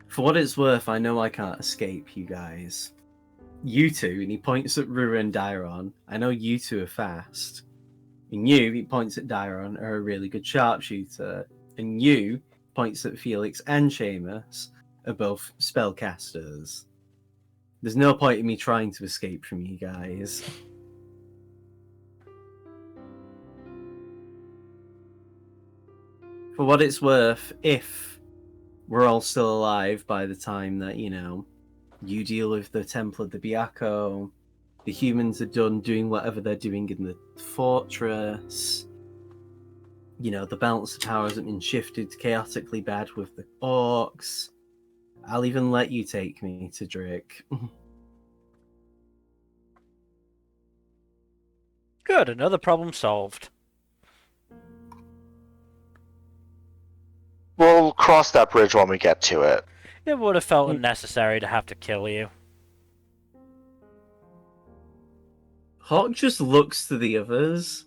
For what it's worth, I know I can't escape you guys. You two, and he points at Rua and Dairon, I know you two are fast. And you, he points at Dairon, are a really good sharpshooter. And you, points at Felix and Seamus, are both spellcasters. There's no point in me trying to escape from you guys. For what it's worth, if we're all still alive by the time that, you know, you deal with the Temple of the Byakko, the humans are done doing whatever they're doing in the fortress, you know, the balance of power hasn't been shifted chaotically bad with the orcs, I'll even let you take me to Drake. Good, another problem solved. We'll cross that bridge when we get to it. It would have felt unnecessary to have to kill you. Hawke just looks to the others.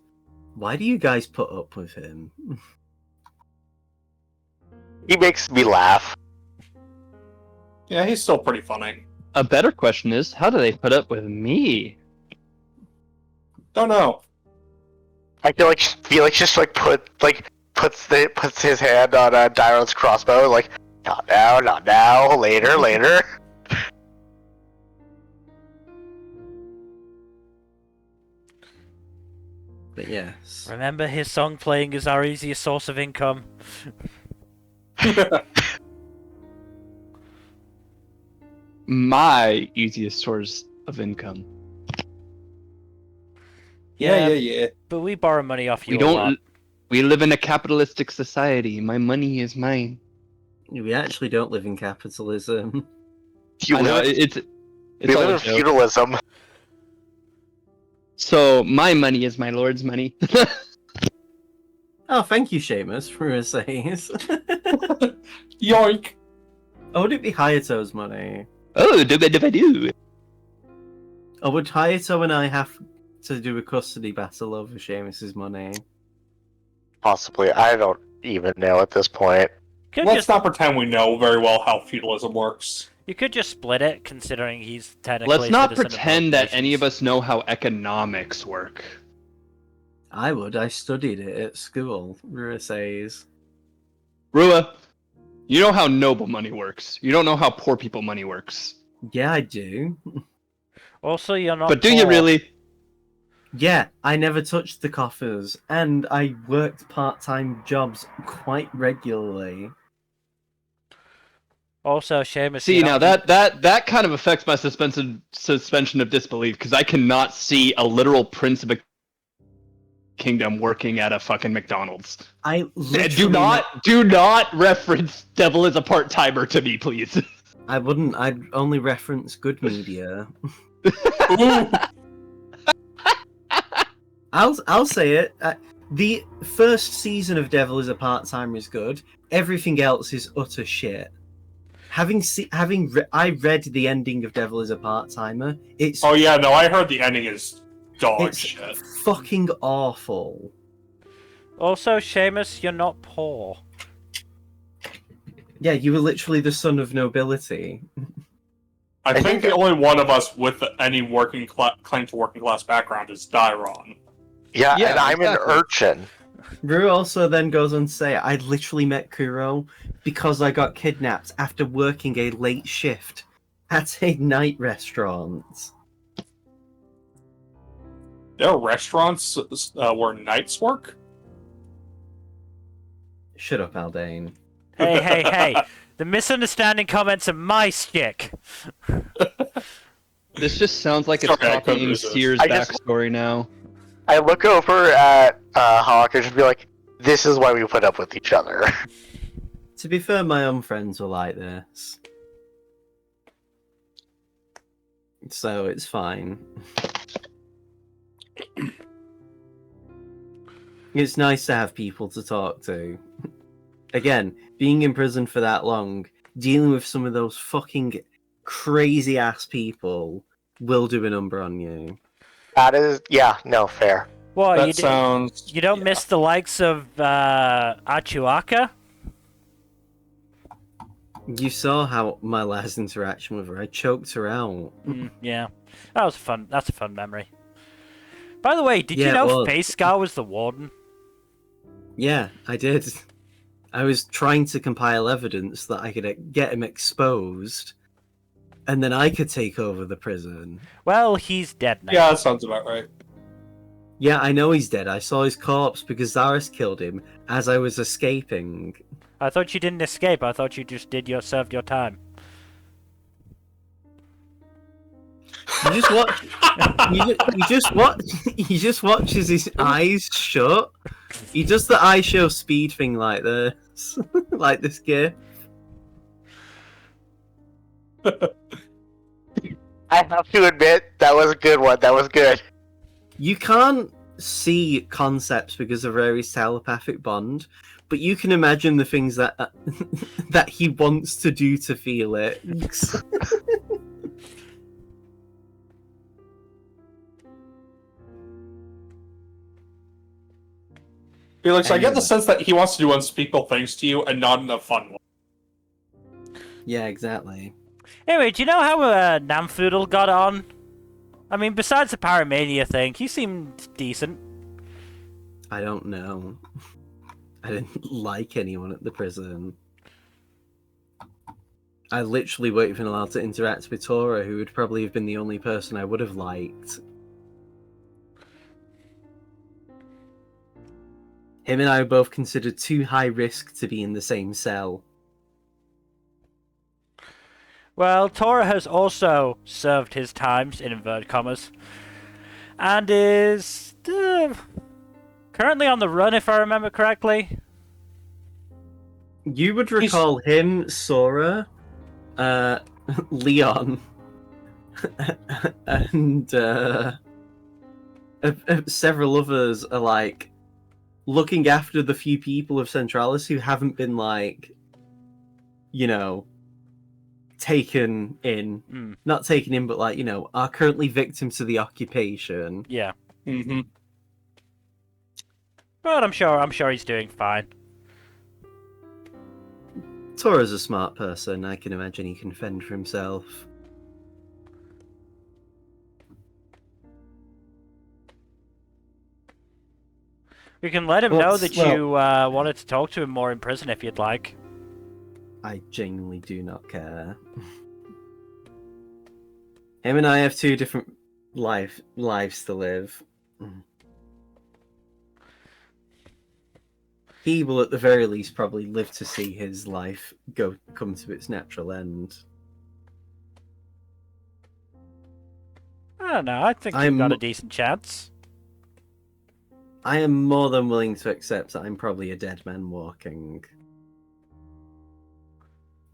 Why do you guys put up with him? He makes me laugh. Yeah, he's still pretty funny. A better question is, how do they put up with me? Don't know. I feel like Felix just puts his hand on Dairon's crossbow, like, not now, later. But yes. Remember, his song playing is our easiest source of income. My easiest source of income. Yeah. But we borrow money off you We a don't. lot. We live in a capitalistic society. My money is mine. We actually don't live in capitalism. I know, it's we all live a in joke. feudalism. So my money is my lord's money. Oh, thank you, Seamus, for saying. Yoink! Oh, would it be Hayato's money? Oh, do. Or would Hayato and I have to do a custody battle over Seamus's money? Possibly. I don't even know at this point. Let's not pretend we know very well how feudalism works. You could just split it, considering he's technically. Let's not citizen of pretend both that any of nations. us know how economics work. I would. I studied it at school. Rua says. Rua, you know how noble money works. You don't know how poor people money works. Yeah, I do. Also, you're not. But do you poor. really? Yeah, I never touched the coffers, and I worked part-time jobs quite regularly. Also, Seamus. See, you're now not- that kind of affects my suspension of disbelief, because I cannot see a literal prince of a kingdom working at a fucking McDonald's. I Do not reference Devil as a part-timer to me, please. I wouldn't. I'd only reference good media. Ooh. I'll say it. The first season of Devil is a Part-Timer is good. Everything else is utter shit. I read the ending of Devil is a Part-Timer. It's Oh yeah, no, I heard the ending is dog it's shit. fucking awful. Also, Seamus, you're not poor. Yeah, you were literally the son of nobility. I think the only one of us with any claim to working class background is Dairon. Yeah, Yeah, and I'm exactly. an urchin. Rue also then goes on to say, I literally met Kuro because I got kidnapped after working a late shift at a night restaurant. There are restaurants where nights work? Shut up, Aldane. Hey. The misunderstanding comments are my stick. This just sounds like it's Sorry, I couldn't copying resist. Sears' I just- backstory now. I look over at Hawke and just be like, this is why we put up with each other. To be fair, my own friends were like this. So it's fine. It's nice to have people to talk to. Again, being in prison for that long, dealing with some of those fucking crazy ass people will do a number on you. That is, yeah, no, fair. What, That sounds... you don't miss the likes of Achuaka? You saw how my last interaction with her, I choked her out. Yeah. That's a fun memory. By the way, did Yeah, you it know was. Face Scar was the warden? Yeah, I did. I was trying to compile evidence that I could get him exposed, and then I could take over the prison. Well, he's dead now. Yeah, that sounds about right. Yeah, I know he's dead. I saw his corpse because Zaris killed him as I was escaping. I thought you didn't escape. I thought you just served your time. You just watch. You just watch as his eyes shut. He does the eye show speed thing like this, like this gif. I have to admit, that was a good one. That was good. You can't see concepts because of Rari's telepathic bond, but you can imagine the things that that he wants to do to Felix. Felix, I get the sense that he wants to do unspeakable things to you and not in a fun way. Yeah, exactly. Anyway, do you know how Namfoodle got on? I mean, besides the Paramania thing, he seemed decent. I don't know. I didn't like anyone at the prison. I literally wouldn't have been allowed to interact with Tora, who would probably have been the only person I would have liked. Him and I are both considered too high risk to be in the same cell. Well, Tora has also served his times, in inverted commas, and is currently on the run, if I remember correctly. You would recall him, Sora, Leon, and several others are like looking after the few people of Centralis who haven't been like, you know, taken in. Not taken in, but like, you know, are currently victims to the occupation. Yeah. Mm-hmm. But I'm sure he's doing fine. Tora's a smart person. I can imagine he can fend for himself. We can let him know that you wanted to talk to him more in prison if you'd like. I genuinely do not care. Him and I have two different lives to live. He will, at the very least, probably live to see his life come to its natural end. I don't know. I think you've got a decent chance. I am more than willing to accept that I'm probably a dead man walking.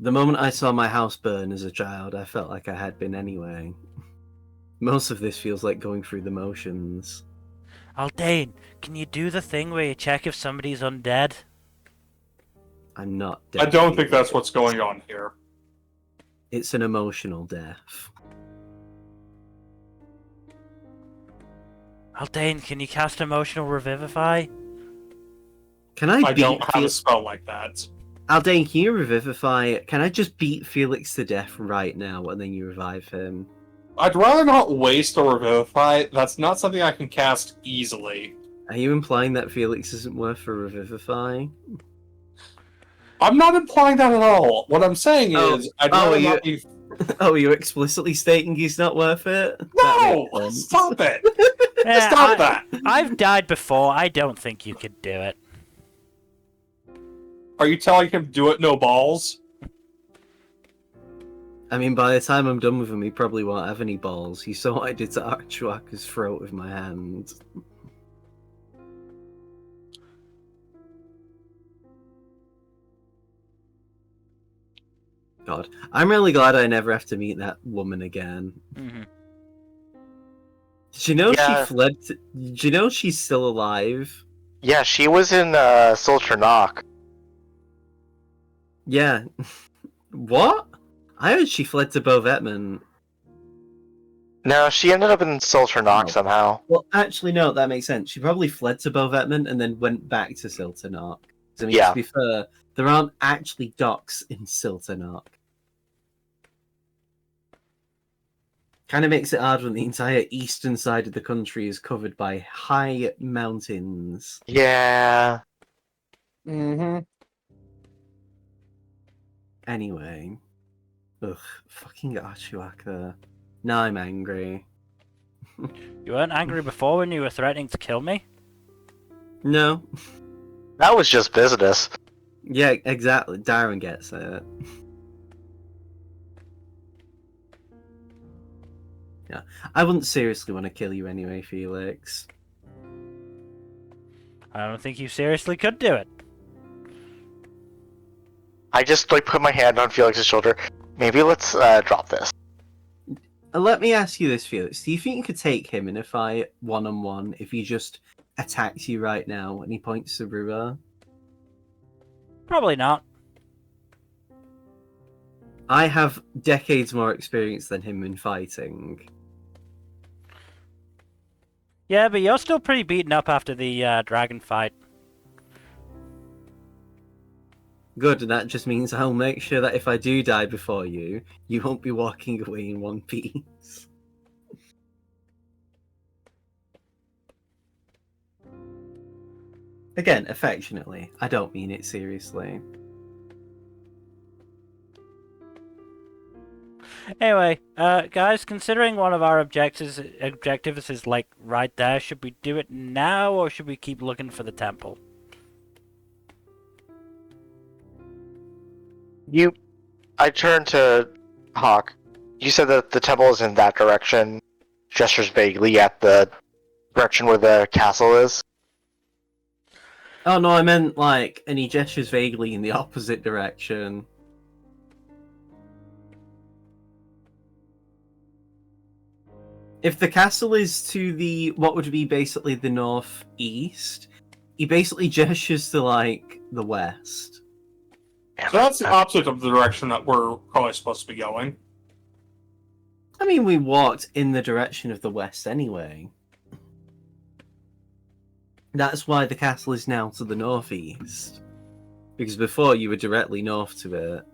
The moment I saw my house burn as a child, I felt like I had been anyway. Most of this feels like going through the motions. Aldane, can you do the thing where you check if somebody's undead? I'm not dead. I don't think that's what's going on here. It's an emotional death. Aldane, can you cast Emotional Revivify? Can I I don't have a spell like that. Aldane, can you revivify? Can I just beat Felix to death right now and then you revive him? I'd rather not waste a revivify. That's not something I can cast easily. Are you implying that Felix isn't worth a revivify? I'm not implying that at all. What I'm saying is, I'd rather not be... Oh, you're explicitly stating he's not worth it? No! Stop it! Yeah, Stop that! I've died before. I don't think you could do it. Are you telling him do it no balls? I mean, by the time I'm done with him, he probably won't have any balls. You saw what I did to Archwaka's throat with my hand. God, I'm really glad I never have to meet that woman again. Mm-hmm. Did you know Yeah. she fled? Did you know she's still alive? Yeah, she was in Soldier Knock. Yeah. What? I heard she fled to Bovetman. No, she ended up in Soldier Knock somehow. Well, actually, no, that makes sense. She probably fled to Bovetman and then went back to Siltanok. I mean, Yeah. to be fair, there aren't actually docks in Siltanok. Kind of makes it hard when the entire eastern side of the country is covered by high mountains. Yeah. Mm-hmm. Anyway. Ugh, fucking Archwaka. Now I'm angry. You weren't angry before when you were threatening to kill me? No. That was just business. Yeah, exactly. Darren gets it. Yeah, I wouldn't seriously want to kill you anyway, Felix. I don't think you seriously could do it. I just put my hand on Felix's shoulder. Maybe let's drop this. Let me ask you this, Felix. Do you think you could take him in a fight one-on-one if he just attacks you right now and he points to Brewer? Probably not. I have decades more experience than him in fighting. Yeah, but you're still pretty beaten up after the dragon fight. Good, and that just means I'll make sure that if I do die before you, you won't be walking away in one piece. Again, affectionately. I don't mean it seriously. Anyway, guys, considering one of our objectives is like right there, should we do it now or should we keep looking for the temple? I turn to Hawke. You said that the temple is in that direction. Gestures vaguely at the direction where the castle is. Oh no, I meant like, and he gestures vaguely in the opposite direction. If the castle is to the, what would be basically the northeast, he basically gestures to like the west. So that's the opposite of the direction that we're probably supposed to be going. I mean, we walked in the direction of the west anyway. That's why the castle is now to the northeast. Because before you were directly north to it.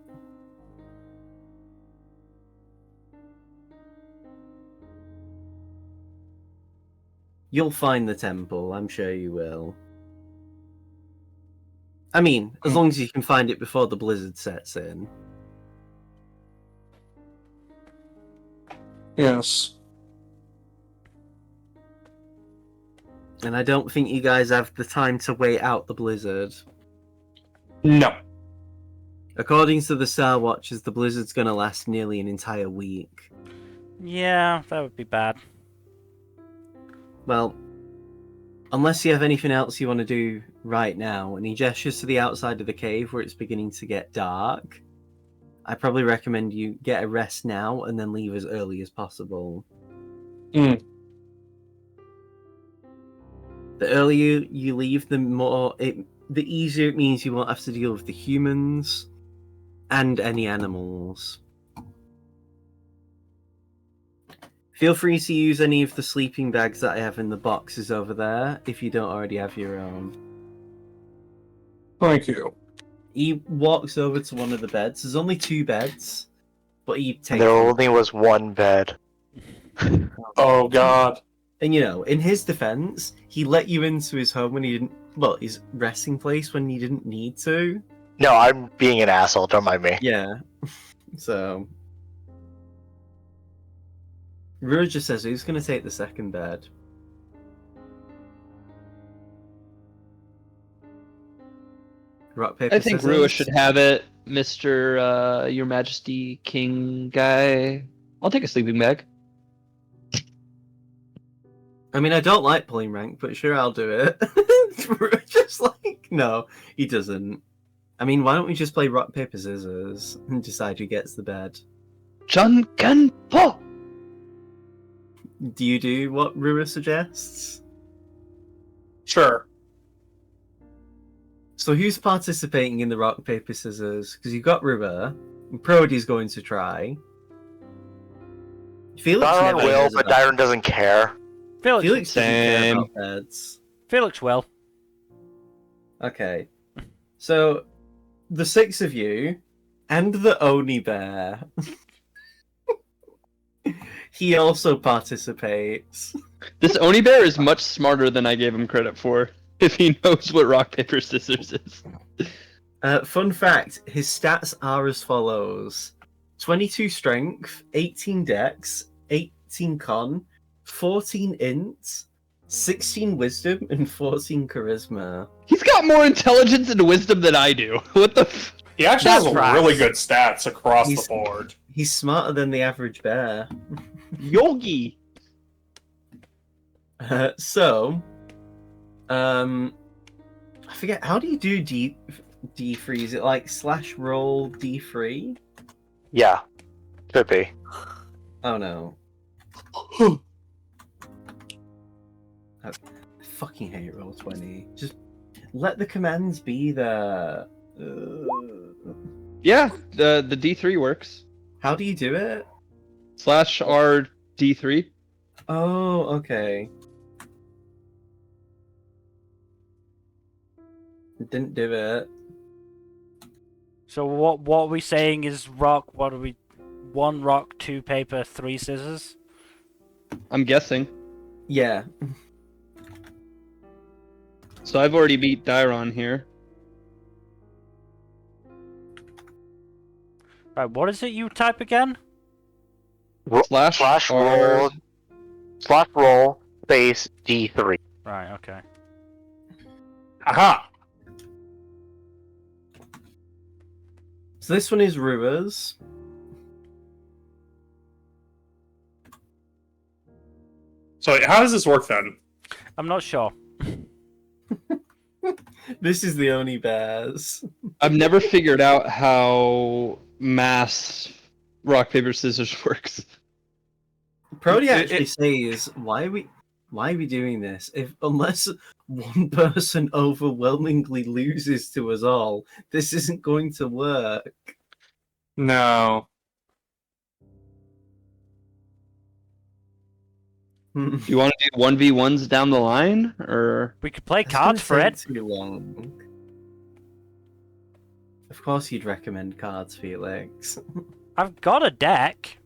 You'll find the temple, I'm sure you will. I mean, as long as you can find it before the blizzard sets in. Yes. And I don't think you guys have the time to wait out the blizzard. No. According to the Star Watchers, the blizzard's gonna last nearly an entire week. Yeah, that would be bad. Well, unless you have anything else you want to do right now, and he gestures to the outside of the cave where it's beginning to get dark, I probably recommend you get a rest now and then leave as early as possible. Mm. The earlier you leave, the easier it means you won't have to deal with the humans and any animals. Feel free to use any of the sleeping bags that I have in the boxes over there if you don't already have your own. Thank you. He walks over to one of the beds. There's only 2 beds, but he takes There only was one bed. Oh god. And you know, in his defense, he let you into his home when he didn't. Well, his resting place when he didn't need to. No, I'm being an asshole. Don't mind me. Yeah. So. Rua just says, who's going to take the second bed? Rock, paper, I think scissors? Rua should have it, Mr. Your Majesty King guy. I'll take a sleeping bag. I mean, I don't like pulling rank, but sure, I'll do it. Just like, no, he doesn't. I mean, why don't we just play rock, paper, scissors and decide who gets the bed? Jankenpo! Do you do what Rua suggests? Sure. So who's participating in the rock, paper, scissors? Because you've got Rua, and Prody's going to try. Felix Dyron never will, hears but about- Dyron doesn't care. Felix, Felix doesn't care Same. about beds. Felix will. Okay. So, the 6 of you, and the Onibear. He also participates. This Onibear is much smarter than I gave him credit for, if he knows what rock, paper, scissors is. Fun fact, his stats are as follows. 22 strength, 18 dex, 18 con, 14 int, 16 wisdom, and 14 charisma. He's got more intelligence and wisdom than I do. What the f- He actually That's has right. really good stats across He's- the board. He's smarter than the average bear. Yogi! I forget, how do you do D3? Is it like /roll D3? Yeah, could be. Oh no. I fucking hate Roll20. Just let the commands be there. Yeah, the D3 works. How do you do it? /R D3. Oh, okay. Didn't do it. So what are we saying is rock? What are we? 1 rock, 2 paper, 3 scissors. I'm guessing. Yeah. So I've already beat Dyron here. Right, what is it you type again? Slash R. roll space D3. Right, okay. Aha! So So this one is Rua's. So how does this work then? I'm not sure. This is the Onibears. I've never figured out how mass rock paper scissors works. Brody actually says, why are we doing this? Unless one person overwhelmingly loses to us all, this isn't going to work. No. You want to do 1v1s down the line, or We could play It's gonna cards for take it. too long. Of course you'd recommend cards, Felix. I've got a deck.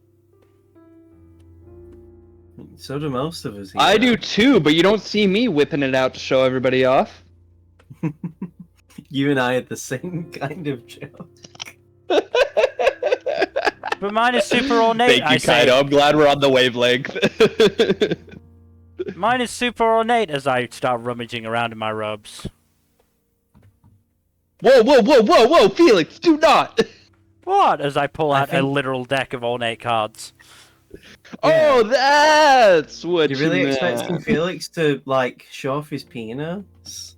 So do most of us here. I do too, but you don't see me whipping it out to show everybody off. You and I had the same kind of joke. But mine is super ornate, Thank you, I say. Kaido. I'm glad we're on the wavelength. Mine is super ornate as I start rummaging around in my robes. Whoa, Felix, do not! What? As I pull I out a think- literal deck of ornate cards. Oh, that's what You really meant. expecting Felix to, like, show off his penis?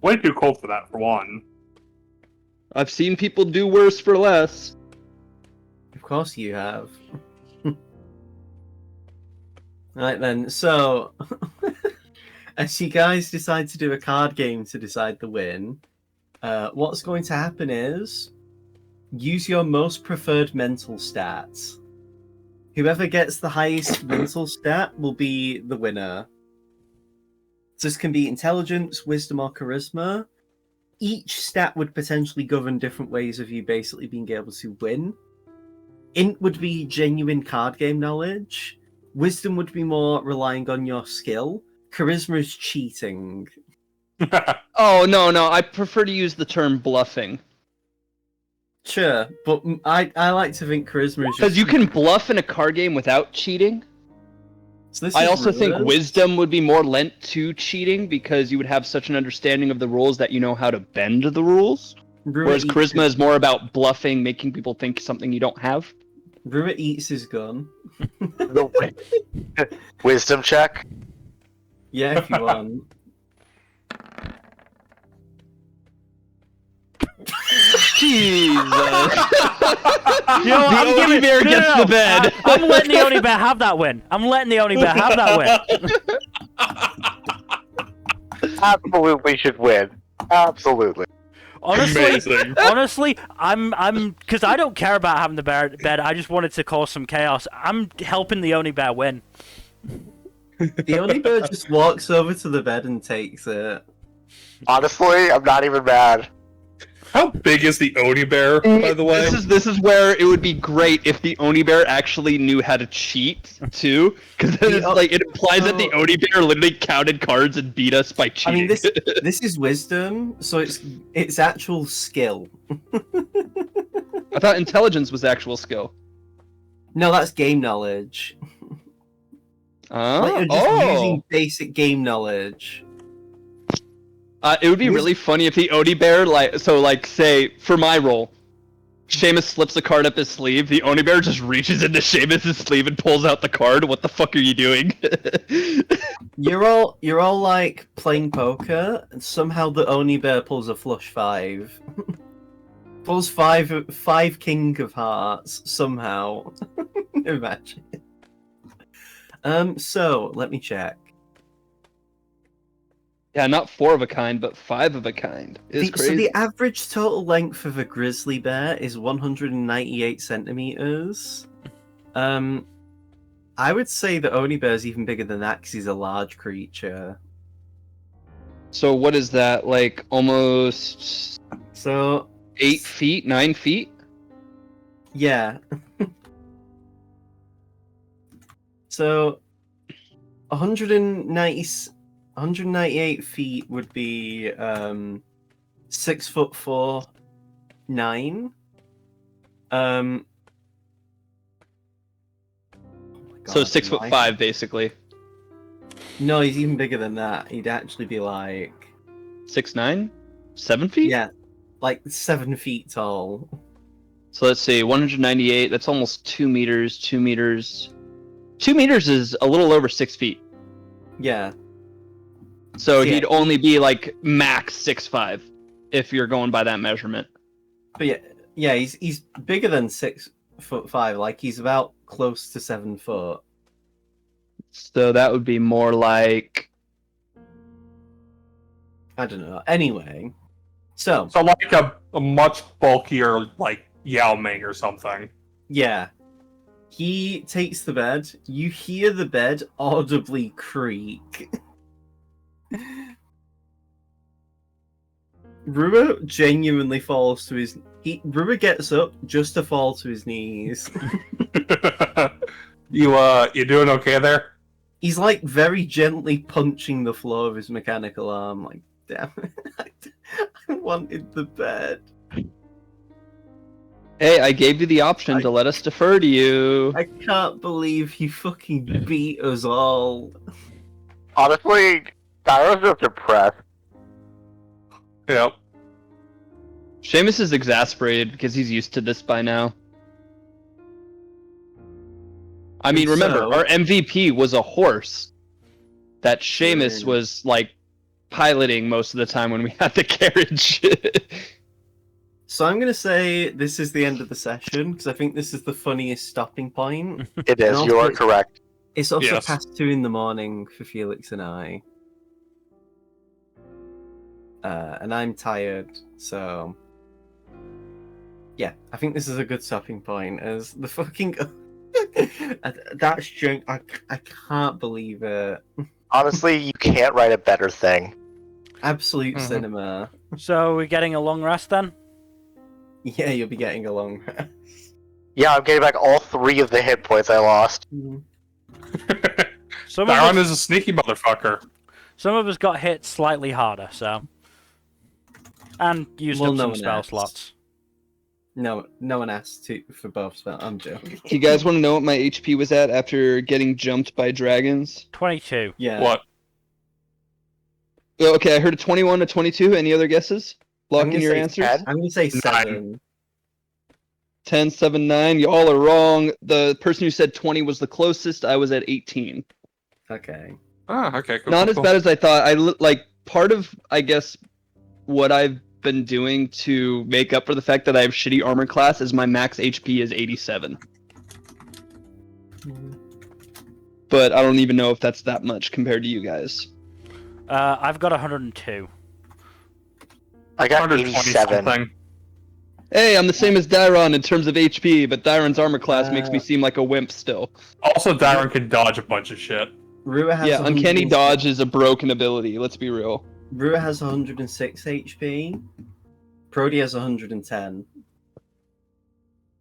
Way too cold for that, for one. I've seen people do worse for less. Of course you have. Right then, so as you guys decide to do a card game to decide the win, what's going to happen is use your most preferred mental stats. Whoever gets the highest mental stat will be the winner. So this can be intelligence, wisdom, or charisma. Each stat would potentially govern different ways of you basically being able to win. Int would be genuine card game knowledge. Wisdom would be more relying on your skill. Charisma is cheating. Oh, no, I prefer to use the term bluffing. Sure, but I like to think charisma is Because just... you can bluff in a card game without cheating. So this I is also think Rua's. wisdom would be more lent to cheating because you would have such an understanding of the rules that you know how to bend the rules. Rua Whereas eats charisma his- is more about bluffing, making people think something you don't have. Rua eats his gun. Wisdom check. Yeah, if you want. Jesus. You know, The Onibear gets the bed. I'm letting the Onibear have that win. I'm letting the Onibear have that win. Absolutely should win. Absolutely. Honestly, I'm because I don't care about having the bed. I just wanted to cause some chaos. I'm helping the Onibear win. The Onibear just walks over to the bed and takes it. Honestly, I'm not even mad. How big is the Onibear, by the way? This is where it would be great if the Onibear actually knew how to cheat too, because then it's like it implies that the Onibear literally counted cards and beat us by I cheating. mean, this is wisdom, so it's actual skill. I thought intelligence was actual skill. No, that's game knowledge. Like you're just using basic game knowledge. It would be really funny if the Onibear, say, for my role, Seamus slips a card up his sleeve, the Onibear just reaches into Seamus' sleeve and pulls out the card. What the fuck are you doing? You're all like playing poker, and somehow the Onibear pulls a flush 5. Pulls five king of hearts, somehow. Imagine. So, let me check. Yeah, not 4 of a kind, but 5 of a kind. It's crazy. So the average total length of a grizzly bear is 198 centimeters. I would say the Onibear is even bigger than that because he's a large creature. So what is that, like almost So 8 feet, 9 feet? yeah. So 198 feet would be 6'4", 9. Oh my So God, 6'5", basically. No, he's even bigger than that. He'd actually be like 6'9", 7 feet? yeah, like 7 feet tall. So let's see, 198. That's almost 2 meters. 2 meters. 2 meters is a little over 6 feet. Yeah. So Yeah. he'd only be like max 6'5", if you're going by that measurement. But yeah, he's bigger than 6'5". Like he's about close to 7 foot. So that would be more like. I don't know. Anyway, so like a much bulkier, like, Yao Ming or something. yeah, he takes the bed. You hear the bed audibly creak. Rua genuinely falls to his. Rua gets up just to fall to his knees. You doing okay there? He's like very gently punching the floor of his mechanical arm. Like, damn it, I wanted the bed. Hey, I gave you the option to let us defer to you. I can't believe he fucking beat us all. Honestly, Tyler's just depressed. Yep. Seamus is exasperated because he's used to this by now. I mean, remember, So- our MVP was a horse that Seamus True. was, like, piloting most of the time when we had the carriage. So I'm gonna say this is the end of the session because I think this is the funniest stopping point. It is, And you are also- correct. It's also Yes. past 2 in the morning for Felix and I. And I'm tired, so yeah, I think this is a good stopping point. As the fucking that's junk, I can't believe it. Honestly, you can't write a better thing. Absolute Mhm. cinema. So we're getting a long rest then? Yeah, you'll be getting along. Yeah, I'm getting back all 3 of the hit points I lost. Some of, Daron us, is a sneaky motherfucker. some of us got hit slightly harder, so. And used Well, up no some one spell asked. slots. No one asked to for both spell. I'm joking. Do you guys want to know what my HP was at after getting jumped by dragons? 22. Yeah. What? Oh, okay, I heard a 21, a 22. Any other guesses? Lock I'm in gonna your say answers. 10. I'm gonna say 9. 7. 10, 7, 9. Y'all are wrong. The person who said 20 was the closest. I was at 18. Okay. Ah, okay, cool. Not cool, as cool. bad as I thought. Like part of, I guess, what I've been doing to make up for the fact that I have shitty armor class is my max HP is 87. But I don't even know if that's that much compared to you guys. I've got 102. I got 120 87. something. Hey, I'm the same as Dairon in terms of HP, but Dairon's armor class makes me seem like a wimp still. Also, Daron can dodge a bunch of shit. Rua has Yeah, uncanny 106 dodge is a broken ability, let's be real. Rua has 106 HP. Prody has 110.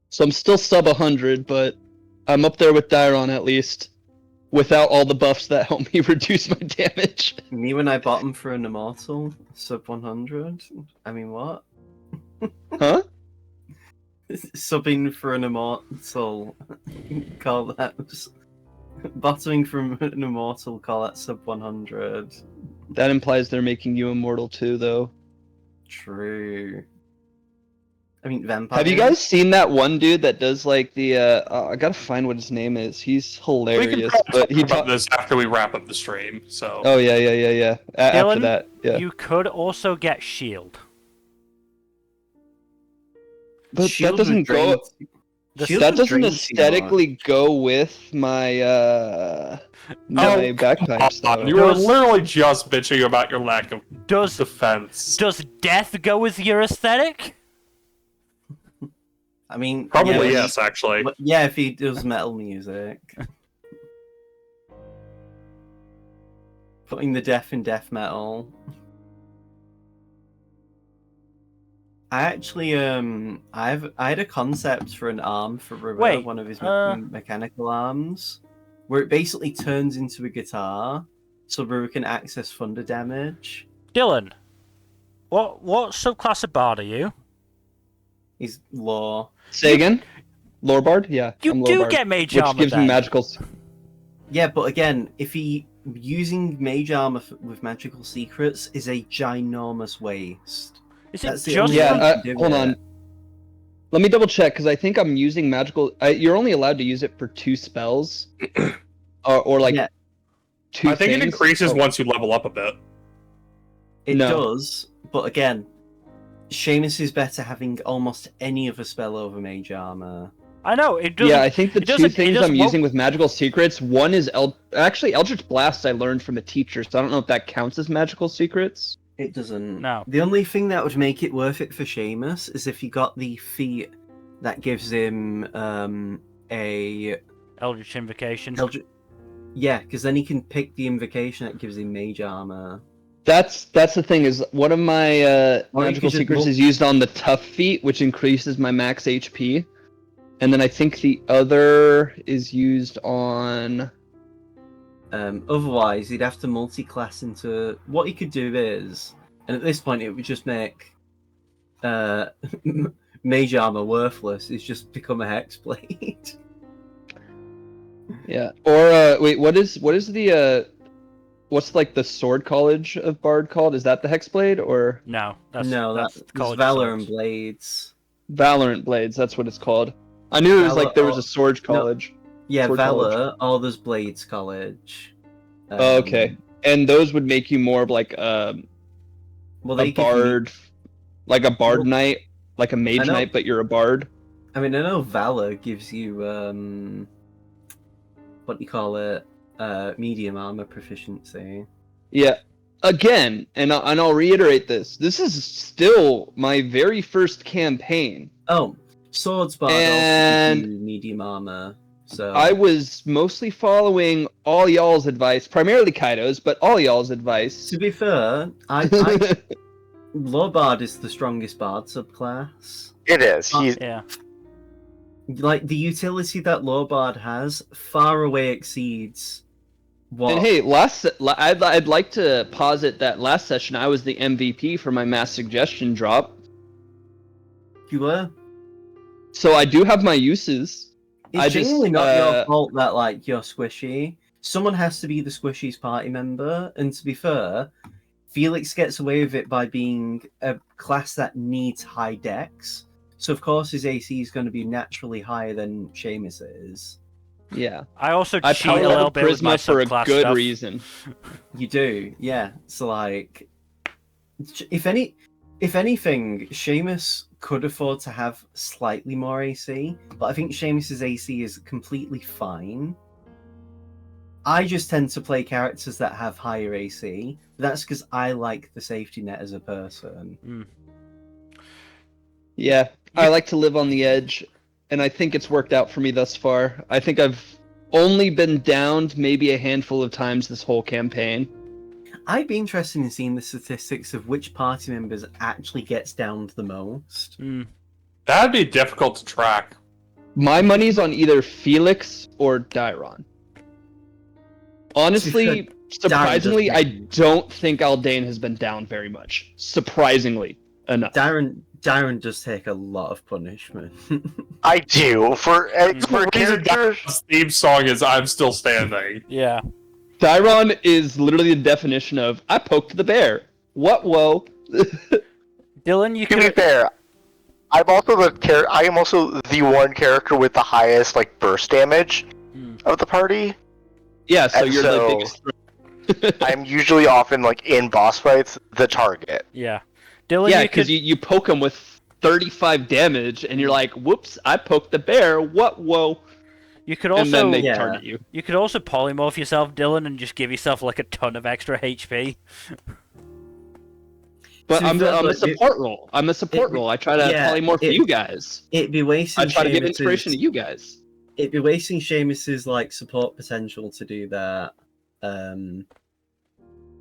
So I'm still sub 100, but I'm up there with Dairon at least. Without all the buffs that help me reduce my damage. Me when I bottom for an immortal, sub 100. I mean, what? Huh? Subbing for an immortal, call that bottoming from an immortal, call that sub 100. That implies they're making you immortal too, though. True. I mean, vampire. Have you guys seen that one dude that does like the? I gotta find what his name is. He's We can hilarious, probably but he talk about ta- this after we wrap up the stream. So. Oh yeah. After Dylan, that, yeah. You could also get shield. But Shield that doesn't would drain- go. Shield That would doesn't drain too aesthetically go with my my bagpipes God, though. you were Does- literally just bitching about your lack of Does defense. does death go with your aesthetic? I mean, Probably yeah, yes, actually. but yeah, if he does metal music. Putting the death in death metal. I actually I had a concept for an arm for River, Wait, one of his mechanical arms, where it basically turns into a guitar, so River can access thunder damage. Dylan, what subclass of bard are you? He's law. Say again. Lorebard? Yeah. You I'm do Lorebard, get mage which armor gives then. me magical. Yeah, but again, if he using mage armor with magical secrets is a ginormous waste. Is it That's the just only from- way you can do hold it. on. Let me double check because I think I'm using magical. You're only allowed to use it for 2 spells, or like Yeah. 2. I think it things. increases Oh, once you level up a bit. It No. does, but again, Seamus is better having almost any other spell over Mage Armor. I know it doesn't. Yeah, I think the it 2 doesn't- it things doesn't- I'm well- using with magical secrets. One is actually Eldritch Blast. I learned from a teacher, so I don't know if that counts as magical secrets. It doesn't. No. The only thing that would make it worth it for Seamus is if he got the feat that gives him a Eldritch Invocation. Yeah, because then he can pick the invocation that gives him Mage Armor. That's the thing is one of my Or you magical could just secrets is used on the tough feat, which increases my max HP, and then I think the other is used on. Otherwise, he'd have to multi-class into. What he could do is, and at this point, it would just make Mage Armor worthless. Is just become a Hexblade. Yeah. Or wait, what is the what's like the sword college of Bard called? Is that the Hexblade or No, that's That's College Valor Swords. and Blades. Valorant Blades? That's what it's called. I knew it was like there was a sword no. college. Yeah, Sword Valor, or there's Blades College. Oh, okay. And those would make you more of like Well, a they give you- bard, like a bard Well, knight, like a mage I know. knight, but you're a bard. I mean, I know Valor gives you what do you call it? Medium armor proficiency. Yeah. Again, and I'll reiterate this. This is still my very first campaign. Oh, Swords Bard And- also gives you medium armor. So I was mostly following all y'all's advice, primarily Kaido's, but all y'all's advice. to be fair, Low Bard is the strongest Bard subclass. It is. He's Yeah. Like the utility that Low Bard has far away exceeds what. And hey, I'd like to posit that last session I was the MVP for my mass suggestion drop. You were. So I do have my uses. It's I just, genuinely not your fault that like you're squishy. Someone has to be the squishy's party member, and to be fair, Felix gets away with it by being a class that needs high dex. So of course his AC is going to be naturally higher than Seamus is. Yeah. I also I cheat a power little up bit with my Prisma for a subclass good stuff. reason. You do, yeah. So like, if anything, Seamus could afford to have slightly more AC, but I think Seamus's AC is completely fine. I just tend to play characters that have higher AC. That's because I like the safety net as a person. Yeah, I like to live on the edge, and I think it's worked out for me thus far. I think I've only been downed maybe a handful of times this whole campaign. I'd be interested in seeing the statistics of which party members actually gets downed the most. That'd be difficult to track. My money's on either Felix or Dairon. Honestly, surprisingly, I don't think Aldane has been down very much. Surprisingly enough. Dairon does take a lot of punishment. I do for characters. His theme song is "I'm Still Standing." Yeah. Dairon is literally the definition of "I poked the bear." What? Whoa. Dylan, you To be could. fair, I am also the one character with the highest like burst damage of the party. Yeah, so And you're so- the biggest. I'm usually often like in boss fights the target. Yeah. Dylan, Yeah, you could. because you poke him with 35 damage, and you're like, "Whoops! I poked the bear. What? Whoa!" You could And then also. they Yeah. target you. You could also polymorph yourself, Dylan, and just give yourself like a ton of extra HP. But To be I'm fair, a but support role. I'm a support role. I try to yeah, polymorph it- you guys. It'd be wasting. I try to give Seamus's- inspiration to you guys. It'd be wasting Seamus's like support potential to do that.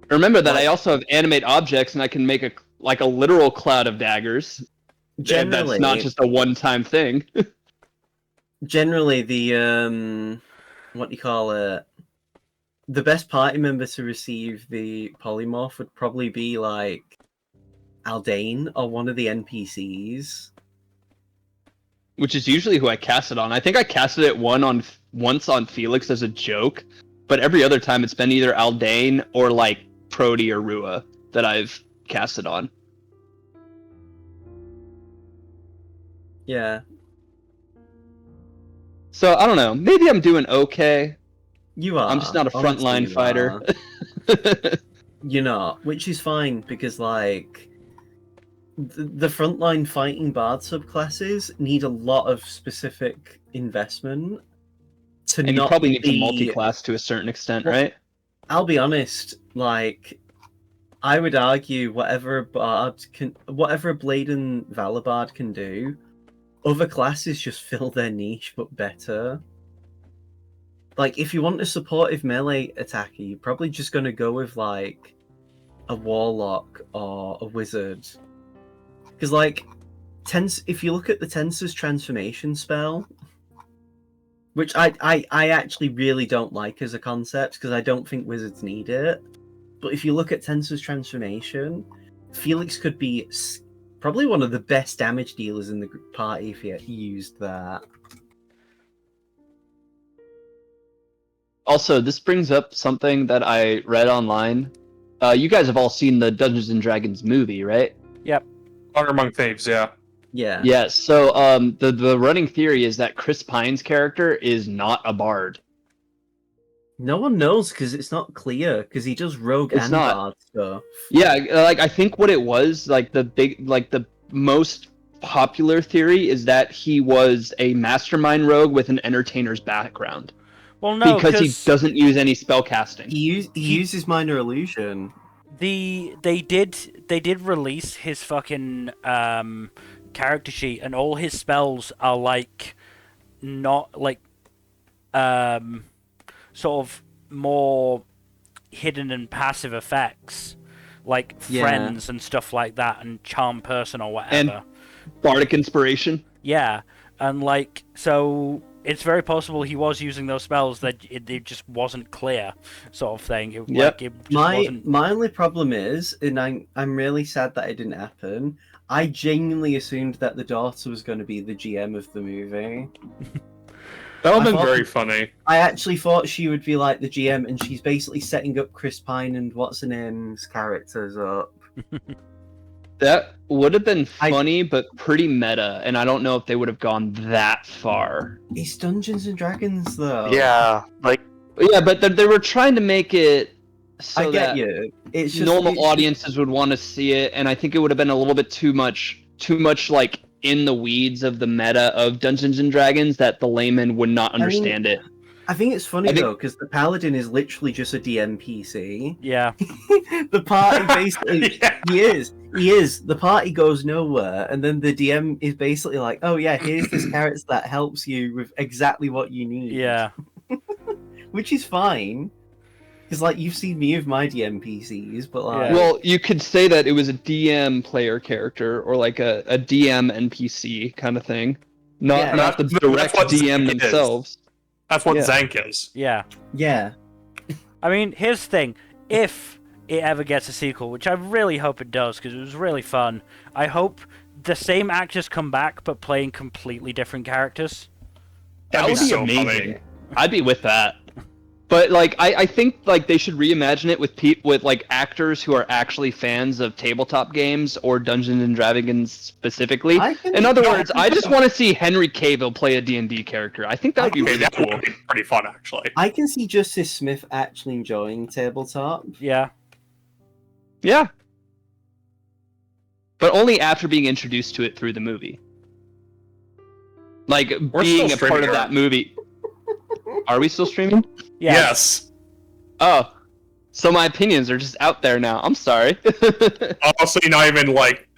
Remember that I Like- also have animate objects, and I can make a literal cloud of daggers. And Generally, that's not just a one-time thing. generally the what do you call it? The best party member to receive the polymorph would probably be like Aldane or one of the NPCs. Which is usually who I cast it on. I think I casted it once on Felix as a joke, but every other time it's been either Aldane or like Prody or Rua that I've cast it on. Yeah. So I don't know. Maybe I'm doing okay. You are. I'm just not a Honestly, frontline you fighter. are. You're not, which is fine because like the frontline fighting bard subclasses need a lot of specific investment to And you not probably need to be. multi-class to a certain extent, Well, right? I'll be honest, like I would argue whatever a Blade and Valor bard can do, other classes just fill their niche but better. Like if you want a supportive melee attacker, you're probably just gonna go with like a warlock or a wizard. Because like if you look at the Tensor's transformation spell, which I actually really don't like as a concept because I don't think wizards need it. But if you look at Tensor's transformation, Felix could be probably one of the best damage dealers in the party if he used that. Also, this brings up something that I read online. You guys have all seen the Dungeons and Dragons movie, right? Honor Among Thieves, yeah. Yeah. Yes. So, the running theory is that Chris Pine's character is not a bard. No one knows because it's not clear because he does rogue It's and not. bard stuff. Yeah, like I think what it was, like the most popular theory is that he was a mastermind rogue with an entertainer's background. Well, no, because he doesn't use any spell casting. He uses minor illusion. They did release his fucking character sheet, and all his spells are like not like sort of more hidden and passive effects, like friends and stuff like that, and charm person or whatever. And bardic inspiration. Yeah, and like so. It's very possible he was using those spells that it just wasn't clear, sort of thing. My only problem is, and I'm really sad that it didn't happen. I genuinely assumed that the daughter was going to be the GM of the movie. That would have been very funny. I actually thought she would be like the GM, and she's basically setting up Chris Pine and what's her name's characters up. That would have been funny, but pretty meta, and I don't know if they would have gone that far. It's Dungeons and Dragons, though. Yeah, like yeah, but they were trying to make it so I get that you. It's just, normal audiences would want to see it, and I think it would have been a little bit too much like in the weeds of the meta of Dungeons and Dragons that the layman would not understand it. I think it's funny though, because the Paladin is literally just a DM PC. Yeah. The party basically he is. The party goes nowhere, and then the DM is basically like, "Oh yeah, here's this character that helps you with exactly what you need." Yeah. Which is fine, because like you've seen me with my DM PCs, but like, well, you could say that it was a DM player character or like a DM NPC kind of thing, not the direct DM themselves. That's what Zank is. Yeah. Yeah. I mean, here's the thing. If it ever gets a sequel, which I really hope it does, because it was really fun, I hope the same actors come back, but playing completely different characters. That would be so amazing. funny. I'd be with that. But like, I think like they should reimagine it with like actors who are actually fans of tabletop games or Dungeons and Dragons specifically. In other words, I just want to see Henry Cavill play a D&D character. I think that would be really that cool. would be pretty fun, actually. I can see Justice Smith actually enjoying tabletop. Yeah. Yeah. But only after being introduced to it through the movie. Like being a part of that movie. Are we still streaming? Yes. Oh. So my opinions are just out there now. I'm sorry. Honestly, not even like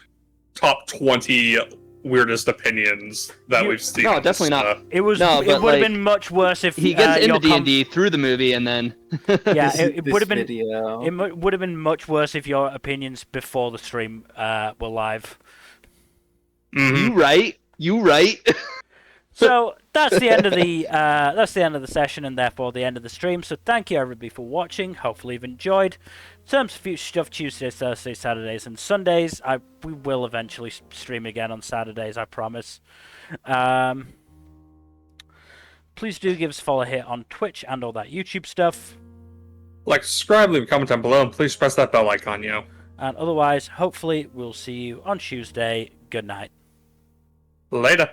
top 20 weirdest opinions that we've seen. No, definitely not. It would have been much worse if he gets into D&D through the movie and then yeah, it would have been video. It would have been much worse if your opinions before the stream were live. Mm-hmm. You right. So that's the end of the session and therefore the end of the stream. So thank you everybody for watching. Hopefully you've enjoyed. In terms of future stuff, Tuesdays, Thursdays, Saturdays, and Sundays, we will eventually stream again on Saturdays, I promise. Please do give us a follow here on Twitch and all that YouTube stuff. Like, subscribe, leave a comment down below, and please press that bell icon, And otherwise, hopefully, we'll see you on Tuesday. Good night. Later.